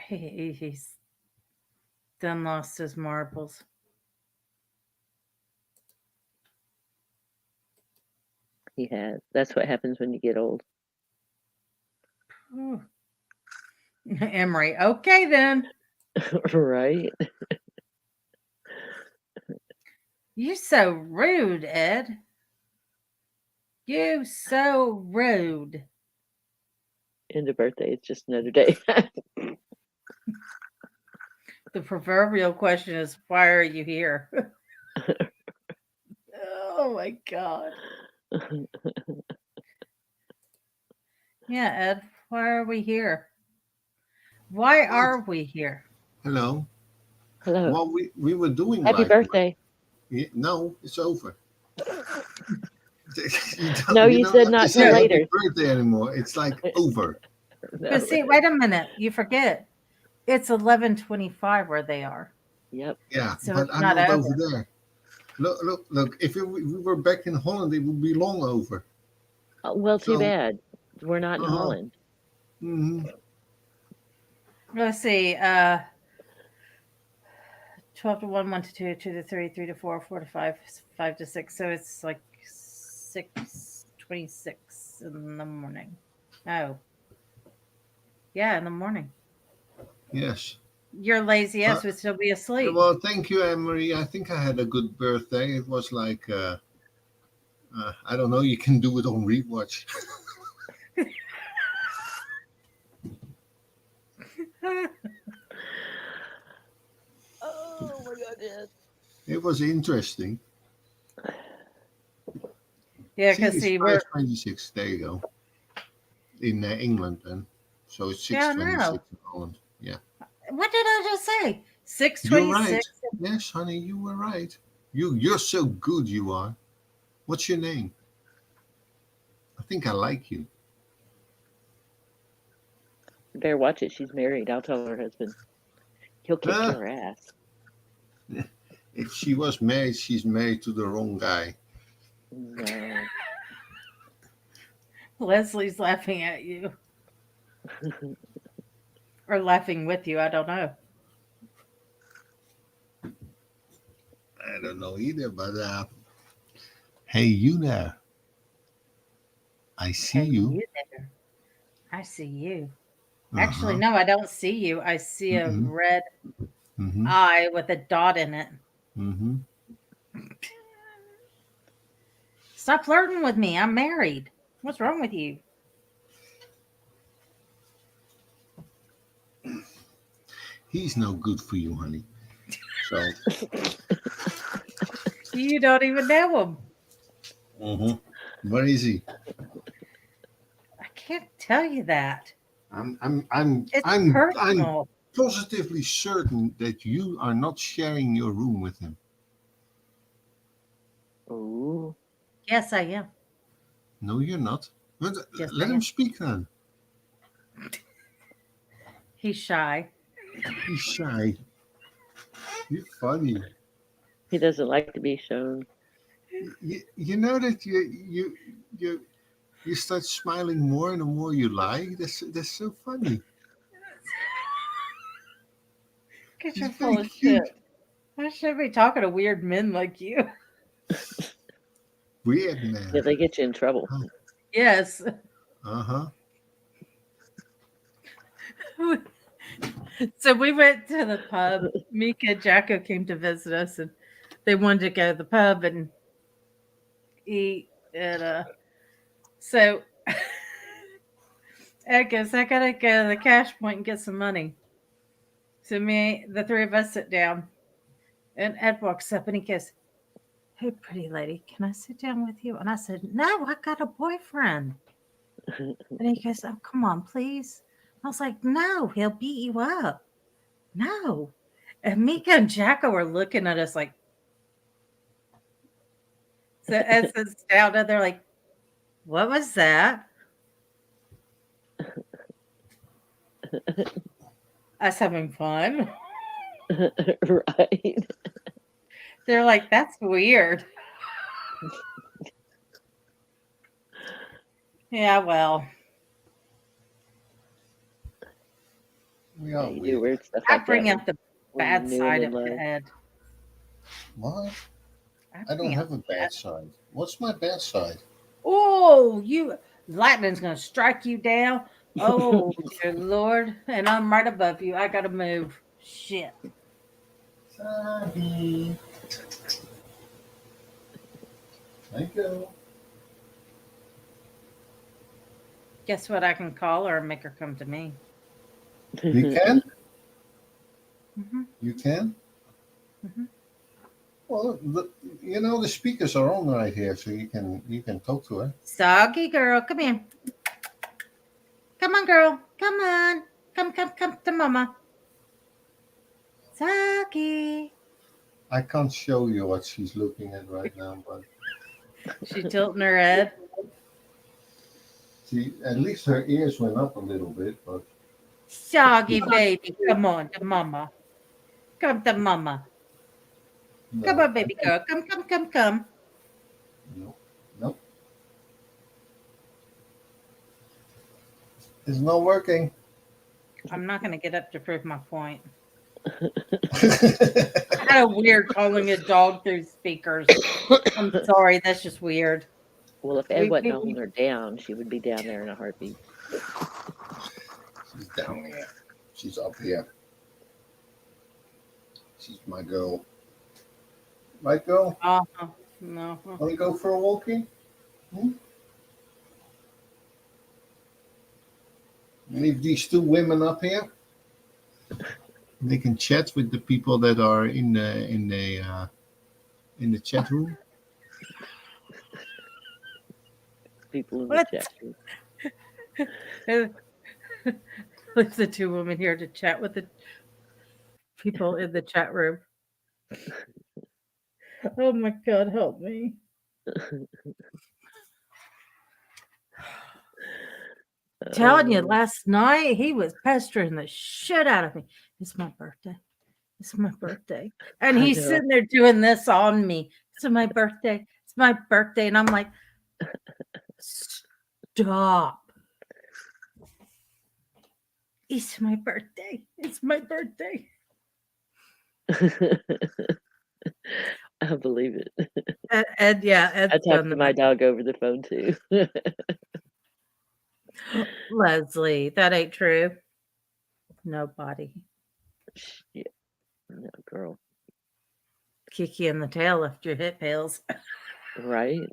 He's done lost his marbles. He has. That's what happens when you get old. Ooh. Emery, okay then. Right? You so rude, Ed. You so rude. End of birthday. It's just another day. The proverbial question is, why are you here? Oh my God. Yeah, Ed, why are we here? Why are we here? Hello. Hello. Well, we were doing Happy birthday. Yeah, no, it's over. No, you said have not to say till happy later. birthday anymore. It's like over. But see, wait a minute. You forget. It's 11:25 where they are. Yep. Yeah, So but it's I'm not not over. over there. Look. If we were back in Holland, it would be long over. Well, too So, bad. We're not in Holland. Mm-hmm. Let's see. 12 to 1, 1 to 2, 2 to 3, 3 to 4, 4 to 5, 5 to 6. So it's like 6:26 in the morning. Oh. Yeah, in the morning. Yes. Your lazy ass would still be asleep. Well, thank you, Anne-Marie. I think I had a good birthday. It was like, I don't know, you can do it on rewatch. Oh my God, yes. It was interesting. Yeah, because see, we're 5:26. There you go. In England, then. So it's Yeah, 6:26 no. in Holland. Yeah. What did I just say? You're right. 6:26. Yes, honey, you were right. You're so good, you are. What's your name? I think I like you. You better watch it. She's married. I'll tell her husband. He'll kick your ass. If she was married, she's married to the wrong guy. No. Leslie's laughing at you. Or laughing with you. I don't know. I don't know either, but hey, you there. I see you. You there. I see you. Actually, no, I don't see you. I see a red eye with a dot in it. Mm-hmm. Stop flirting with me. I'm married. What's wrong with you? He's no good for you, honey. So. You don't even know him. Mm-hmm. Where is he? I can't tell you that. I'm positively certain that you are not sharing your room with him. Oh. Yes, I am. No, you're not. Yes, Let him speak then. He's shy. He's shy. You're funny. He doesn't like to be shown. You know that you start smiling more and the more you lie. That's so funny. Because you're full of shit. I should be talking to weird men like you. Weird man. Yeah, they get you in trouble. Huh. Yes. Uh-huh. So we went to the pub. Mika and Jacko came to visit us, and they wanted to go to the pub and eat. And so Ed goes, I gotta go to the cash point and get some money. So the three of us sit down, and Ed walks up and he goes, hey, pretty lady, can I sit down with you? And I said, no, I got a boyfriend. And he goes, oh, come on, please. I was like, no, he'll beat you up. No. And Mika and Jacko are looking at us like, so Ed sits down and they're like, what was that? Us having fun. Right. They're like, that's weird. Yeah, well, Yeah, you do weird stuff I like that bring out the when you're bad new and side in of love. Ed. What? I don't bring out have a bad side. What's my bad side? Oh, lightning's gonna strike you down. Oh, dear Lord. And I'm right above you. I gotta move. Shit. Sorry. Thank you. Guess what? I can call her and make her come to me. You can? Mm-hmm. You can? Mm-hmm. Well, the speakers are on right here, so you can talk to her. Soggy girl, come here. Come on, girl. Come on. Come to mama. Soggy. I can't show you what she's looking at right now, but She tilting her head. at least her ears went up a little bit, but Soggy baby, come on to mama. Come to mama. no, Come on, baby girl. Come. Nope. It's not working. I'm not gonna get up to prove my point. Kind of weird calling a dog through speakers. I'm sorry, that's just weird. Well, if Ed wasn't holding her down, she would be down there in a heartbeat. She's down here. She's up here. She's my girl. Right, girl? No. Want to go for a walkie? Leave these two women up here. They can chat with the people that are in the chat room. People in the chat room. Leave the two women here to chat with the people in the chat room. Oh my God, help me. Telling you, last night he was pestering the shit out of me. It's my birthday. It's my birthday. And he's sitting there doing this on me. It's my birthday. It's my birthday. And I'm like, stop. It's my birthday. It's my birthday. I believe it. Ed, I talked to my dog over the phone too. Leslie, that ain't true. Nobody. Yeah. No, girl. Kick you in the tail after your hit pills. Right.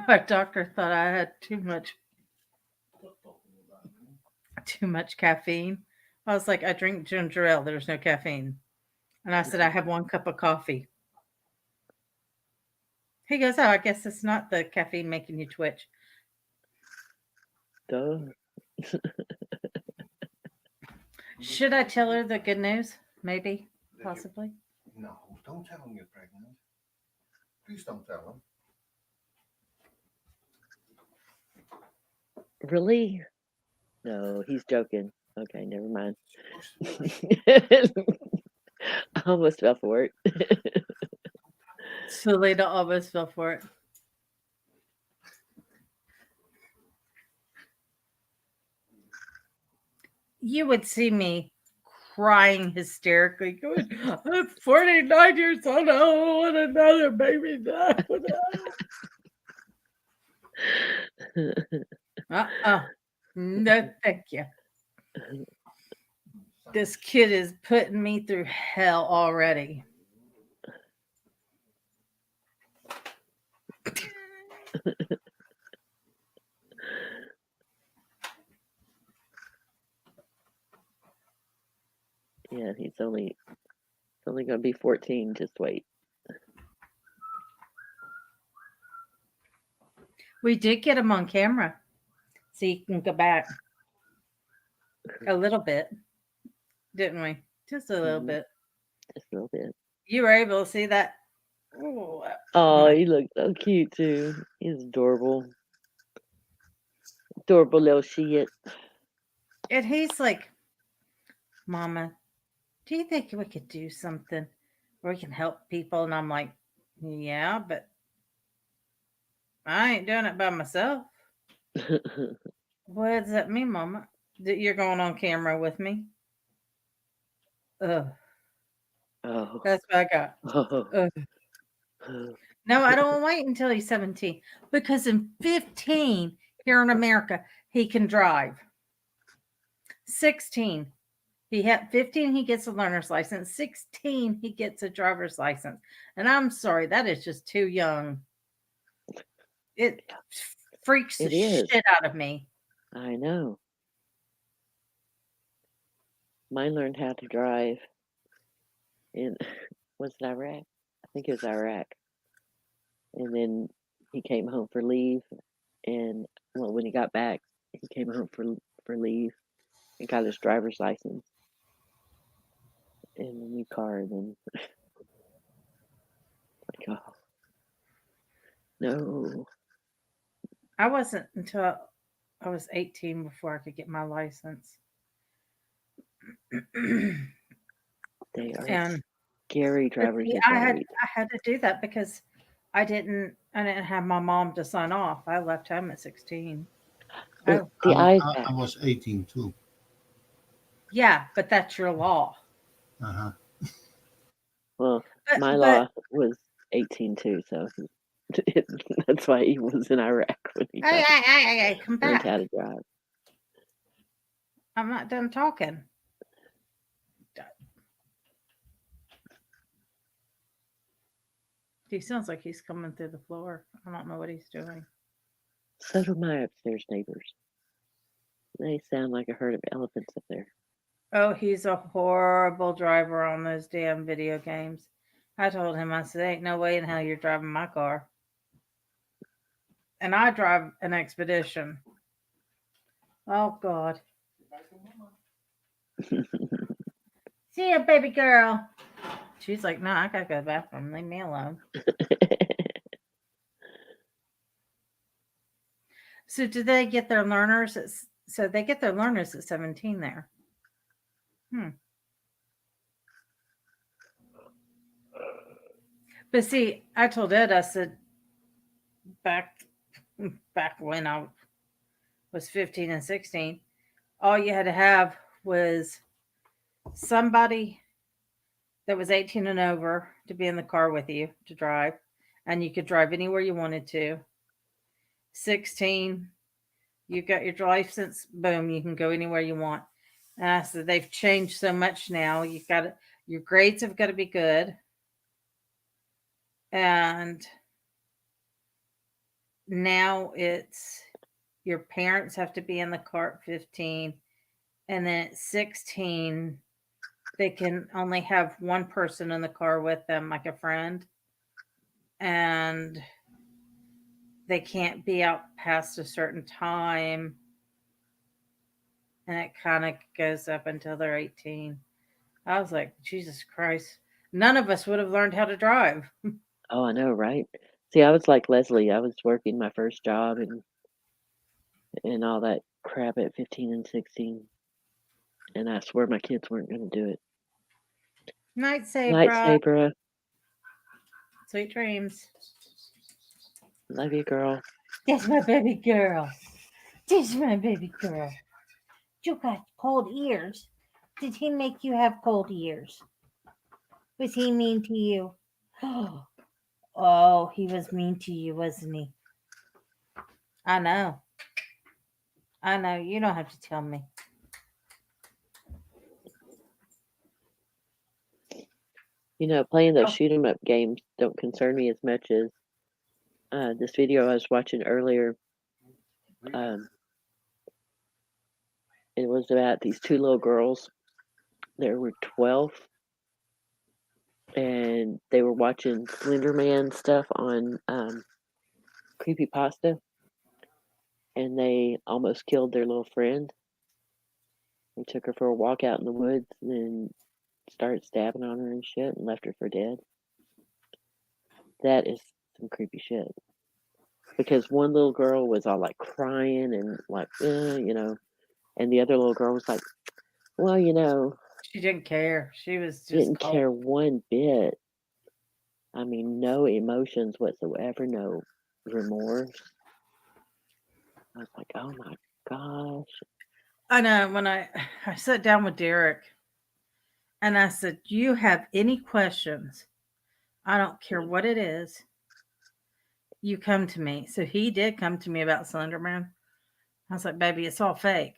My doctor thought I had too much caffeine. I was like, I drink ginger ale. There's no caffeine. And I said, I have 1 cup of coffee. He goes, oh, I guess it's not the caffeine making you twitch. Duh. Should I tell her the good news? Maybe, possibly. No, don't tell him you're pregnant. Please don't tell him. Really? No, he's joking. Okay, never mind. I almost fell for it. Selena almost fell for it. You would see me crying hysterically, going, I'm 49 years old. I don't want another baby. No, thank you. This kid is putting me through hell already. Yeah, he's only going to be 14. Just wait. We did get him on camera, so you can go back a little bit, didn't we? Just a little bit. Just a little bit. You were able to see that. Oh, he looks so cute too. He's adorable. Adorable little shit. And he's like, Mama, do you think we could do something where we can help people? And I'm like, yeah, but I ain't doing it by myself. What does that mean, Mama? That you're going on camera with me? Ugh. Oh. That's what I got. Oh. Ugh. No, I don't wait until he's 17 because in 15 here in America he can drive. 16 he had 15 he gets a learner's license. 16 he gets a driver's license. And I'm sorry, that is just too young. It freaks the shit out of me. I know. Mine learned how to drive in, was it Iraq? I think it was Iraq. And then he came home for leave. And well, when he got back, he came home for leave and got his driver's license and a new car. And then, like, oh, no. I wasn't until I was 18 before I could get my license. They are And scary drivers. see, I had to do that because I didn't have my mom to sign off. I left home at 16. Well, I was 18 too. Yeah, but that's your law. Uh-huh. Well, my law was 18 too, so that's why he was in Iraq when he Come learned back. how to drive. I'm not done talking. He sounds like he's coming through the floor. I don't know what he's doing. So do my upstairs neighbors. They sound like a herd of elephants up there. Oh, he's a horrible driver on those damn video games. I told him, I said, ain't no way in hell you're driving my car. And I drive an Expedition. Oh, God. See ya, baby girl. She's like, no, I gotta go to the bathroom. Leave me alone. So do they get their learners? So they get their learners at 17 there. But see, I told Ed, I said, back when I was 15 and 16, all you had to have was somebody that was 18 and over to be in the car with you to drive, and you could drive anywhere you wanted to. 16, you got your license, boom, you can go anywhere you want. And I said, they've changed so much now. Your grades have got to be good. And now it's your parents have to be in the car at 15. And then at 16, they can only have one person in the car with them, like a friend. And they can't be out past a certain time. And it kind of goes up until they're 18. I was like, Jesus Christ. None of us would have learned how to drive. Oh, I know, right? See, I was like Leslie. I was working my first job and all that crap at 15 and 16. And I swear my kids weren't going to do it. Night, Sabra. Night, Sabra. Sweet dreams. Love you, girl. That's my baby girl. That's my baby girl. You got cold ears. Did he make you have cold ears? Was he mean to you? Oh, he was mean to you, wasn't he? I know. I know. You don't have to tell me. You know, playing those shoot 'em up games don't concern me as much as this video I was watching earlier. It was about these two little girls. There were 12, and they were watching Slender Man stuff on Creepypasta, and they almost killed their little friend. They took her for a walk out in the woods and then started stabbing on her and shit and left her for dead. That is some creepy shit. Because one little girl was all like crying and like, you know, and the other little girl was like, well, you know, She didn't care. She was just Didn't cold. care one bit. I mean, no emotions whatsoever, no remorse. I was like, oh my gosh. I know when I sat down with Derek and I said, "Do you have any questions? I don't care what it is. You come to me." So he did come to me about Slenderman. I was like, "Baby, it's all fake."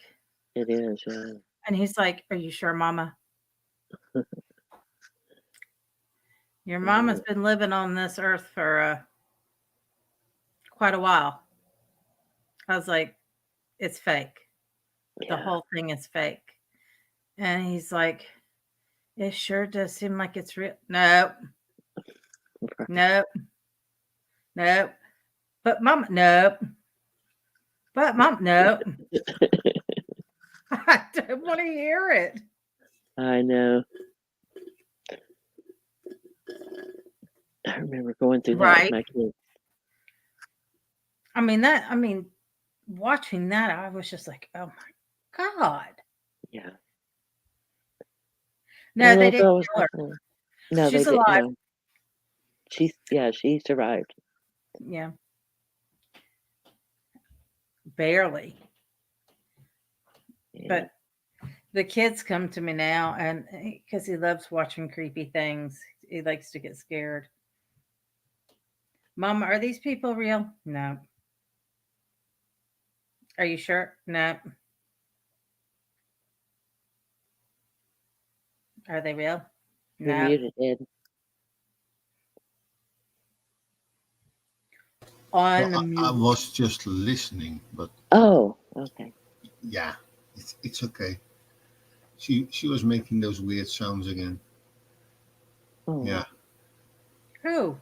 It is, yeah. And he's like, "Are you sure, Mama? Your mama's been living on this earth for quite a while." I was like, "It's fake. The whole thing is fake." And he's like, "It sure does seem like it's real." Nope. Nope. Nope. But Mama, nope. But Mom, nope. I don't want to hear it. I know. I remember going through that with my kids. I mean, watching that, I was just like, oh my God. Yeah. No, they didn't kill her. No, She's they didn't. alive. No. She survived. Yeah. Barely. Yeah. But the kids come to me now, and because he loves watching creepy things, he likes to get scared. Mom, are these people real? No. Are you sure? No. Are they real? You're No. muted, Ed. I was just listening, but oh, okay. Yeah, it's okay. She was making those weird sounds again. Oh. Yeah. Who?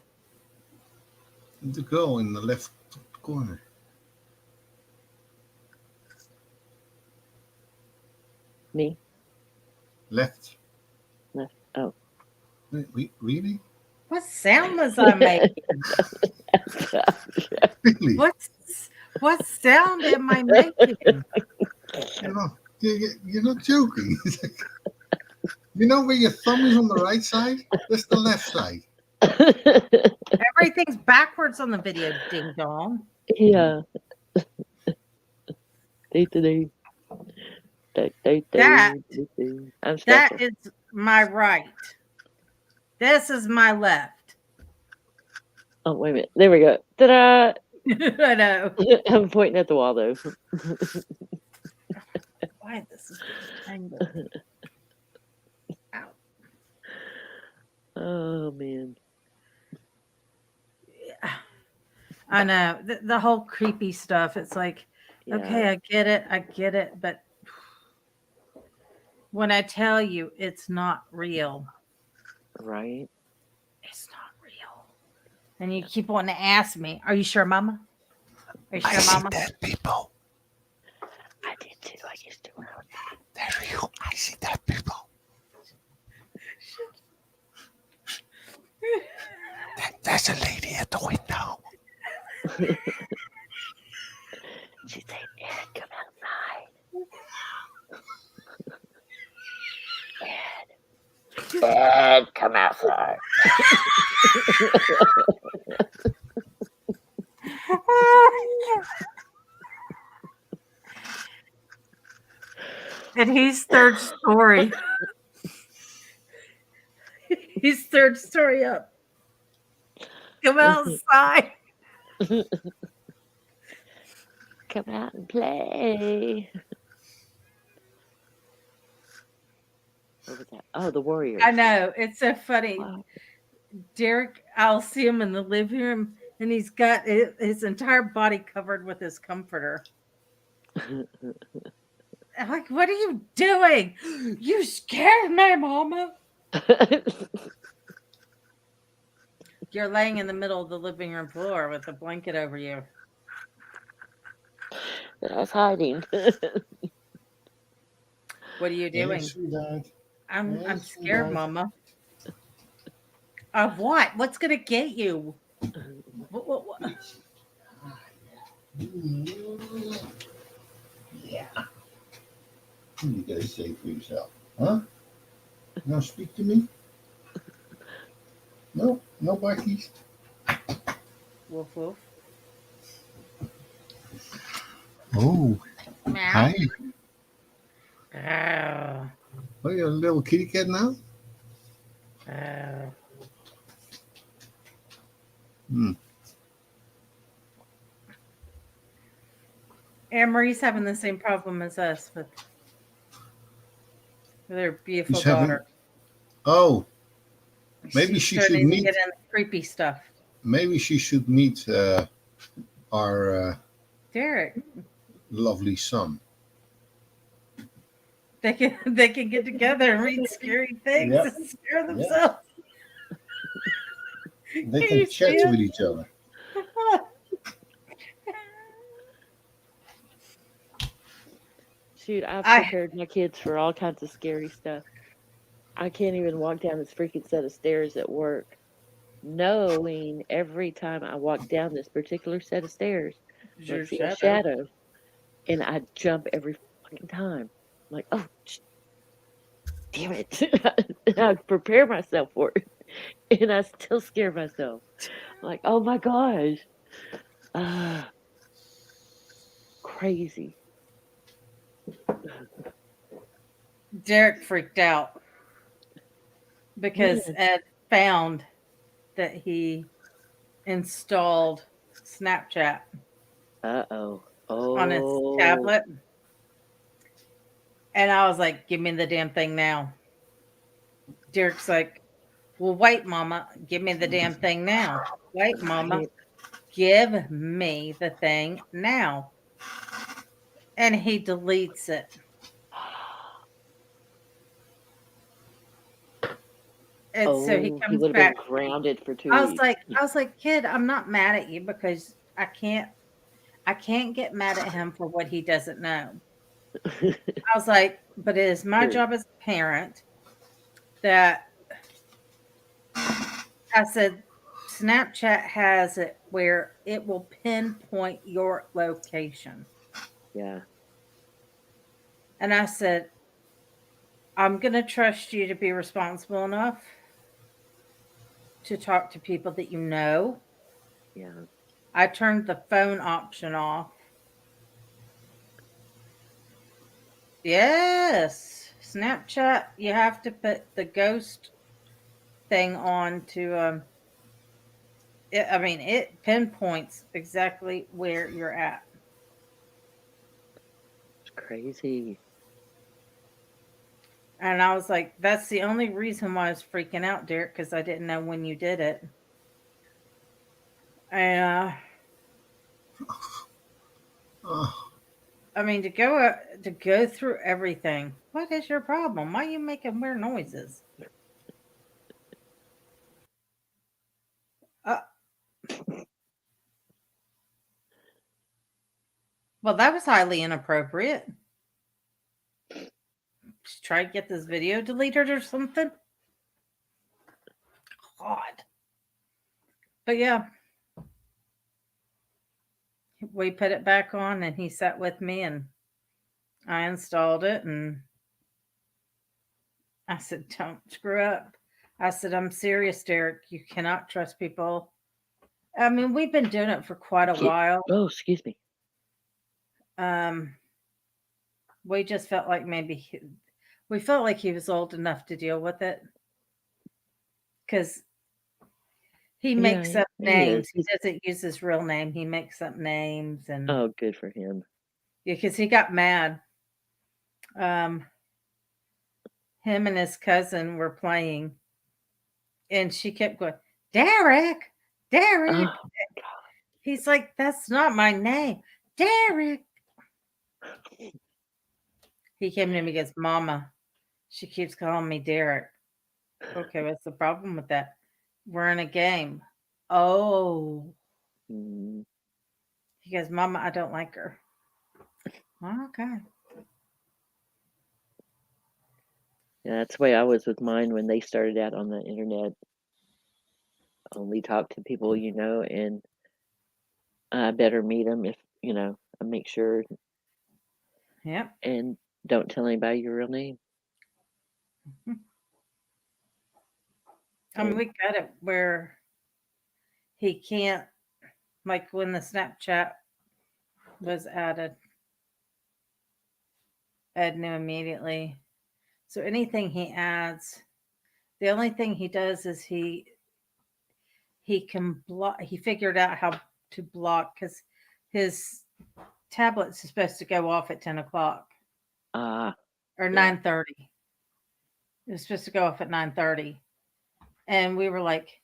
The girl in the left corner. Me? Left. Oh. Really? What sound was I making? Really? What sound am I making? You're not joking. You know where your thumb is on the right side? That's the left side. Everything's backwards on the video, ding dong. Yeah. That is my right. This is my left. Oh, wait a minute. There we go. Ta-da! I know. I'm pointing at the wall, though. Why this is tangled? Ow. Oh, man. Yeah. I know. The whole creepy stuff. It's like, okay, I get it. But when I tell you it's not real. Right. It's not real. And you keep wanting to ask me, are you sure, Mama? Are you sure, Mama? I see dead people. I did too. I used to. They're real. I see dead people. There's a lady at the window. She said, Ed, come outside. Ed, come outside. And he's third story. He's third story up. Come outside. Come out and play. What was that? Oh, the Warriors. I know. It's so funny. Wow. Derek, I'll see him in the living room, and he's got his entire body covered with his comforter. I'm like, what are you doing? You scared me, Mama. You're laying in the middle of the living room floor with a blanket over you. I was hiding. What are you doing? I'm scared, Mama. Of what? What's gonna get you? What? Yeah. You gotta say for yourself, huh? No, speak to me. No, no bikies. Woof woof. Oh, Meow. hi. Oh. Oh, you're a little kitty cat now? Oh. Hmm. Anne Marie's having the same problem as us with her beautiful He's having. daughter. Oh, maybe She's she should starting to meet. get in the creepy stuff. Maybe she should meet our Derek, lovely son. they can get together and read scary things Yep. and scare Yep. themselves. They Can can you chat see it? with each other. Shoot, I've prepared my kids for all kinds of scary stuff. I can't even walk down this freaking set of stairs at work, knowing every time I walk down this particular set of stairs, I'm Your gonna see a shadow. shadow, and I jump every fucking time. I'm like, oh, damn it! And I prepare myself for it, and I still scare myself. I'm like, oh my gosh, crazy. Derek freaked out because Yes. Ed found that he installed Snapchat Uh-oh. on his Oh. tablet. And I was like, give me the damn thing now. Derek's like, well, wait, Mama, give me the damn thing now. Wait, Mama, give me the thing now. And he deletes it. And so he Oh, he comes would have back. been grounded for 2 I weeks. was like, kid, I'm not mad at you because I can't get mad at him for what he doesn't know. I was like, but it is my True. job as a parent that I said, Snapchat has it where it will pinpoint your location. Yeah. And I said, I'm going to trust you to be responsible enough to talk to people that you know. Yeah. I turned the phone option off. Yes. Snapchat, you have to put the ghost thing on to it pinpoints exactly where you're at. It's crazy. And I was like, that's the only reason why I was freaking out, Derek, because I didn't know when you did it. And I mean, to go through everything. What is your problem? Why are you making weird noises? Well, that was highly inappropriate. Just try to get this video deleted or something. God. But yeah, we put it back on and he sat with me and I installed it and I said, don't screw up. I said, I'm serious, Derek. You cannot trust people. I mean, we've been doing it for quite a while. Oh, excuse me. We just felt like we felt like he was old enough to deal with it. Because he makes up names. He doesn't use his real name. He makes up names. And oh, good for him. Yeah, because he got mad. Him and his cousin were playing. And she kept going, Derek. Oh, He's like, that's not my name. Derek. He came to me and goes, Mama, she keeps calling me Derek. Okay, what's the problem with that? We're in a game. Oh. He goes, Mama, I don't like her. Okay. Yeah, that's the way I was with mine when they started out on the internet. Only talk to people you know, and I better meet them if, I make sure. Yep. And don't tell anybody your real name. I mean, we got it where he can't, like when the Snapchat was added, Ed knew immediately. So anything he adds, the only thing he does is he can block. He figured out how to block because his tablet's supposed to go off at 10 o'clock or 9:30. It was supposed to go off at 9:30, and we were like,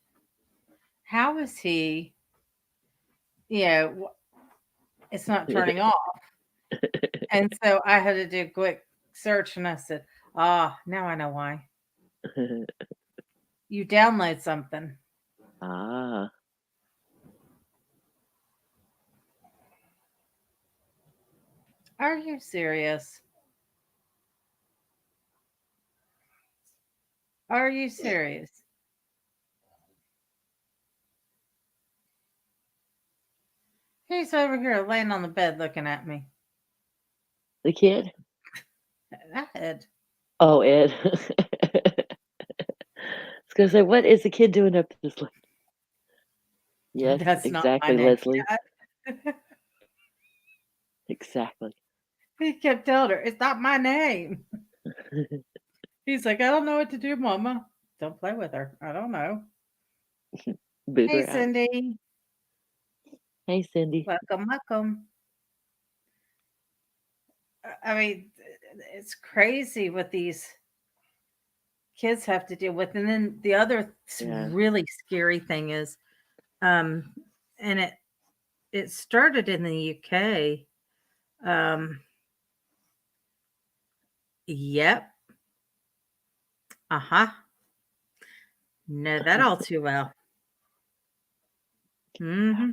"How is he? It's not turning off." And so I had to do a quick search, and I said, now I know why. You download something. Ah. Are you serious? Are you serious? He's over here laying on the bed looking at me. The kid? Ed. Oh, Ed. I was going to say, what is the kid doing up this late? Yes, That's exactly, not my Leslie. name. Exactly. He kept telling her, it's not my name. He's like, I don't know what to do, Mama. Don't play with her. I don't know. Boot Hey, her out. Cindy. Hey, Cindy. Welcome. I mean, it's crazy what these kids have to deal with. And then the other really scary thing is, and it started in the UK. Yep. Know that all too well. Mm-hmm.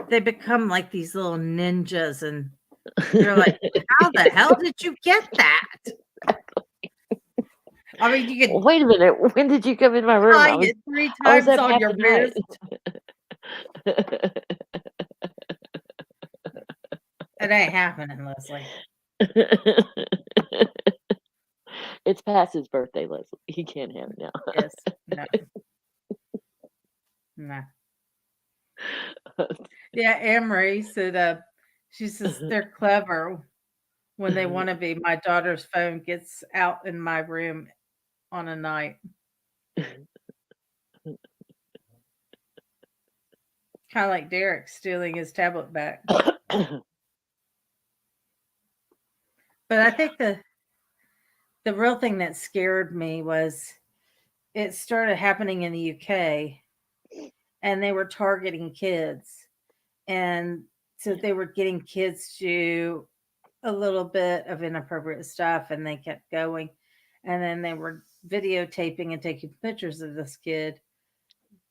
They become like these little ninjas, and you're like, how the hell did you get that? I mean, you could wait a minute. When did you come in my room? I was 3 times on your wrist. It ain't happening, Leslie. It's past his birthday, Leslie. He can't have it now. Yes. No. Yeah, Amory said, she says they're clever when they want to be. My daughter's phone gets out in my room on a night. Kind of like Derek stealing his tablet back. But I think the real thing that scared me was it started happening in the UK, and they were targeting kids. And so they were getting kids to a little bit of inappropriate stuff, and they kept going. And then they were videotaping and taking pictures of this kid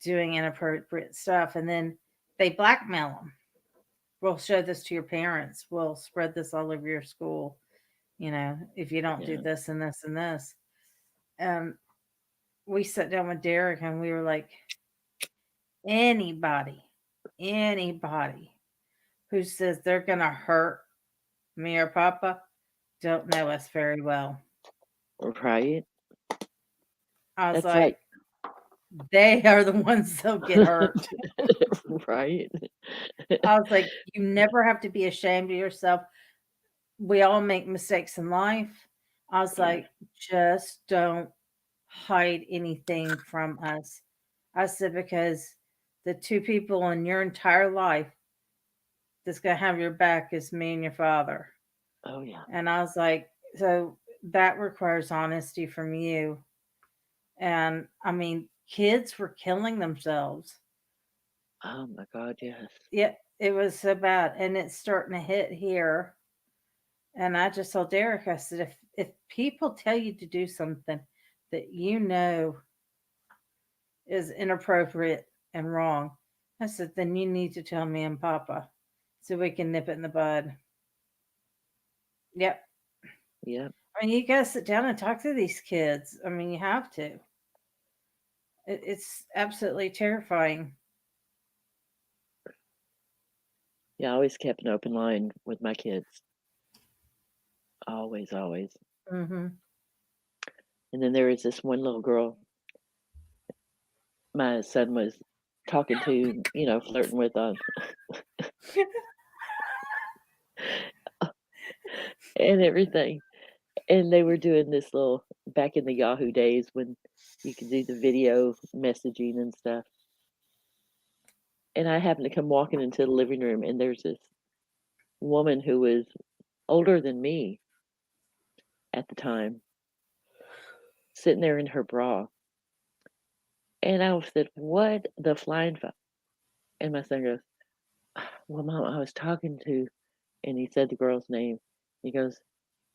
doing inappropriate stuff. And then they blackmail them. We'll show this to your parents. We'll spread this all over your school. If you don't do this and this and this. We sat down with Derek and we were like, anybody who says they're going to hurt me or Papa don't know us very well. Right. I was That's like, they are the ones that'll get hurt. Right. I was like, you never have to be ashamed of yourself. We all make mistakes in life. I was like, just don't hide anything from us. I said, because the two people in your entire life that's going to have your back is me and your father. Oh, yeah. And I was like, so that requires honesty from you. And I mean, kids were killing themselves. Oh, my God, yes. Yeah, it was so bad. And it's starting to hit here. And I just told Derek, I said, if people tell you to do something that you know is inappropriate and wrong, I said, then you need to tell me and Papa so we can nip it in the bud. Yep. Yep. I mean, you got to sit down and talk to these kids. I mean, you have to. It's absolutely terrifying. Yeah, I always kept an open line with my kids. Always. Mm-hmm. And then there was this one little girl my son was talking to, flirting with on and everything. And they were doing this little back in the Yahoo days when you could do the video messaging and stuff. And I happened to come walking into the living room, and there's this woman who was older than me at the time, sitting there in her bra. And I said, "What the flying fuck?" And my son goes, "Well, Mom, I was talking to," and he said the girl's name. He goes,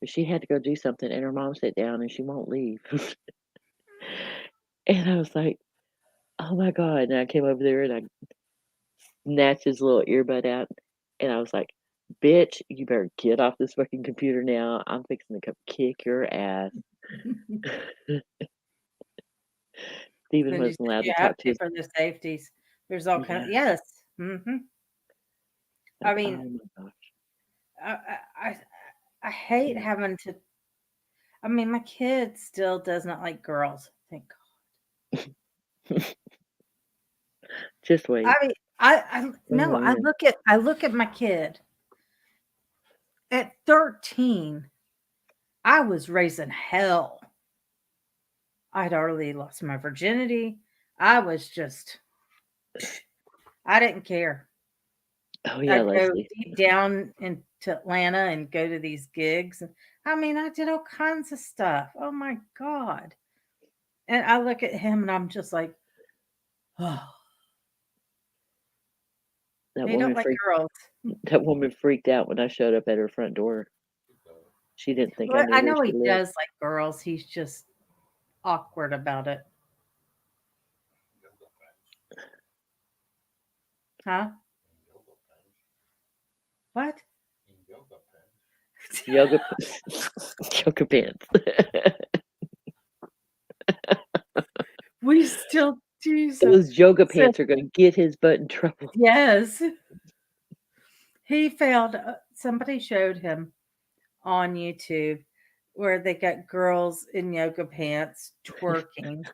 "But she had to go do something, and her mom sat down, and she won't leave." And I was like, "Oh my God." And I came over there and I snatched his little earbud out, and I was like, "Bitch, you better get off this fucking computer now. I'm fixing to come kick your ass." Stephen Then wasn't allowed you to have talk to to his. for the safeties. There's all kind of Yeah. yes. I mean, Oh my gosh. I hate having to. I mean, my kid still does not like girls. Thank God. Just wait. I mean, I no. Yeah. I look at my kid. At 13, I was raising hell. I'd already lost my virginity. I was just. I didn't care. Oh yeah, I'd go Leslie. deep down into Atlanta and go to these gigs. And I mean, I did all kinds of stuff. Oh my God. And I look at him and I'm just like, oh, That they don't woman like freaked. girls. That woman freaked out when I showed up at her front door. She didn't think I Well, knew I where know she he lived. does like girls. He's just awkward about it. Huh? What? Yoga, yoga pants. We still do Those yoga pants are going to get his butt in trouble. Yes. He found somebody showed him on YouTube where they got girls in yoga pants twerking.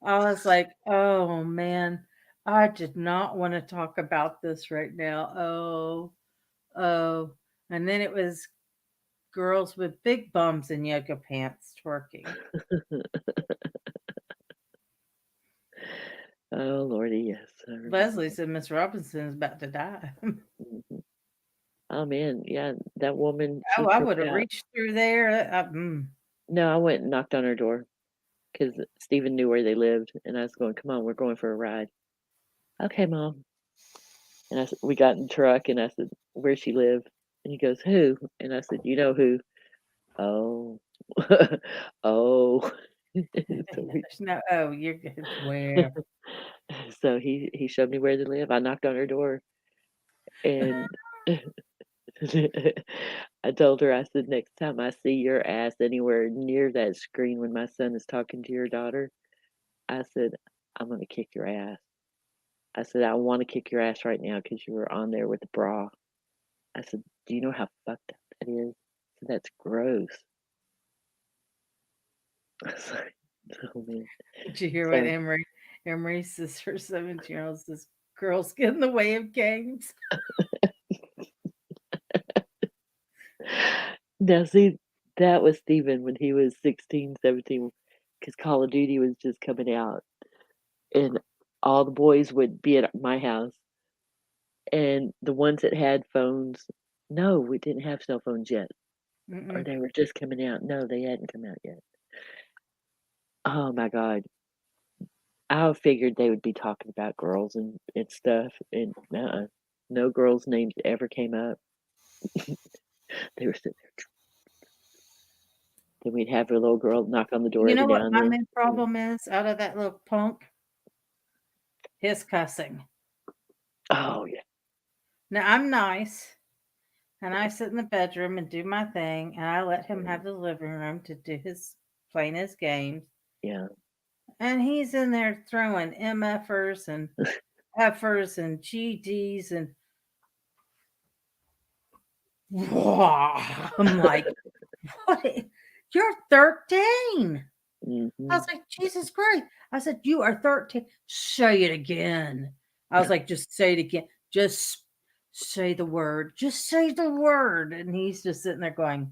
I was like, oh man, I did not want to talk about this right now. Oh. And then it was girls with big bums in yoga pants twerking. Oh Lordy, yes. Leslie said Miss Robinson is about to die. Oh man, yeah, that woman. She I tripped would have out. reached through there. No, I went and knocked on her door because Stephen knew where they lived, and I was going, "Come on, we're going for a ride." Okay, Mom. And I said, we got in the truck, and I said, "Where she live?" And he goes, "Who?" And I said, "You know who?" Oh, oh. There's no, oh, you're good. Where? So he showed me where they live. I knocked on her door, and I told her, I said, "Next time I see your ass anywhere near that screen when my son is talking to your daughter," I said, "I'm gonna kick your ass." I said, "I want to kick your ass right now because you were on there with the bra." I said, "Do you know how fucked up that is?" I said, "That's gross." I was like, "Oh man." Did you hear what So, Emery says her 17-year-old says girls get in the way of games? now see, that was Steven when he was 16, 17, because Call of Duty was just coming out, and all the boys would be at my house, and the ones that had phones, no, we didn't have cell phones yet, or they were just coming out. No, they hadn't come out yet. Oh my God. I figured they would be talking about girls and stuff, and no girls' names ever came up. They were sitting there. Then we'd have a little girl knock on the door You know every what now and my then. main problem is out of that little punk? His cussing. Oh yeah. Now I'm nice, and I sit in the bedroom and do my thing, and I let him have the living room to do playing his games. Yeah. And he's in there throwing MFers and Fers and GDs and I'm like, what? You're 13. Mm-hmm. I was like, Jesus Christ. I said, you are 13. Say it again. I was like, just say it again. Just say the word. Just say the word. And he's just sitting there going,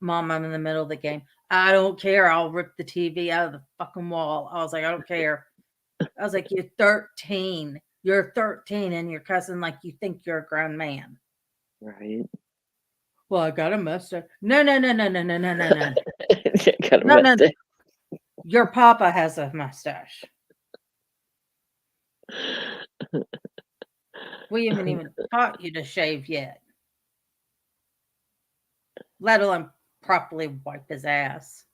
Mom, I'm in the middle of the game. I don't care. I'll rip the TV out of the fucking wall. I was like, I don't care. I was like, you're 13. You're 13 and you're cussing like you think you're a grown man. Right. Well, I got a mustache. No. Got a No. mustache. Your papa has a mustache. We haven't even taught you to shave yet. Let alone properly wipe his ass.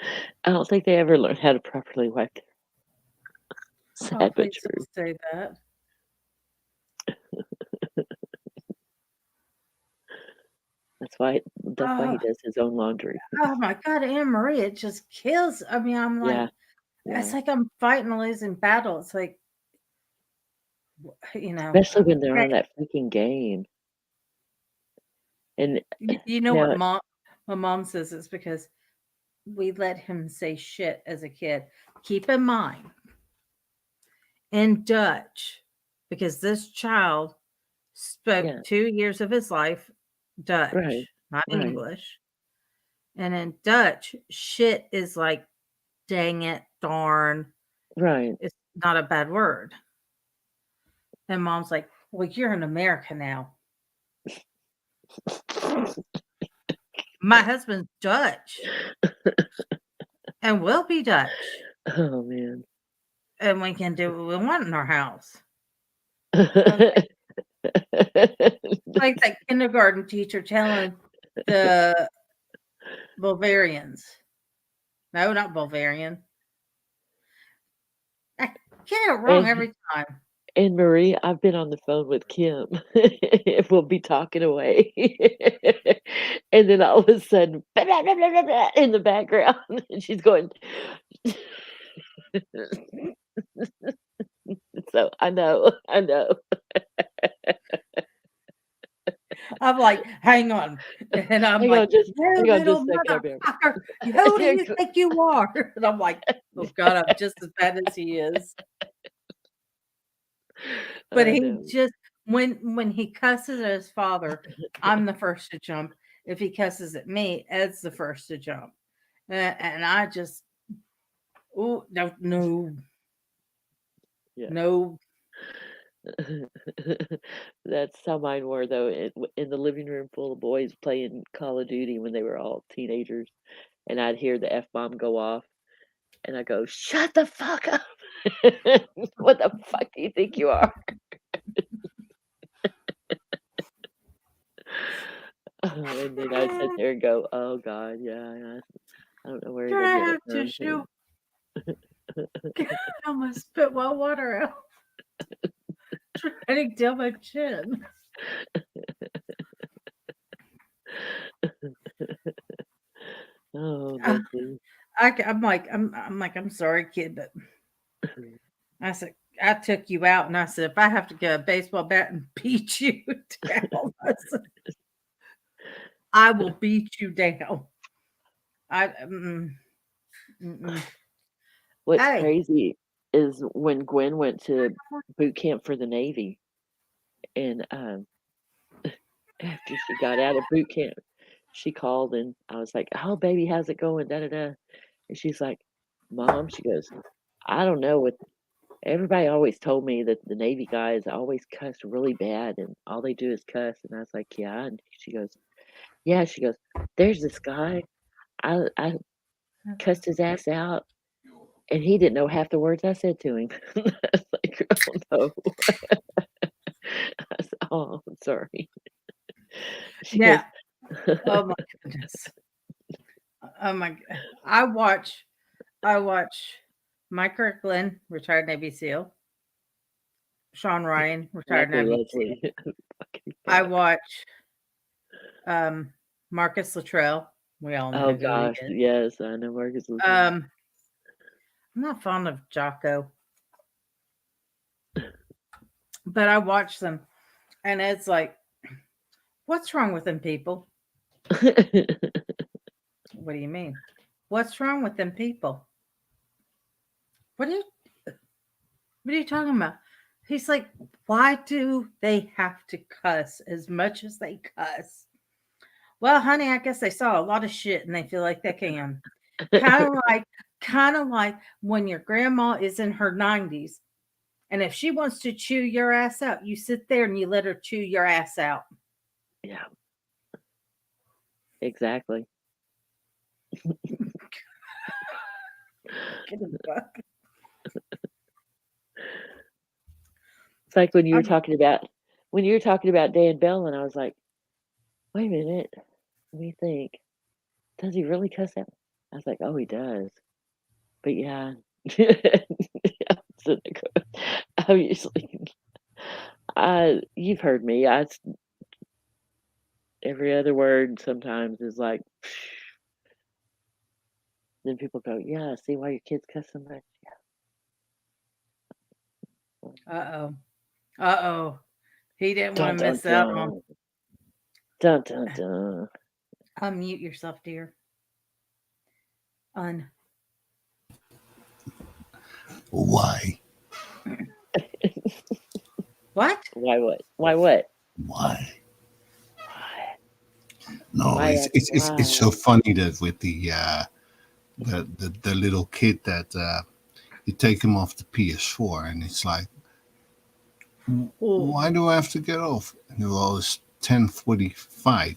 I don't think they ever learned how to properly wipe their sad but Please true. don't say that. That's why he does his own laundry. Oh my God, Anne Marie, it just kills. I mean, I'm like, it's like I'm fighting a losing battle. It's like, you know, especially when they're on that freaking game. And you know what my mom says is because we let him say shit as a kid. Keep in mind, in Dutch, because this child spoke 2 years of his life Dutch, not English. And in Dutch, shit is like, dang it, darn. Right. It's not a bad word. And Mom's like, well, you're in America now. My husband's Dutch. And we'll be Dutch. Oh, man. And we can do what we want in our house. Like that kindergarten teacher telling the Bulgarians. No, not Bulgarian. I get it wrong every time. And Marie, I've been on the phone with Kim. We'll be talking away. And then all of a sudden, blah, blah, blah, blah, blah, in the background, and she's going. So I know. I'm like, hang on. And I'm hang like, on, just you hang on little just a second. motherfucker. Who do you think you are? And I'm like, oh God, I'm just as bad as he is. But he just when he cusses at his father, I'm the first to jump. If he cusses at me, Ed's the first to jump. And I just, oh no. That's how mine were, though. In the living room full of boys playing Call of Duty when they were all teenagers, and I'd hear the F-bomb go off, and I go, "Shut the fuck up! What the fuck do you think you are?" And then I'd sit there and go, "Oh God, yeah, I don't know where you're gonna get it from." I almost spit my water out. Trying to deal my chin. Oh, I'm like, I'm sorry, kid, but I said, I took you out, and I said, if I have to get a baseball bat and beat you down, I will beat you down. What's crazy is when Gwen went to boot camp for the Navy, and after she got out of boot camp, she called, and I was like, "Oh, baby, how's it going?" Da da da. And she's like, "Mom," she goes, "I don't know what." Everybody always told me that the Navy guys always cuss really bad, and all they do is cuss. And I was like, "Yeah." And she goes, "Yeah." She goes, "There's this guy. I cussed his ass out, and he didn't know half the words I said to him." I was like, "Oh no." I said, "Oh, I'm sorry." She goes, goes, "Oh my goodness." Oh my! I watch Mike Kirkland, retired Navy SEAL. Sean Ryan, retired Navy SEAL. I watch Marcus Luttrell. We all know. Oh gosh, yes, I know Marcus Luttrell. I'm not fond of Jocko, but I watch them, and it's like, what's wrong with them people? What do you mean? What's wrong with them people? What are you talking about? He's like, why do they have to cuss as much as they cuss? Well, honey, I guess they saw a lot of shit and they feel like they can. Kind of like when your grandma is in her 90s and if she wants to chew your ass out, you sit there and you let her chew your ass out. Yeah. Exactly. It's like when you were talking about Dan Bell, and I was like, wait a minute, let me think. Does he really cuss out? I was like, oh, he does. But yeah, I usually, you've heard me. Every other word sometimes is like. Then people go, yeah, see why your kids cuss so much? Uh oh. He didn't want to miss out on. Dun dun dun. Unmute yourself, dear. Why? What? Why what? Why what? Why? No, it's so funny that with the little kid that you take him off the PS4 and it's like, why do I have to get off? And well, it's 10:45.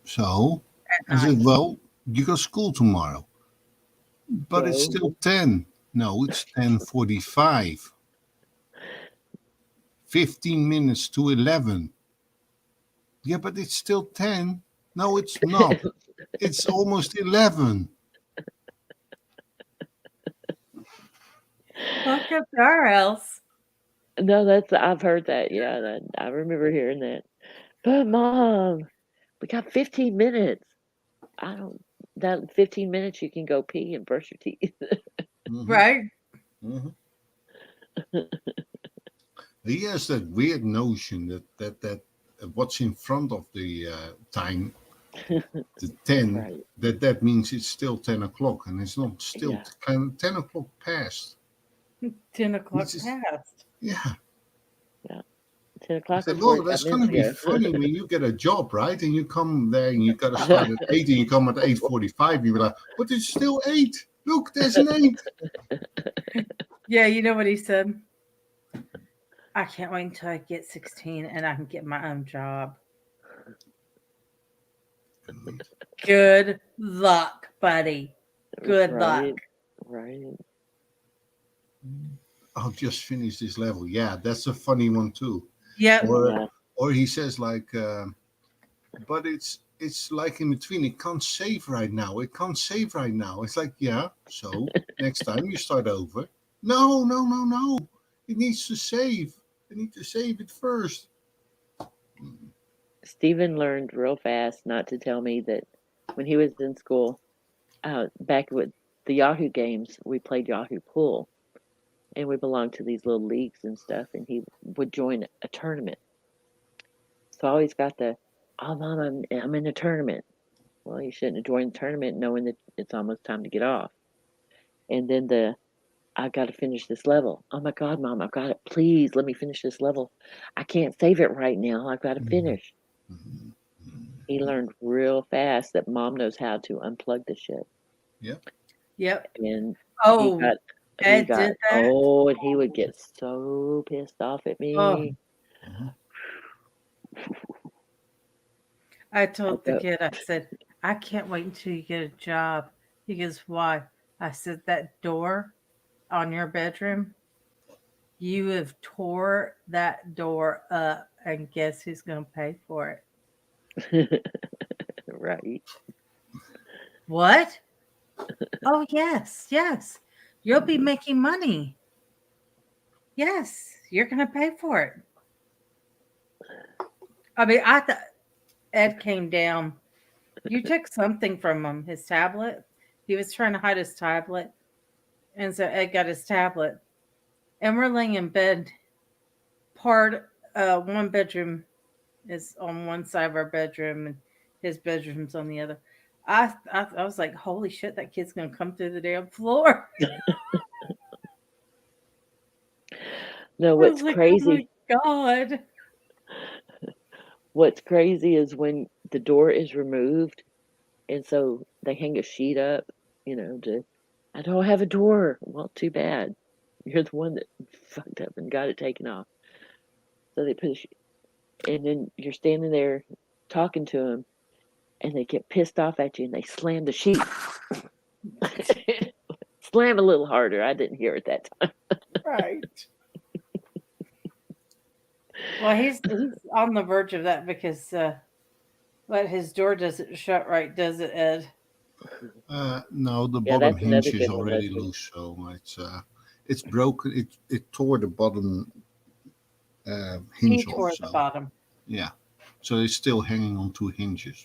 So I said, well, you got school tomorrow, but it's still 10. No, it's 10:45. 15 minutes to 11. Yeah, but it's still 10. No, it's not. It's almost 11. Look up our else. No, I've heard that. Yeah, I remember hearing that. But Mom, we got 15 minutes. That 15 minutes you can go pee and brush your teeth. Mm-hmm. Right. Mm-hmm. He has that weird notion that what's in front of the time, the 10, right. that means it's still 10 o'clock, and it's not still 10 o'clock past. 10 o'clock past. Yeah. Yeah. 10 o'clock. Said, well, that's going to be funny when you get a job, right? And you come there and you got to start at 8 and you come at 8:45. You're like, but it's still 8. Look, there's an 8. Yeah, you know what he said? I can't wait until I get 16 and I can get my own job. Good luck, buddy. Good luck. Right. I'll just finish this level. Yeah, that's a funny one too. Yeah. Or he says like, but it's like in between. It can't save right now. It can't save right now. It's like, yeah. So next time you start over. No. It needs to save. I need to save it first. Stephen learned real fast not to tell me that when he was in school, back with the Yahoo games, we played Yahoo Pool. And we belonged to these little leagues and stuff, and he would join a tournament. So I always got oh, Mom, I'm in a tournament. Well, you shouldn't have joined the tournament knowing that it's almost time to get off. And then I've got to finish this level. Oh my God, Mom, I've got it. Please let me finish this level. I can't save it right now. I've got to finish. Mm-hmm. He learned real fast that Mom knows how to unplug the shit. Yep. And Ed did that. Oh, and he would get so pissed off at me. Oh. I told the kid, I said, I can't wait until you get a job. He goes, why? I said, that door on your bedroom, you have tore that door up, and guess who's going to pay for it? Right. What? Oh, yes. You'll be making money. Yes, you're going to pay for it. I mean, I thought Ed came down. You took something from him, his tablet. He was trying to hide his tablet. And so Ed got his tablet. And we're laying in bed. One bedroom is on one side of our bedroom. And His bedroom's on the other. I was like, holy shit, that kid's gonna come through the damn floor. No, I what's was like, oh my crazy? god. What's crazy is when the door is removed, and so they hang a sheet up, I don't have a door. Well, too bad. You're the one that fucked up and got it taken off. So they put a sheet, and then you're standing there talking to them, and they get pissed off at you, and they slam the sheet. Slam a little harder. I didn't hear it that time. Right. Well, he's on the verge of that because but his door doesn't shut right, does it, Ed? No, the Yeah, bottom that's another hinge is good one, already Leslie. loose, so it's broken. It tore the bottom He hinge off. tore the So bottom. yeah, so it's still hanging on two hinges.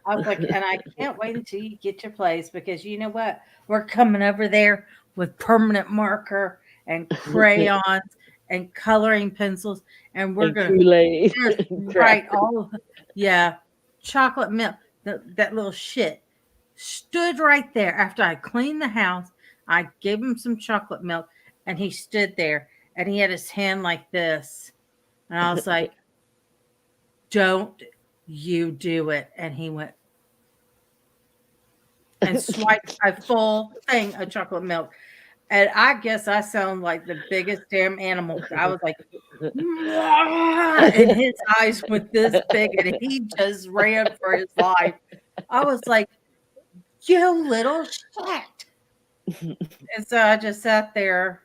I was like, and I can't wait until you get your place because you know what? We're coming over there with permanent marker and crayons and coloring pencils, and we're And gonna Kool-Aid just and write crackers. all of chocolate milk. That little shit stood right there after I cleaned the house. I gave him some chocolate milk, and he stood there and he had his hand like this, and I was like, "Don't you do it?" And he went and swiped a full thing of chocolate milk. And I guess I sound like the biggest damn animal. I was like, and his eyes went this big, and he just ran for his life. I was like, you little shit. And so I just sat there.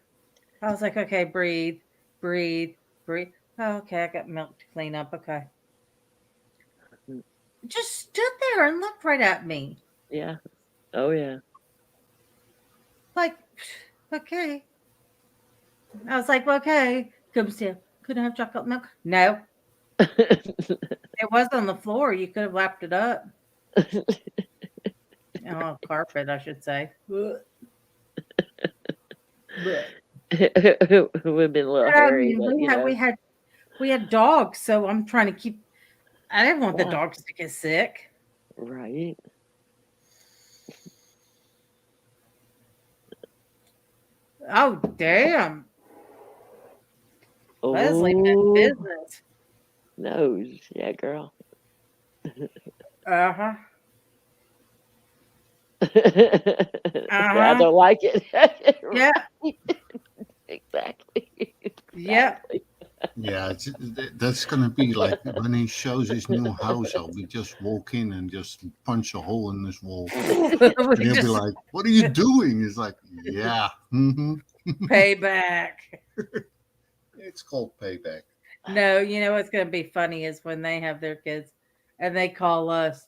I was like, okay, breathe, breathe, breathe. Oh, okay, I got milk to clean up. Okay. Just stood there and looked right at me. Yeah. Oh, yeah. Like, okay. I was like, well, okay. Come see. Could I have chocolate milk? No. It was on the floor. You could have lapped it up. Oh, carpet, I should say. It would have been a little hairy, but we had dogs, so I'm trying to keep. I didn't want the Wow. dogs to get sick. Right. Oh damn! Oh, Leslie did business. No, yeah, girl. Uh-huh. I don't like it. Yeah. Exactly. Yeah. Yeah, that's gonna be like when he shows his new house out. We just walk in and just punch a hole in this wall. And he'll be like, "What are you doing?" It's like, "Yeah, payback." It's called payback. No, you know what's going to be funny is when they have their kids and they call us.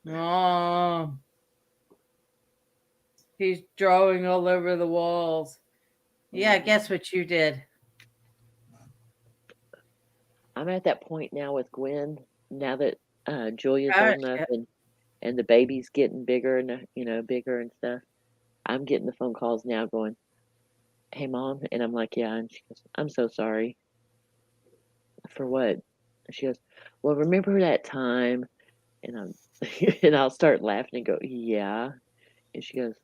Oh, he's drawing all over the walls. Yeah, guess what you did? I'm at that point now with Gwen. Now that Julia's old enough and the baby's getting bigger and bigger and stuff, I'm getting the phone calls now going, "Hey, Mom," and I'm like, "Yeah," and she goes, "I'm so sorry." For what? And she goes, "Well, remember that time?" And I'm and I'll start laughing and go, "Yeah," and she goes,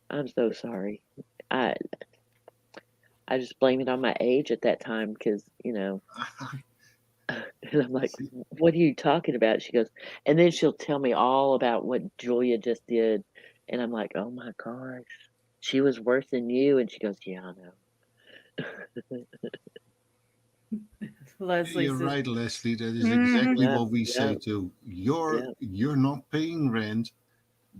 "I'm so sorry." I just blame it on my age at that time because And I'm like, "What are you talking about?" She goes, and then she'll tell me all about what Julia just did. And I'm like, "Oh my gosh, she was worse than you." And she goes, "Yeah, I know." Leslie You're says, right, Leslie. That is exactly Yep, what we say yep, too. You're not paying rent.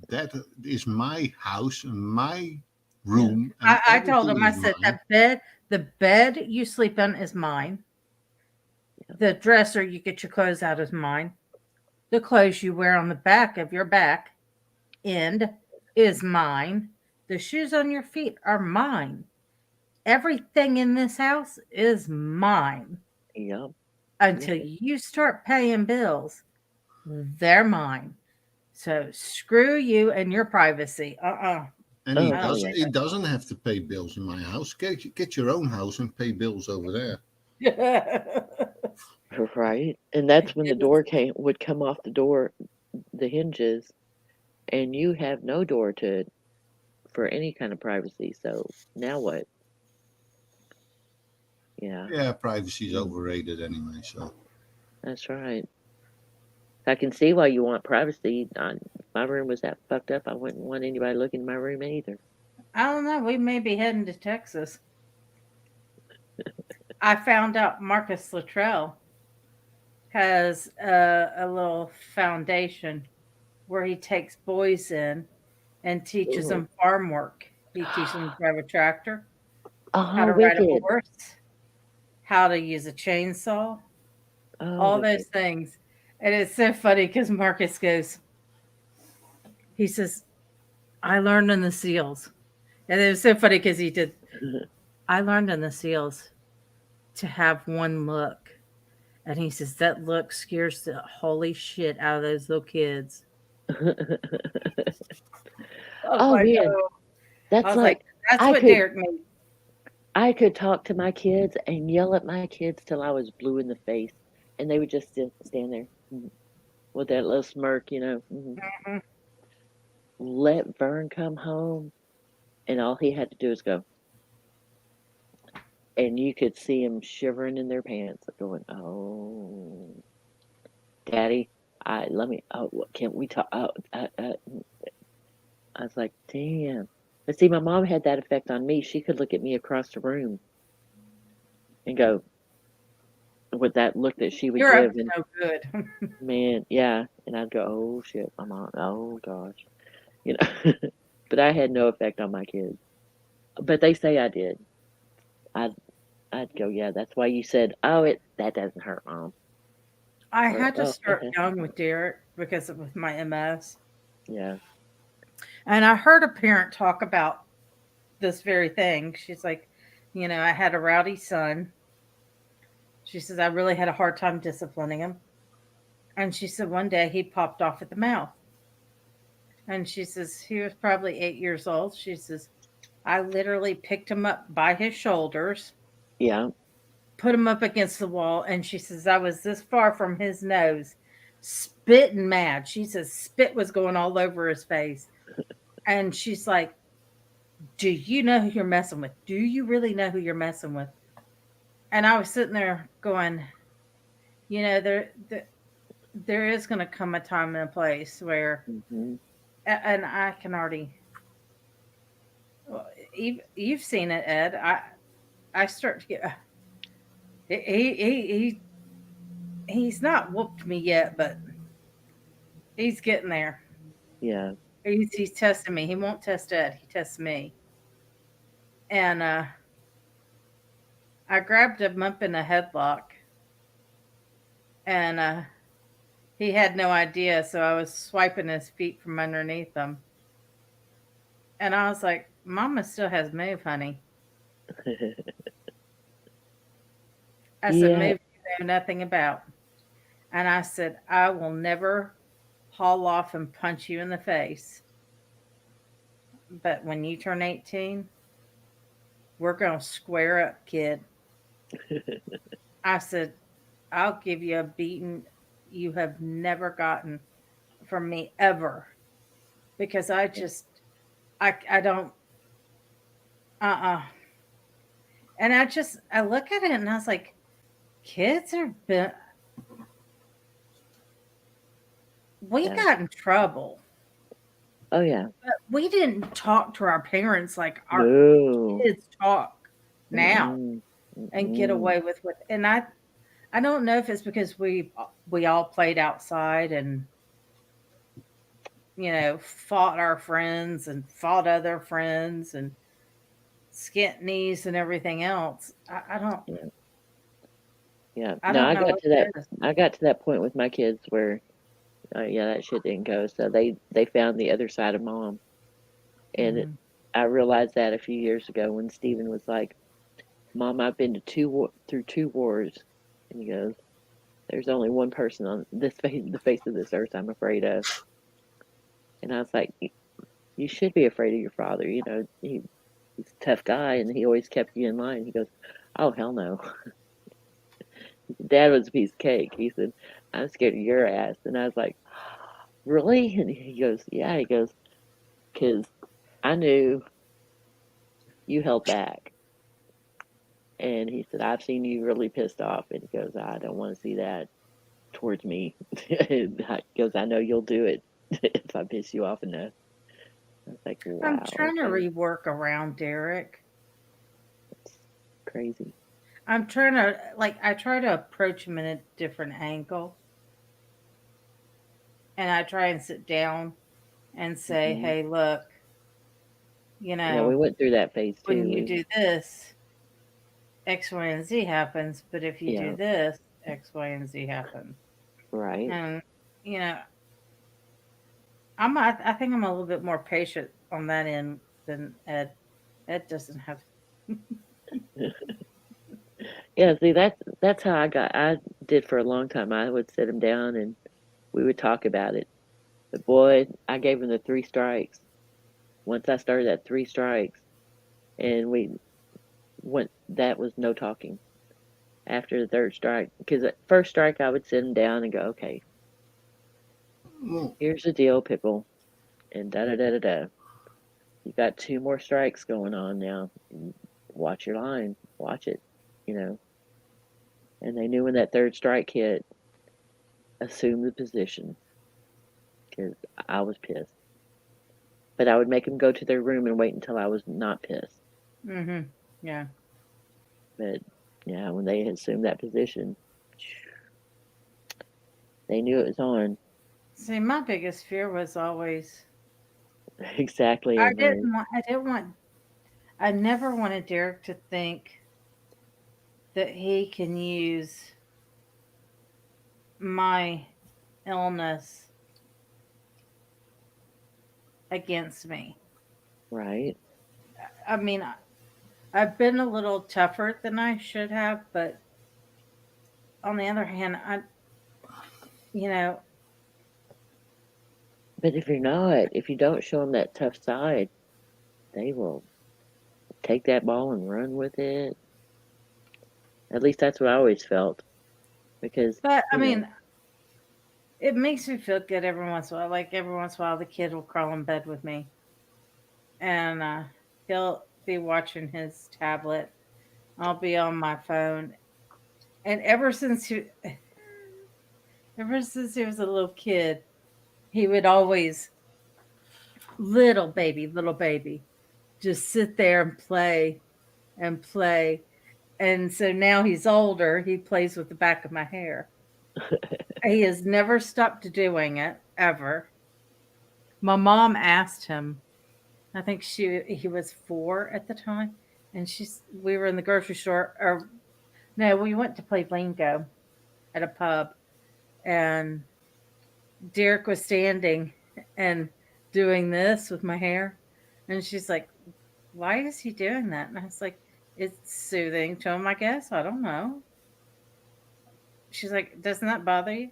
That is my house and my room. And I told everything him, I is said, mine. the bed you sleep in is mine. The dresser you get your clothes out is mine. The clothes you wear on the back of your back end is mine. The shoes on your feet are mine. Everything in this house is mine. Yep. Until you start paying bills, they're mine. So screw you and your privacy. And he doesn't have to pay bills in my house. Get your own house and pay bills over there. Right. And that's when the door would come off the hinges, and you have no door for any kind of privacy. So now what? Yeah. Yeah, privacy is overrated anyway. So That's right. I can see why you want privacy. My room was that fucked up. I wouldn't want anybody looking in my room either. I don't know. We may be heading to Texas. I found out Marcus Luttrell has a little foundation where he takes boys in and teaches Ooh. them farm work. He teaches them to drive a tractor, how Oh, to ride a wicked. horse, how to use a chainsaw, Oh, all wicked. those things. And it's so funny because Marcus he says, I learned in the SEALs. And it was so funny because he did, I learned in the SEALs to have one look. And he says, that look scares the holy shit out of those little kids. Oh, man. That's I was like, that's I what could Derek made. I could talk to my kids and yell at my kids till I was blue in the face, and they would just stand there with that little smirk, Mm-hmm. Let Vern come home, and all he had to do is go. And you could see him shivering in their pants, going, "Oh, Daddy, can't we talk?" I was like, "Damn." But see, my mom had that effect on me. She could look at me across the room and go with that look that she would You're give, up to and no good. man, yeah, and I'd go, "Oh shit, my mom. Oh gosh," But I had no effect on my kids. But they say I did. I'd go, yeah, that's why you said, oh, that doesn't hurt, Mom. I Or, had to oh, start okay. young with Derek because with my MS. Yeah. And I heard a parent talk about this very thing. She's like, I had a rowdy son. She says, I really had a hard time disciplining him. And she said, one day he popped off at the mouth. And she says, he was probably 8 years old. She says, I literally picked him up by his shoulders. Yeah. Put him up against the wall. And she says, I was this far from his nose, spitting mad. She says, spit was going all over his face. And she's like, do you know who you're messing with? Do you really know who you're messing with? And I was sitting there going, there is going to come a time and a place where, and I can already, you've seen it, Ed. I start to get, he's not whooped me yet, but he's getting there. Yeah. He's testing me. He won't test Ed. He tests me. And I grabbed him up in a headlock, and he had no idea, so I was swiping his feet from underneath him. And I was like, Mama still has move, honey. I said, move you know nothing about. And I said, I will never haul off and punch you in the face. But when you turn 18, we're going to square up, kid. I said, I'll give you a beating you have never gotten from me ever. Because I don't, And I look at it and I was like, kids we got in trouble. Oh, yeah. But we didn't talk to our parents like our kids talk now and get away with what. And I don't know if it's because we all played outside and, fought our friends and fought other friends and skint knees and everything else. I don't. Yeah. I No, don't I know got what to that that. is. I got to that point with my kids where, that shit didn't go. So they found the other side of Mom, and I realized that a few years ago when Stephen was like, "Mom, I've been to through 2 wars," and he goes, "There's only one person on the face of this earth I'm afraid of," and I was like, "You should be afraid of your father. He's a tough guy, and he always kept you in line." He goes, "Oh hell no." Dad was a piece of cake. He said, I'm scared of your ass. And I was like, really? And he goes, yeah. He goes, because I knew you held back. And he said, I've seen you really pissed off. And he goes, I don't want to see that towards me. He goes, I know you'll do it if I piss you off enough. I was like, I'm wow, trying to okay. rework around Derek. It's crazy. I'm trying to, like, I try to approach him in a different angle. And I try and sit down and say, Mm-hmm. hey, look, you Yeah, we know, went through that phase when too. you do this, X, Y, and Z happens. But if you do Yeah, this, X, Y, and Z happens. right. And, you know, I think I'm a little bit more patient on that end than Ed. Ed doesn't have. Yeah, see, that's how I did for a long time. I would sit him down and we would talk about it. But boy, I gave him the 3 strikes. Once I started at 3 strikes, and we went, that was no talking after the third strike. Because at first strike, I would sit him down and go, okay, here's the deal, Pickle, and da da da da da. You got 2 more strikes going on now. Watch your line, watch it, you know. And they knew when that third strike hit, assume the position because I was pissed. But I would make them go to their room and wait until I was not pissed. Mm-hmm. Yeah. But yeah, when they assumed that position, they knew it was on. See, my biggest fear was always Exactly, I Murray. I never wanted Derek to think that he can use my illness against me. Right. I mean, I've been a little tougher than I should have, but on the other hand, you know, But if you don't show them that tough side, they will take that ball and run with it. At least that's what I always felt. Because, but I you know, mean, it makes me feel good every once in a while. Like every once in a while, the kid will crawl in bed with me, and he'll be watching his tablet. I'll be on my phone, and ever since he was a little kid, he would always little baby, just sit there and play and play. And so now he's older, he plays with the back of my hair. He has never stopped doing it ever. My mom asked him, I think he was 4 at the time, and we were in the grocery store, or no, we went to play bingo at a pub, and Derek was standing and doing this with my hair, and she's like, "Why is he doing that?" And I was like, "It's soothing to him, I guess. I don't know." She's like, "Doesn't that bother you?"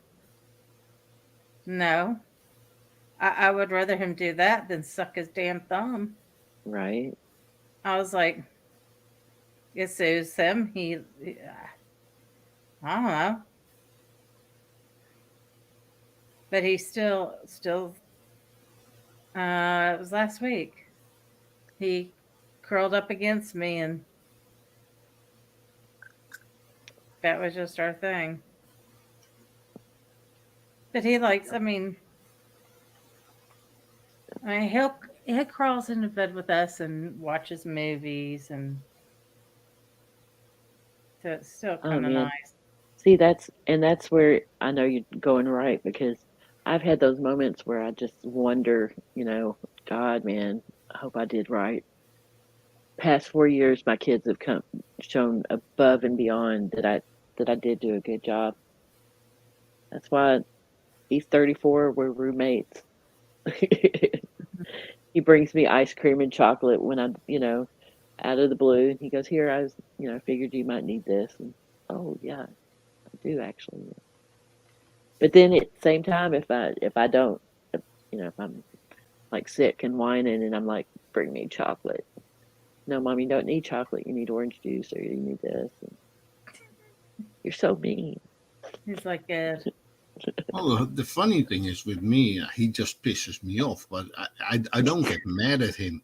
No, I would rather him do that than suck his damn thumb. right. I was like, "It soothes him." I don't know, but he still. It was last week. He curled up against me, and that was just our thing. But he likes. I mean, he crawls into bed with us and watches movies, and so it's still Oh, kind of man. nice. See, that's where I know you're going right because I've had those moments where I just wonder, God, man, I hope I did right. Past 4 years, my kids have shown above and beyond that I did do a good job. That's why he's 34. We're roommates. He brings me ice cream and chocolate when out of the blue. And he goes, "Here, I figured you might need this." And oh yeah, I do actually. But then at the same time, if I don't, if I'm like sick and whining, and I'm like, "Bring me chocolate." No, mom, you don't need chocolate. You need orange juice, or you need this. And You're so mean. He's like Ed. Well, the funny thing is with me, he just pisses me off, but I don't get mad at him.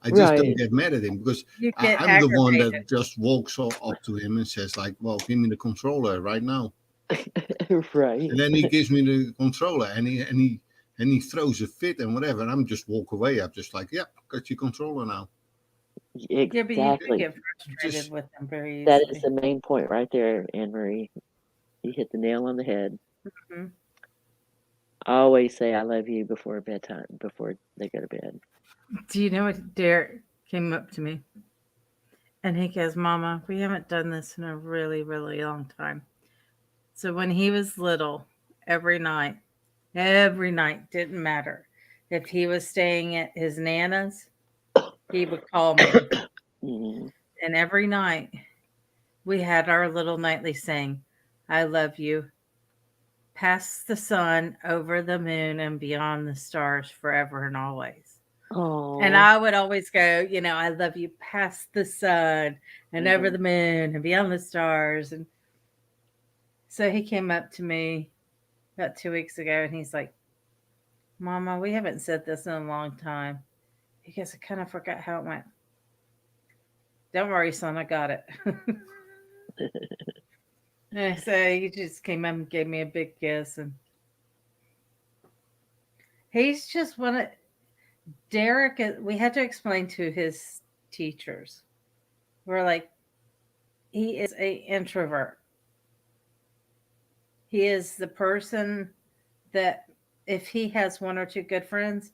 I just don't Right. get mad at him because You get I'm the one aggravated. that just walks up to him and says like, "Well, give me the controller right now." Right. And then he gives me the controller and he throws a fit and whatever. And I'm just walk away. I'm just like, "Yep, got your controller now." Yeah, but you do Exactly. get frustrated with them very That easily. is the main point right there, Anne Marie. You hit the nail on the head. Mhm. I always say I love you before bedtime, before they go to bed. Do you know what Derek came up to me? And he goes, Mama, we haven't done this in a really, really long time. So when he was little, every night, didn't matter. If he was staying at his Nana's, he would call me. Mhm. And every night, we had our little nightly saying, I love you, past the sun, over the moon, and beyond the stars, forever and always. And Oh. I would always go, I love you past the sun and over the moon and beyond the stars. And so he came up to me about 2 weeks ago and he's like, Mama, we haven't said this in a long time. He goes, I kind of forgot how it went. Don't worry, son, I got it. And so he just came up and gave me a big kiss. And he's just one of Derek. We had to explain to his teachers. We're like, he is a introvert. He is the person that if he has one or two good friends,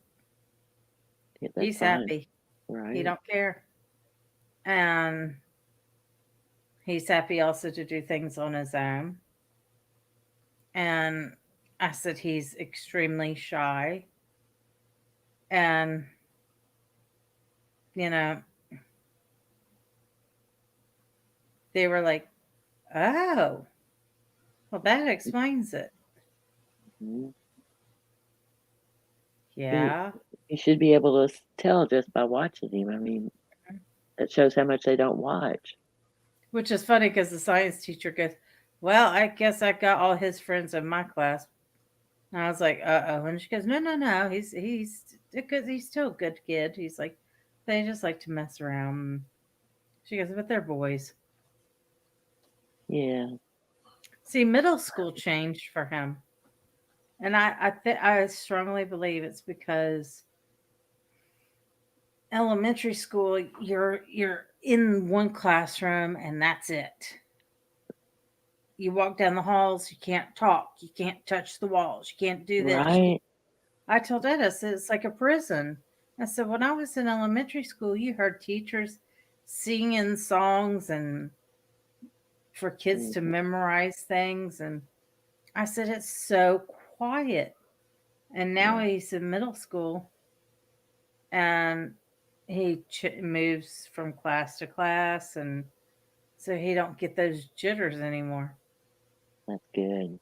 he's fine. happy. Right. He don't care. And he's happy also to do things on his own. And I said he's extremely shy. And, they were like, oh, well, that explains it. Mhm. Yeah. You should be able to tell just by watching him. I mean, that shows how much they don't watch. Which is funny because the science teacher goes, well, I guess I got all his friends in my class. And I was like, uh-oh. And she goes, no. He's still a good kid. He's like, they just like to mess around. She goes, but they're boys. Yeah. See, middle school changed for him. And I strongly believe it's because elementary school, you're in one classroom and that's it. You walk down the halls, you can't talk, you can't touch the walls, you can't do this. Right. I told Ed, I said, it's like a prison. I said, when I was in elementary school, you heard teachers singing songs and for kids to memorize things. And I said, it's so quiet. And now he's in middle school and he moves from class to class. And so he don't get those jitters anymore. That's good.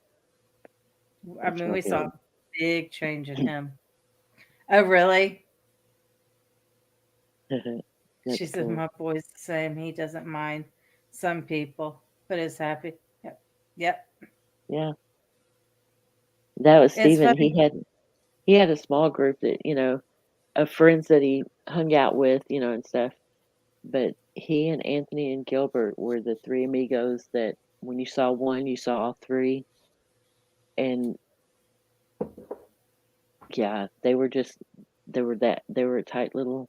I mean, we saw a big change in him. Oh, really? She said, cool. my boy's the same. He doesn't mind some people, but is happy. Yep. Yeah. That was It's Stephen. funny. He had a small group that, of friends that he hung out with, and stuff. But he and Anthony and Gilbert were the three amigos that when you saw one, you saw all three. And yeah, they were a tight little,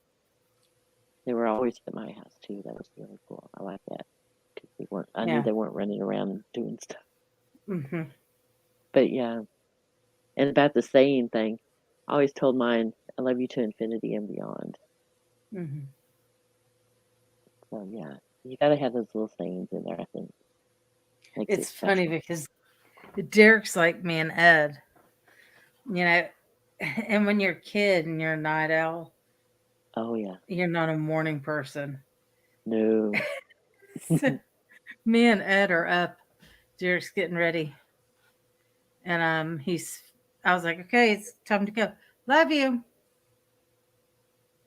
they were always at my house too. That was really cool. I like that. I knew they weren't running around doing stuff. Mm-hmm. But yeah. And about the saying thing, I always told mine, I love you to infinity and beyond. Mm-hmm. So yeah, you got to have those little sayings in there, I think. It's funny because Derek's like me and Ed, and when you're a kid and you're a night owl, oh yeah, you're not a morning person. No. So, me and Ed are up. Derek's getting ready, and I was like, okay, it's time to go. Love you.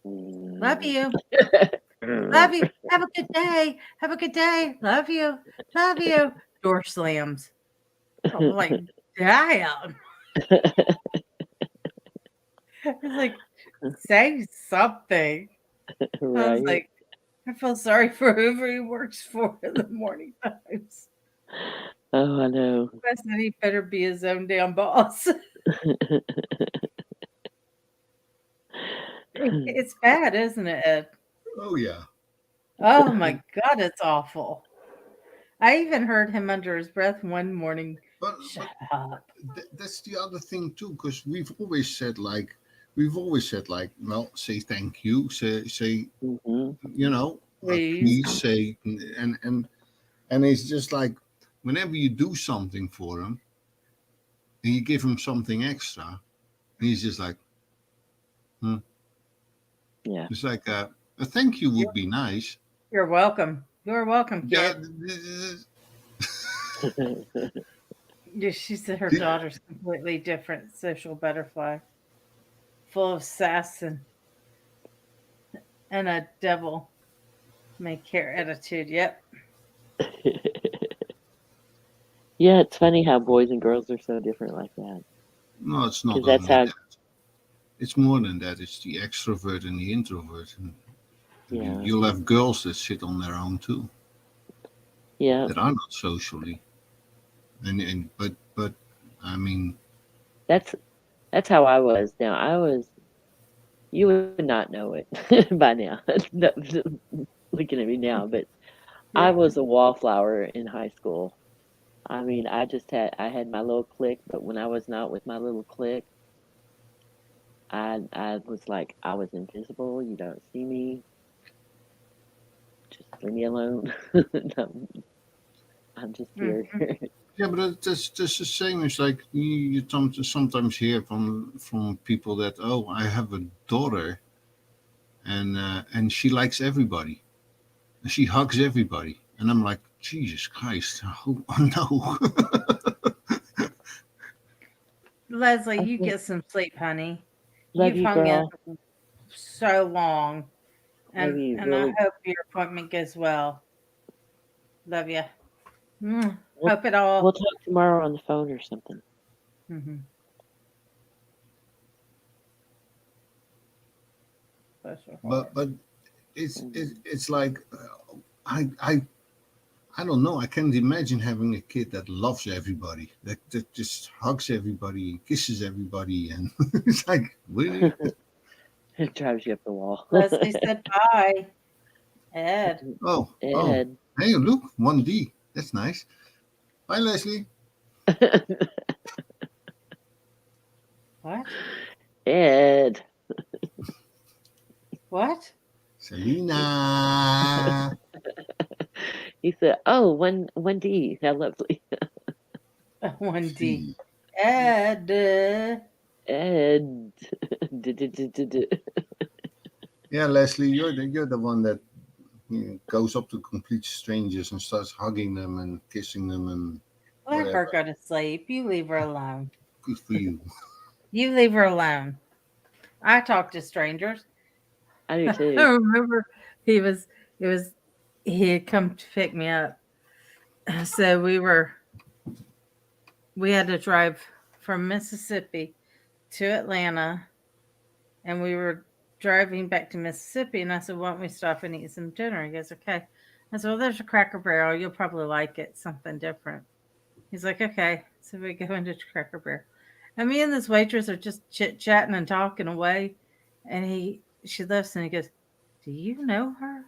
Love you. Love you. Have a good day. Have a good day. Love you. Love you. door slams. I'm like, damn. It's like, say something. I was Right. like, I feel sorry for whoever he works for in the morning times. Oh, I know. I said he better be his own damn boss. It's bad, isn't it, Ed? Oh yeah. Oh my God, it's awful. I even heard him under his breath one morning. Shut up. That's the other thing too, because we've always said like, well, say thank you, say, you know, please say, and it's just like, whenever you do something for him, and you give him something extra, and he's just like, Yeah. It's like a thank you would be nice. You're welcome. You're welcome, kid. Yeah, she said her daughter's completely different, social butterfly, full of sass and a devil may care attitude. Yep. Yeah, it's funny how boys and girls are so different like that. No, it's not. That's how. That. It's more than that. It's the extrovert and the introvert. And yeah. You'll have girls that sit on their own too. Yeah. That are not socially. But I mean. That's how I was. Now you would not know it by now. Looking at me now, but I was a wallflower in high school. I mean, I had my little clique, but when I was not with my little clique, I was like, I was invisible. You don't see me. Just leave me alone. No, I'm just here. Yeah, but that's just the same. It's like you sometimes hear from people that, oh, I have a daughter, and she likes everybody, and she hugs everybody, and I'm like, Jesus Christ, oh no. Leslie, you get some sleep, honey. Love You've you, hung girl. in so long, and really. I hope your appointment goes well. Love you. Hope it all. We'll talk tomorrow on the phone or something. Mm-hmm. But it's like I don't know. I can't imagine having a kid that loves everybody, that just hugs everybody, kisses everybody, and it's like, really? It drives you up the wall. Leslie said bye. Ed. Oh, Ed. Oh. Hey, look, 1D. That's nice. Bye, Leslie. What? Ed. What? Selena. He said, "Oh, 1D. How lovely." 1D. Ed. Ed. Yeah, Leslie, you're the one that goes up to complete strangers and starts hugging them and kissing them and Let her go to sleep. You leave her alone. Good for you. You leave her alone. I talk to strangers. I do too. I remember he had come to pick me up. So we had to drive from Mississippi to Atlanta, and we were driving back to Mississippi, and I said, why don't we stop and eat some dinner? He goes, okay. I said, well, there's a Cracker Barrel. You'll probably like it. Something different. He's like, okay. So we go into Cracker Barrel. And me and this waitress are just chit-chatting and talking away. And she lifts and he goes, do you know her?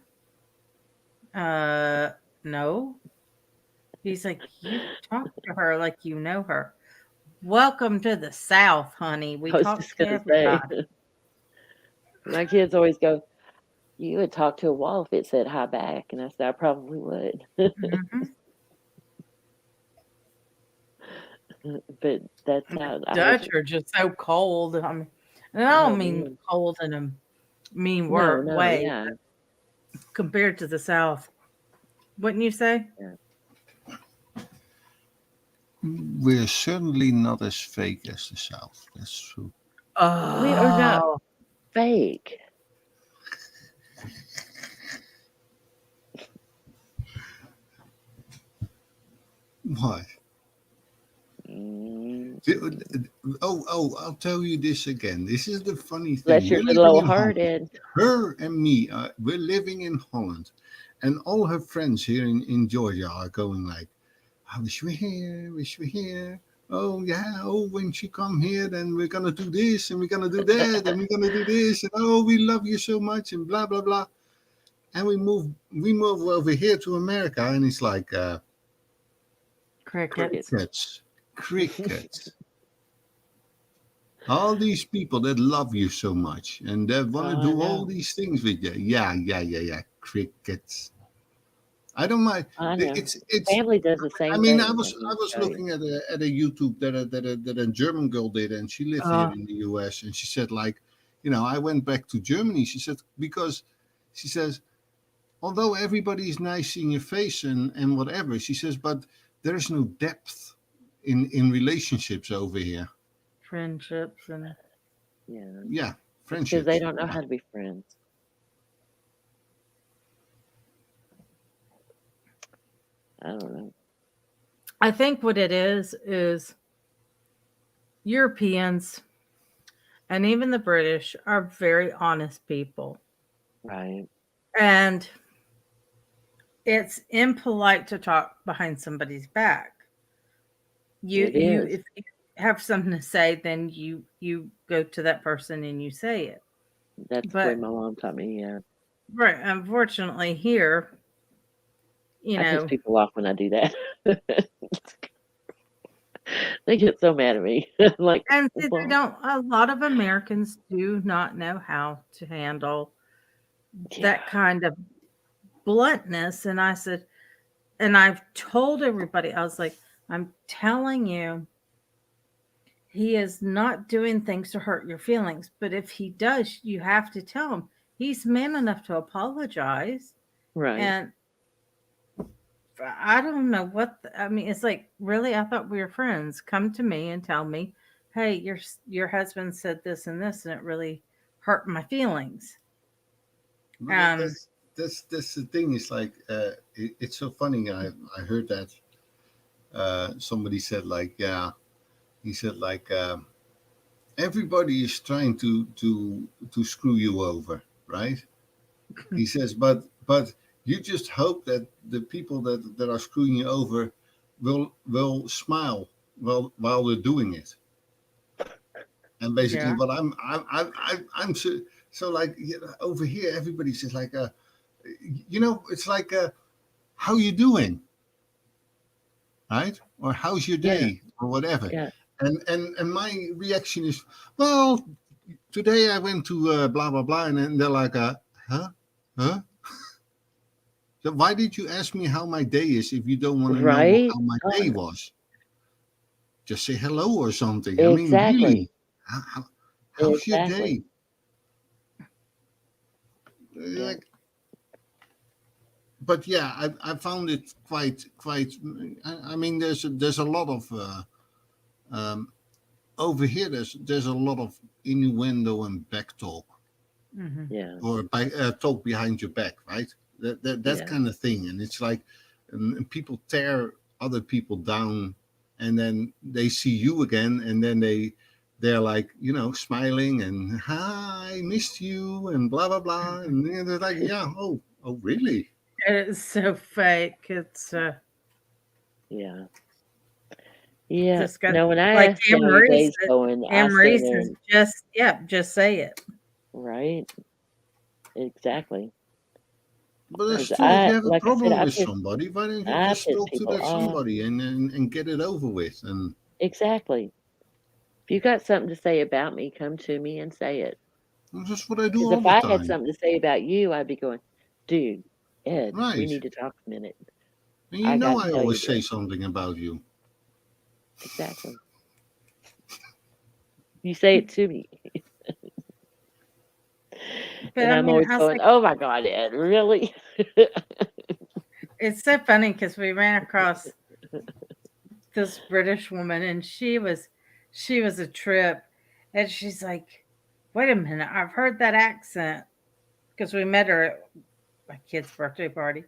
No. He's like, you talk to her like you know her. Welcome to the South, honey. We talk to everybody. My kids always go, you would talk to a wall if it said hi back. And I said, I probably would. Mm-hmm. But that's how Dutch are just so cold. I mean, and I don't mean cold in a mean way. Yeah. Compared to the South. Wouldn't you say? Yeah. We're certainly not as fake as the South. That's true. Oh. We are not fake. What? I'll tell you this again. This is the funny thing. Bless your We're little living old in heart, Holland. Ed. Her and me, we're living in Holland. And all her friends here in Georgia are going like, I wish we're here, wish we're here. Oh, yeah. Oh, when she come here, then we're going to do this and we're going to do that and we're going to do this. And oh, we love you so much and blah, blah, blah. And we move over here to America and it's like crickets. Crickets. All these people that love you so much and that want to do all these things with you. Yeah. Crickets. I don't mind. I know. It's Family does the same I mean, thing. I was looking at a YouTube that a German girl did, and she lived here in the US, and she said like, I went back to Germany. She said because she says, although everybody is nice in your face and whatever, she says, but there is no depth in relationships over here. Friendships and friendships. Because they don't know how to be friends. I don't know. I think what it is Europeans and even the British are very honest people. Right. And it's impolite to talk behind somebody's back. If you have something to say, then you go to that person and you say it. That's the way my mom taught me, yeah. Right. Unfortunately here, I piss people off when I do that. They get so mad at me. Like, and they don't. A lot of Americans do not know how to handle that kind of bluntness. And I said, and I've told everybody, I was like, I'm telling you, he is not doing things to hurt your feelings. But if he does, you have to tell him. He's man enough to apologize. Right. And I don't know what I mean. It's like, really, I thought we were friends. Come to me and tell me, hey, your husband said this and this, and it really hurt my feelings. That's the thing. It's like it's so funny. I heard that somebody said like, he said like everybody is trying to screw you over, right? He says, but you just hope that the people that are screwing you over will smile while they're doing it. And basically, what I'm so like over here, everybody says like, it's like, how you doing, right? Or how's your day, or whatever. Yeah. And my reaction is, well, today I went to blah blah blah, and then they're like, huh. So why did you ask me how my day is if you don't want to know how my day was? Just say hello or something. Exactly. I mean, really, how's your day? Like, but yeah, I found it quite. I mean, there's a lot of over here. There's a lot of innuendo and back talk. Mm-hmm. Yeah. Or talk behind your back, right? That kind of thing. And it's like people tear other people down, and then they see you again, and then they're like, smiling and, hi, I missed you, and blah blah blah, and they're like, yeah, oh really? It's so fake. It's yeah. Got, no, when I like ask how your day's going, Anne-Marie says, just say it. Right. Exactly. But there's true, if you have a problem with somebody, why don't you just talk to that somebody and get it over with? And exactly. If you got something to say about me, come to me and say it. That's what I do all the time. Because if I had something to say about you, I'd be going, dude, Ed, we need to talk a minute. And I always say something about you. Exactly. You say it to me. And I'm always going, oh my God, Ed, really? It's so funny because we ran across this British woman, and she was a trip, and she's like, wait a minute, I've heard that accent, because we met her at my kid's birthday party,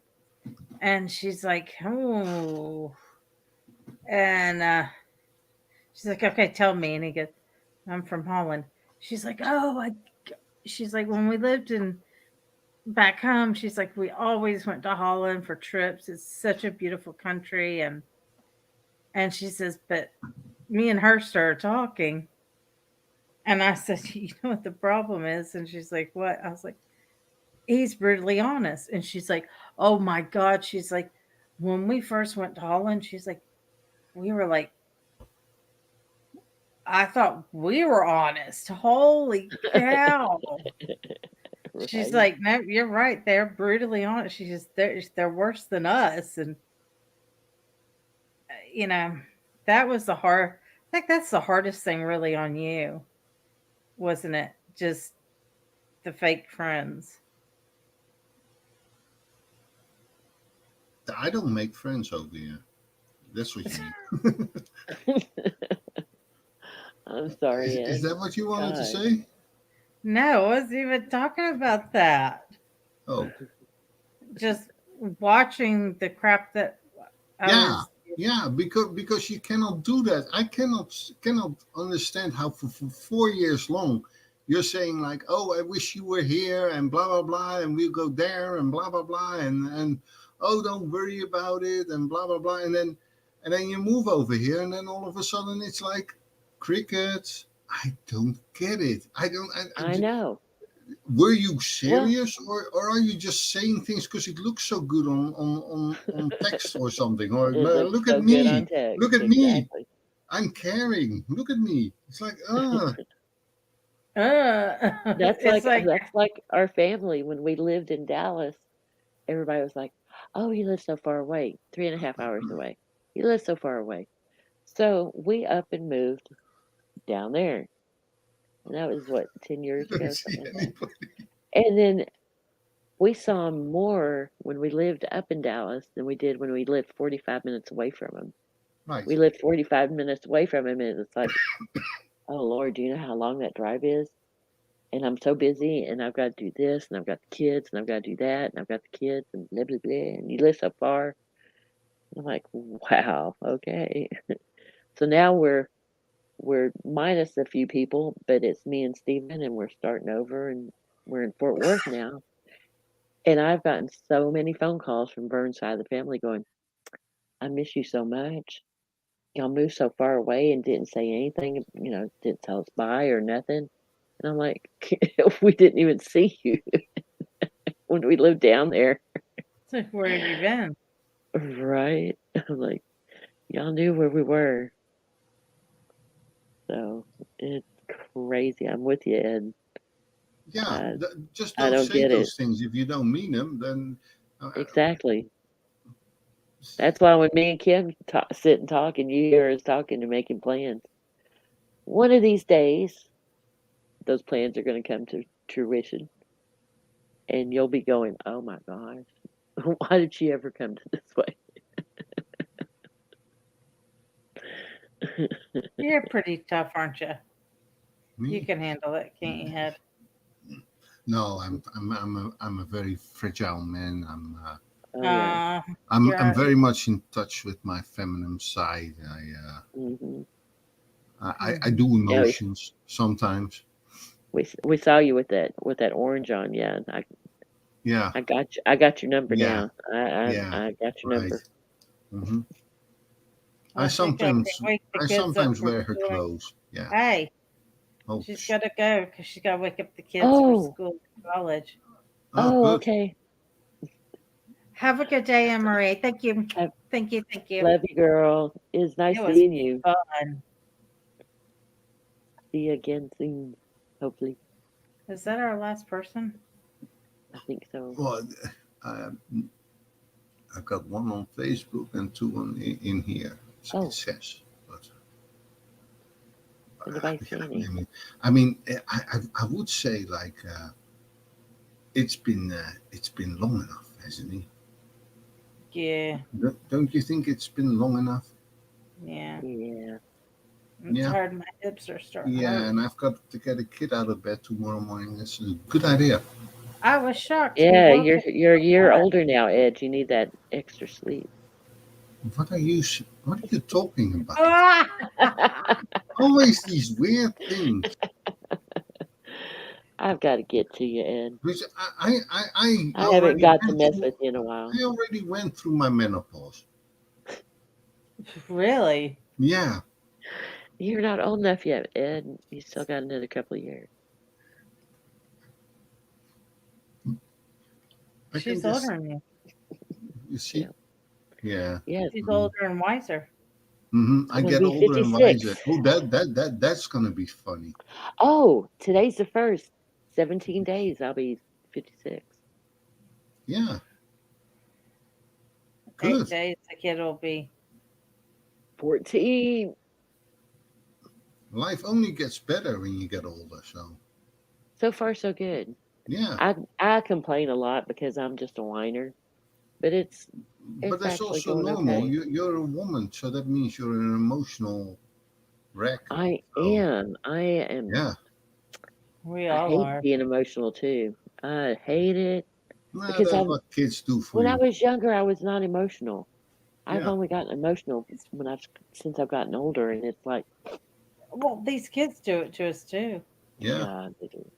and she's like, oh, And she's like, okay, tell me. And he goes, I'm from Holland. She's like, she's like, when we lived in back home, she's like, we always went to Holland for trips. It's such a beautiful country. And she says, but me and her started talking. And I said, you know what the problem is? And she's like, what? I was like, he's brutally honest. And she's like, oh my God. She's like, when we first went to Holland, she's like, we were like, I thought we were honest. Holy cow. She's Right. like, no, you're right. They're brutally honest. She's just, they're worse than us. And, you know, that was I think that's the hardest thing really on you, wasn't it? Just the fake friends. I don't make friends over here. That's what you mean. I'm sorry, Is Ed. that what you wanted to God. say? No, I wasn't even talking about that. Oh, Just watching the crap that I yeah, was. yeah. Because you cannot do that. I cannot understand how for 4 years long you're saying like, oh, I wish you were here and blah blah blah, and we'll go there and blah blah blah, and oh, don't worry about it and blah blah blah, and then you move over here, and then all of a sudden it's like crickets. I don't get it. I know. Were you Well, serious, or are you just saying things because it looks so good on text or something? Or it looks look so at good on me, text. look at me, Exactly. I'm caring. Look at me. It's like, It's like, That's like our family when we lived in Dallas. Everybody was like, "Oh, you live so far away, 3.5 hours away. You live so far away." So we up and moved down there, and that was what 10 years don't ago, see something like that. anybody. And then we saw 'em more when we lived up in Dallas than we did when we lived 45 minutes away from him. Right. We lived 45 minutes away from him, and it's like, oh Lord, do you know how long that drive is? And I'm so busy, and I've got to do this, and I've got the kids, and I've got to do that, and I've got the kids, and blah blah blah. And you live so far. I'm like, wow, okay. So now we're minus a few people, but it's me and Steven, and we're starting over, and we're in Fort Worth now. And I've gotten so many phone calls from Vern's side of the family going, I miss you so much. Y'all moved so far away and didn't say anything, didn't tell us bye or nothing. And I'm like, we didn't even see you when we lived down there. so where have you been? Right? I'm like, y'all knew where we were. So it's crazy. I'm with you, Ed. Yeah, just I don't don't say get those it. things if you don't mean them. Then Exactly. That's why when me and Kim sit and talk, and you hear us talking and making plans, one of these days, those plans are going to come to fruition, and you'll be going, "Oh my gosh, why did she ever come to this way?" You're pretty tough, aren't you? Me? You can handle it, can't you, Ed? No, I'm a very fragile man. Oh yeah. I'm very much in touch with my feminine side. Mhm. I do Yeah, emotions sometimes. we saw you with that orange on. Yeah, Yeah, I got your number yeah, now. I yeah. got your Right. number. hmm Well, I she's got to sometimes wake the I kids up sometimes for wear her school. clothes. Yeah. Hey, Oh, she's got to go because she's got to wake up the kids for Oh, school and college. oh, good. okay. Have a good day, Anne Marie. Thank you. Thank you. Thank you. Love you, girl. It's nice It was seeing you. fun. See you again soon, hopefully. Is that our last person? I think so. Well, I've got one on Facebook and two in here. Oh. It says, but Anybody see any? I mean, I would say like it's been long enough, hasn't it? Yeah. Don't you think it's been long enough? Yeah. Yeah. It's hard. My hips are starting. Yeah, and I've got to get a kid out of bed tomorrow morning. That's a good idea. I was shocked. Yeah, you're a year older now, Ed. You need that extra sleep. What are you What are you talking about? Always these weird things. I've got to get to you, Ed. Which I haven't already got to went mess through- with you in a while. I already went through my menopause. Really? Yeah. You're not old enough yet, Ed. You still got another couple of years. She's older than you. You see? Yeah. Yes. She's older and wiser. I gonna get be older and 56. wiser. Oh, that's gonna be funny. Oh, today's the first. 17 days, I'll be 56. Yeah. 8 Good. days, the kid will be 14. Life only gets better when you get older. So far, so good. Yeah. I complain a lot because I'm just a whiner, but it's But that's actually also going normal. okay. You're a woman, so that means you're an emotional wreck. I am. Yeah. We I all hate are. being emotional too. I hate it Nah, because that's what kids do for when you. I was younger, I was not emotional. I've Yeah. only gotten emotional since I've gotten older, and it's like, Well, these kids do it to us too. Yeah. they do.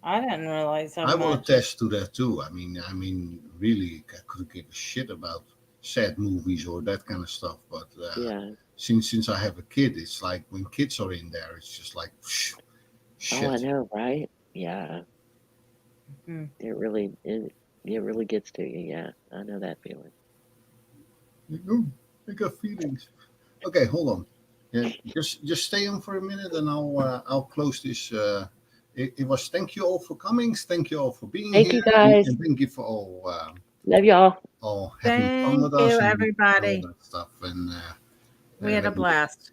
I didn't realize how I will much. attest to that too. I mean, really, I couldn't give a shit about sad movies or that kind of stuff. But Yeah. since I have a kid, it's like when kids are in there, it's just like shit. Oh, I know, right? Yeah. Mhm. It really gets to you. Yeah, I know that feeling. I got feelings. Okay, hold on. Yeah, just stay on for a minute, and I'll close this. It was thank you all for coming. Thank you all for being Thank here. you, guys. And thank you for all Love y'all. having fun Thank with us you, and all everybody. that stuff. And We had a blast.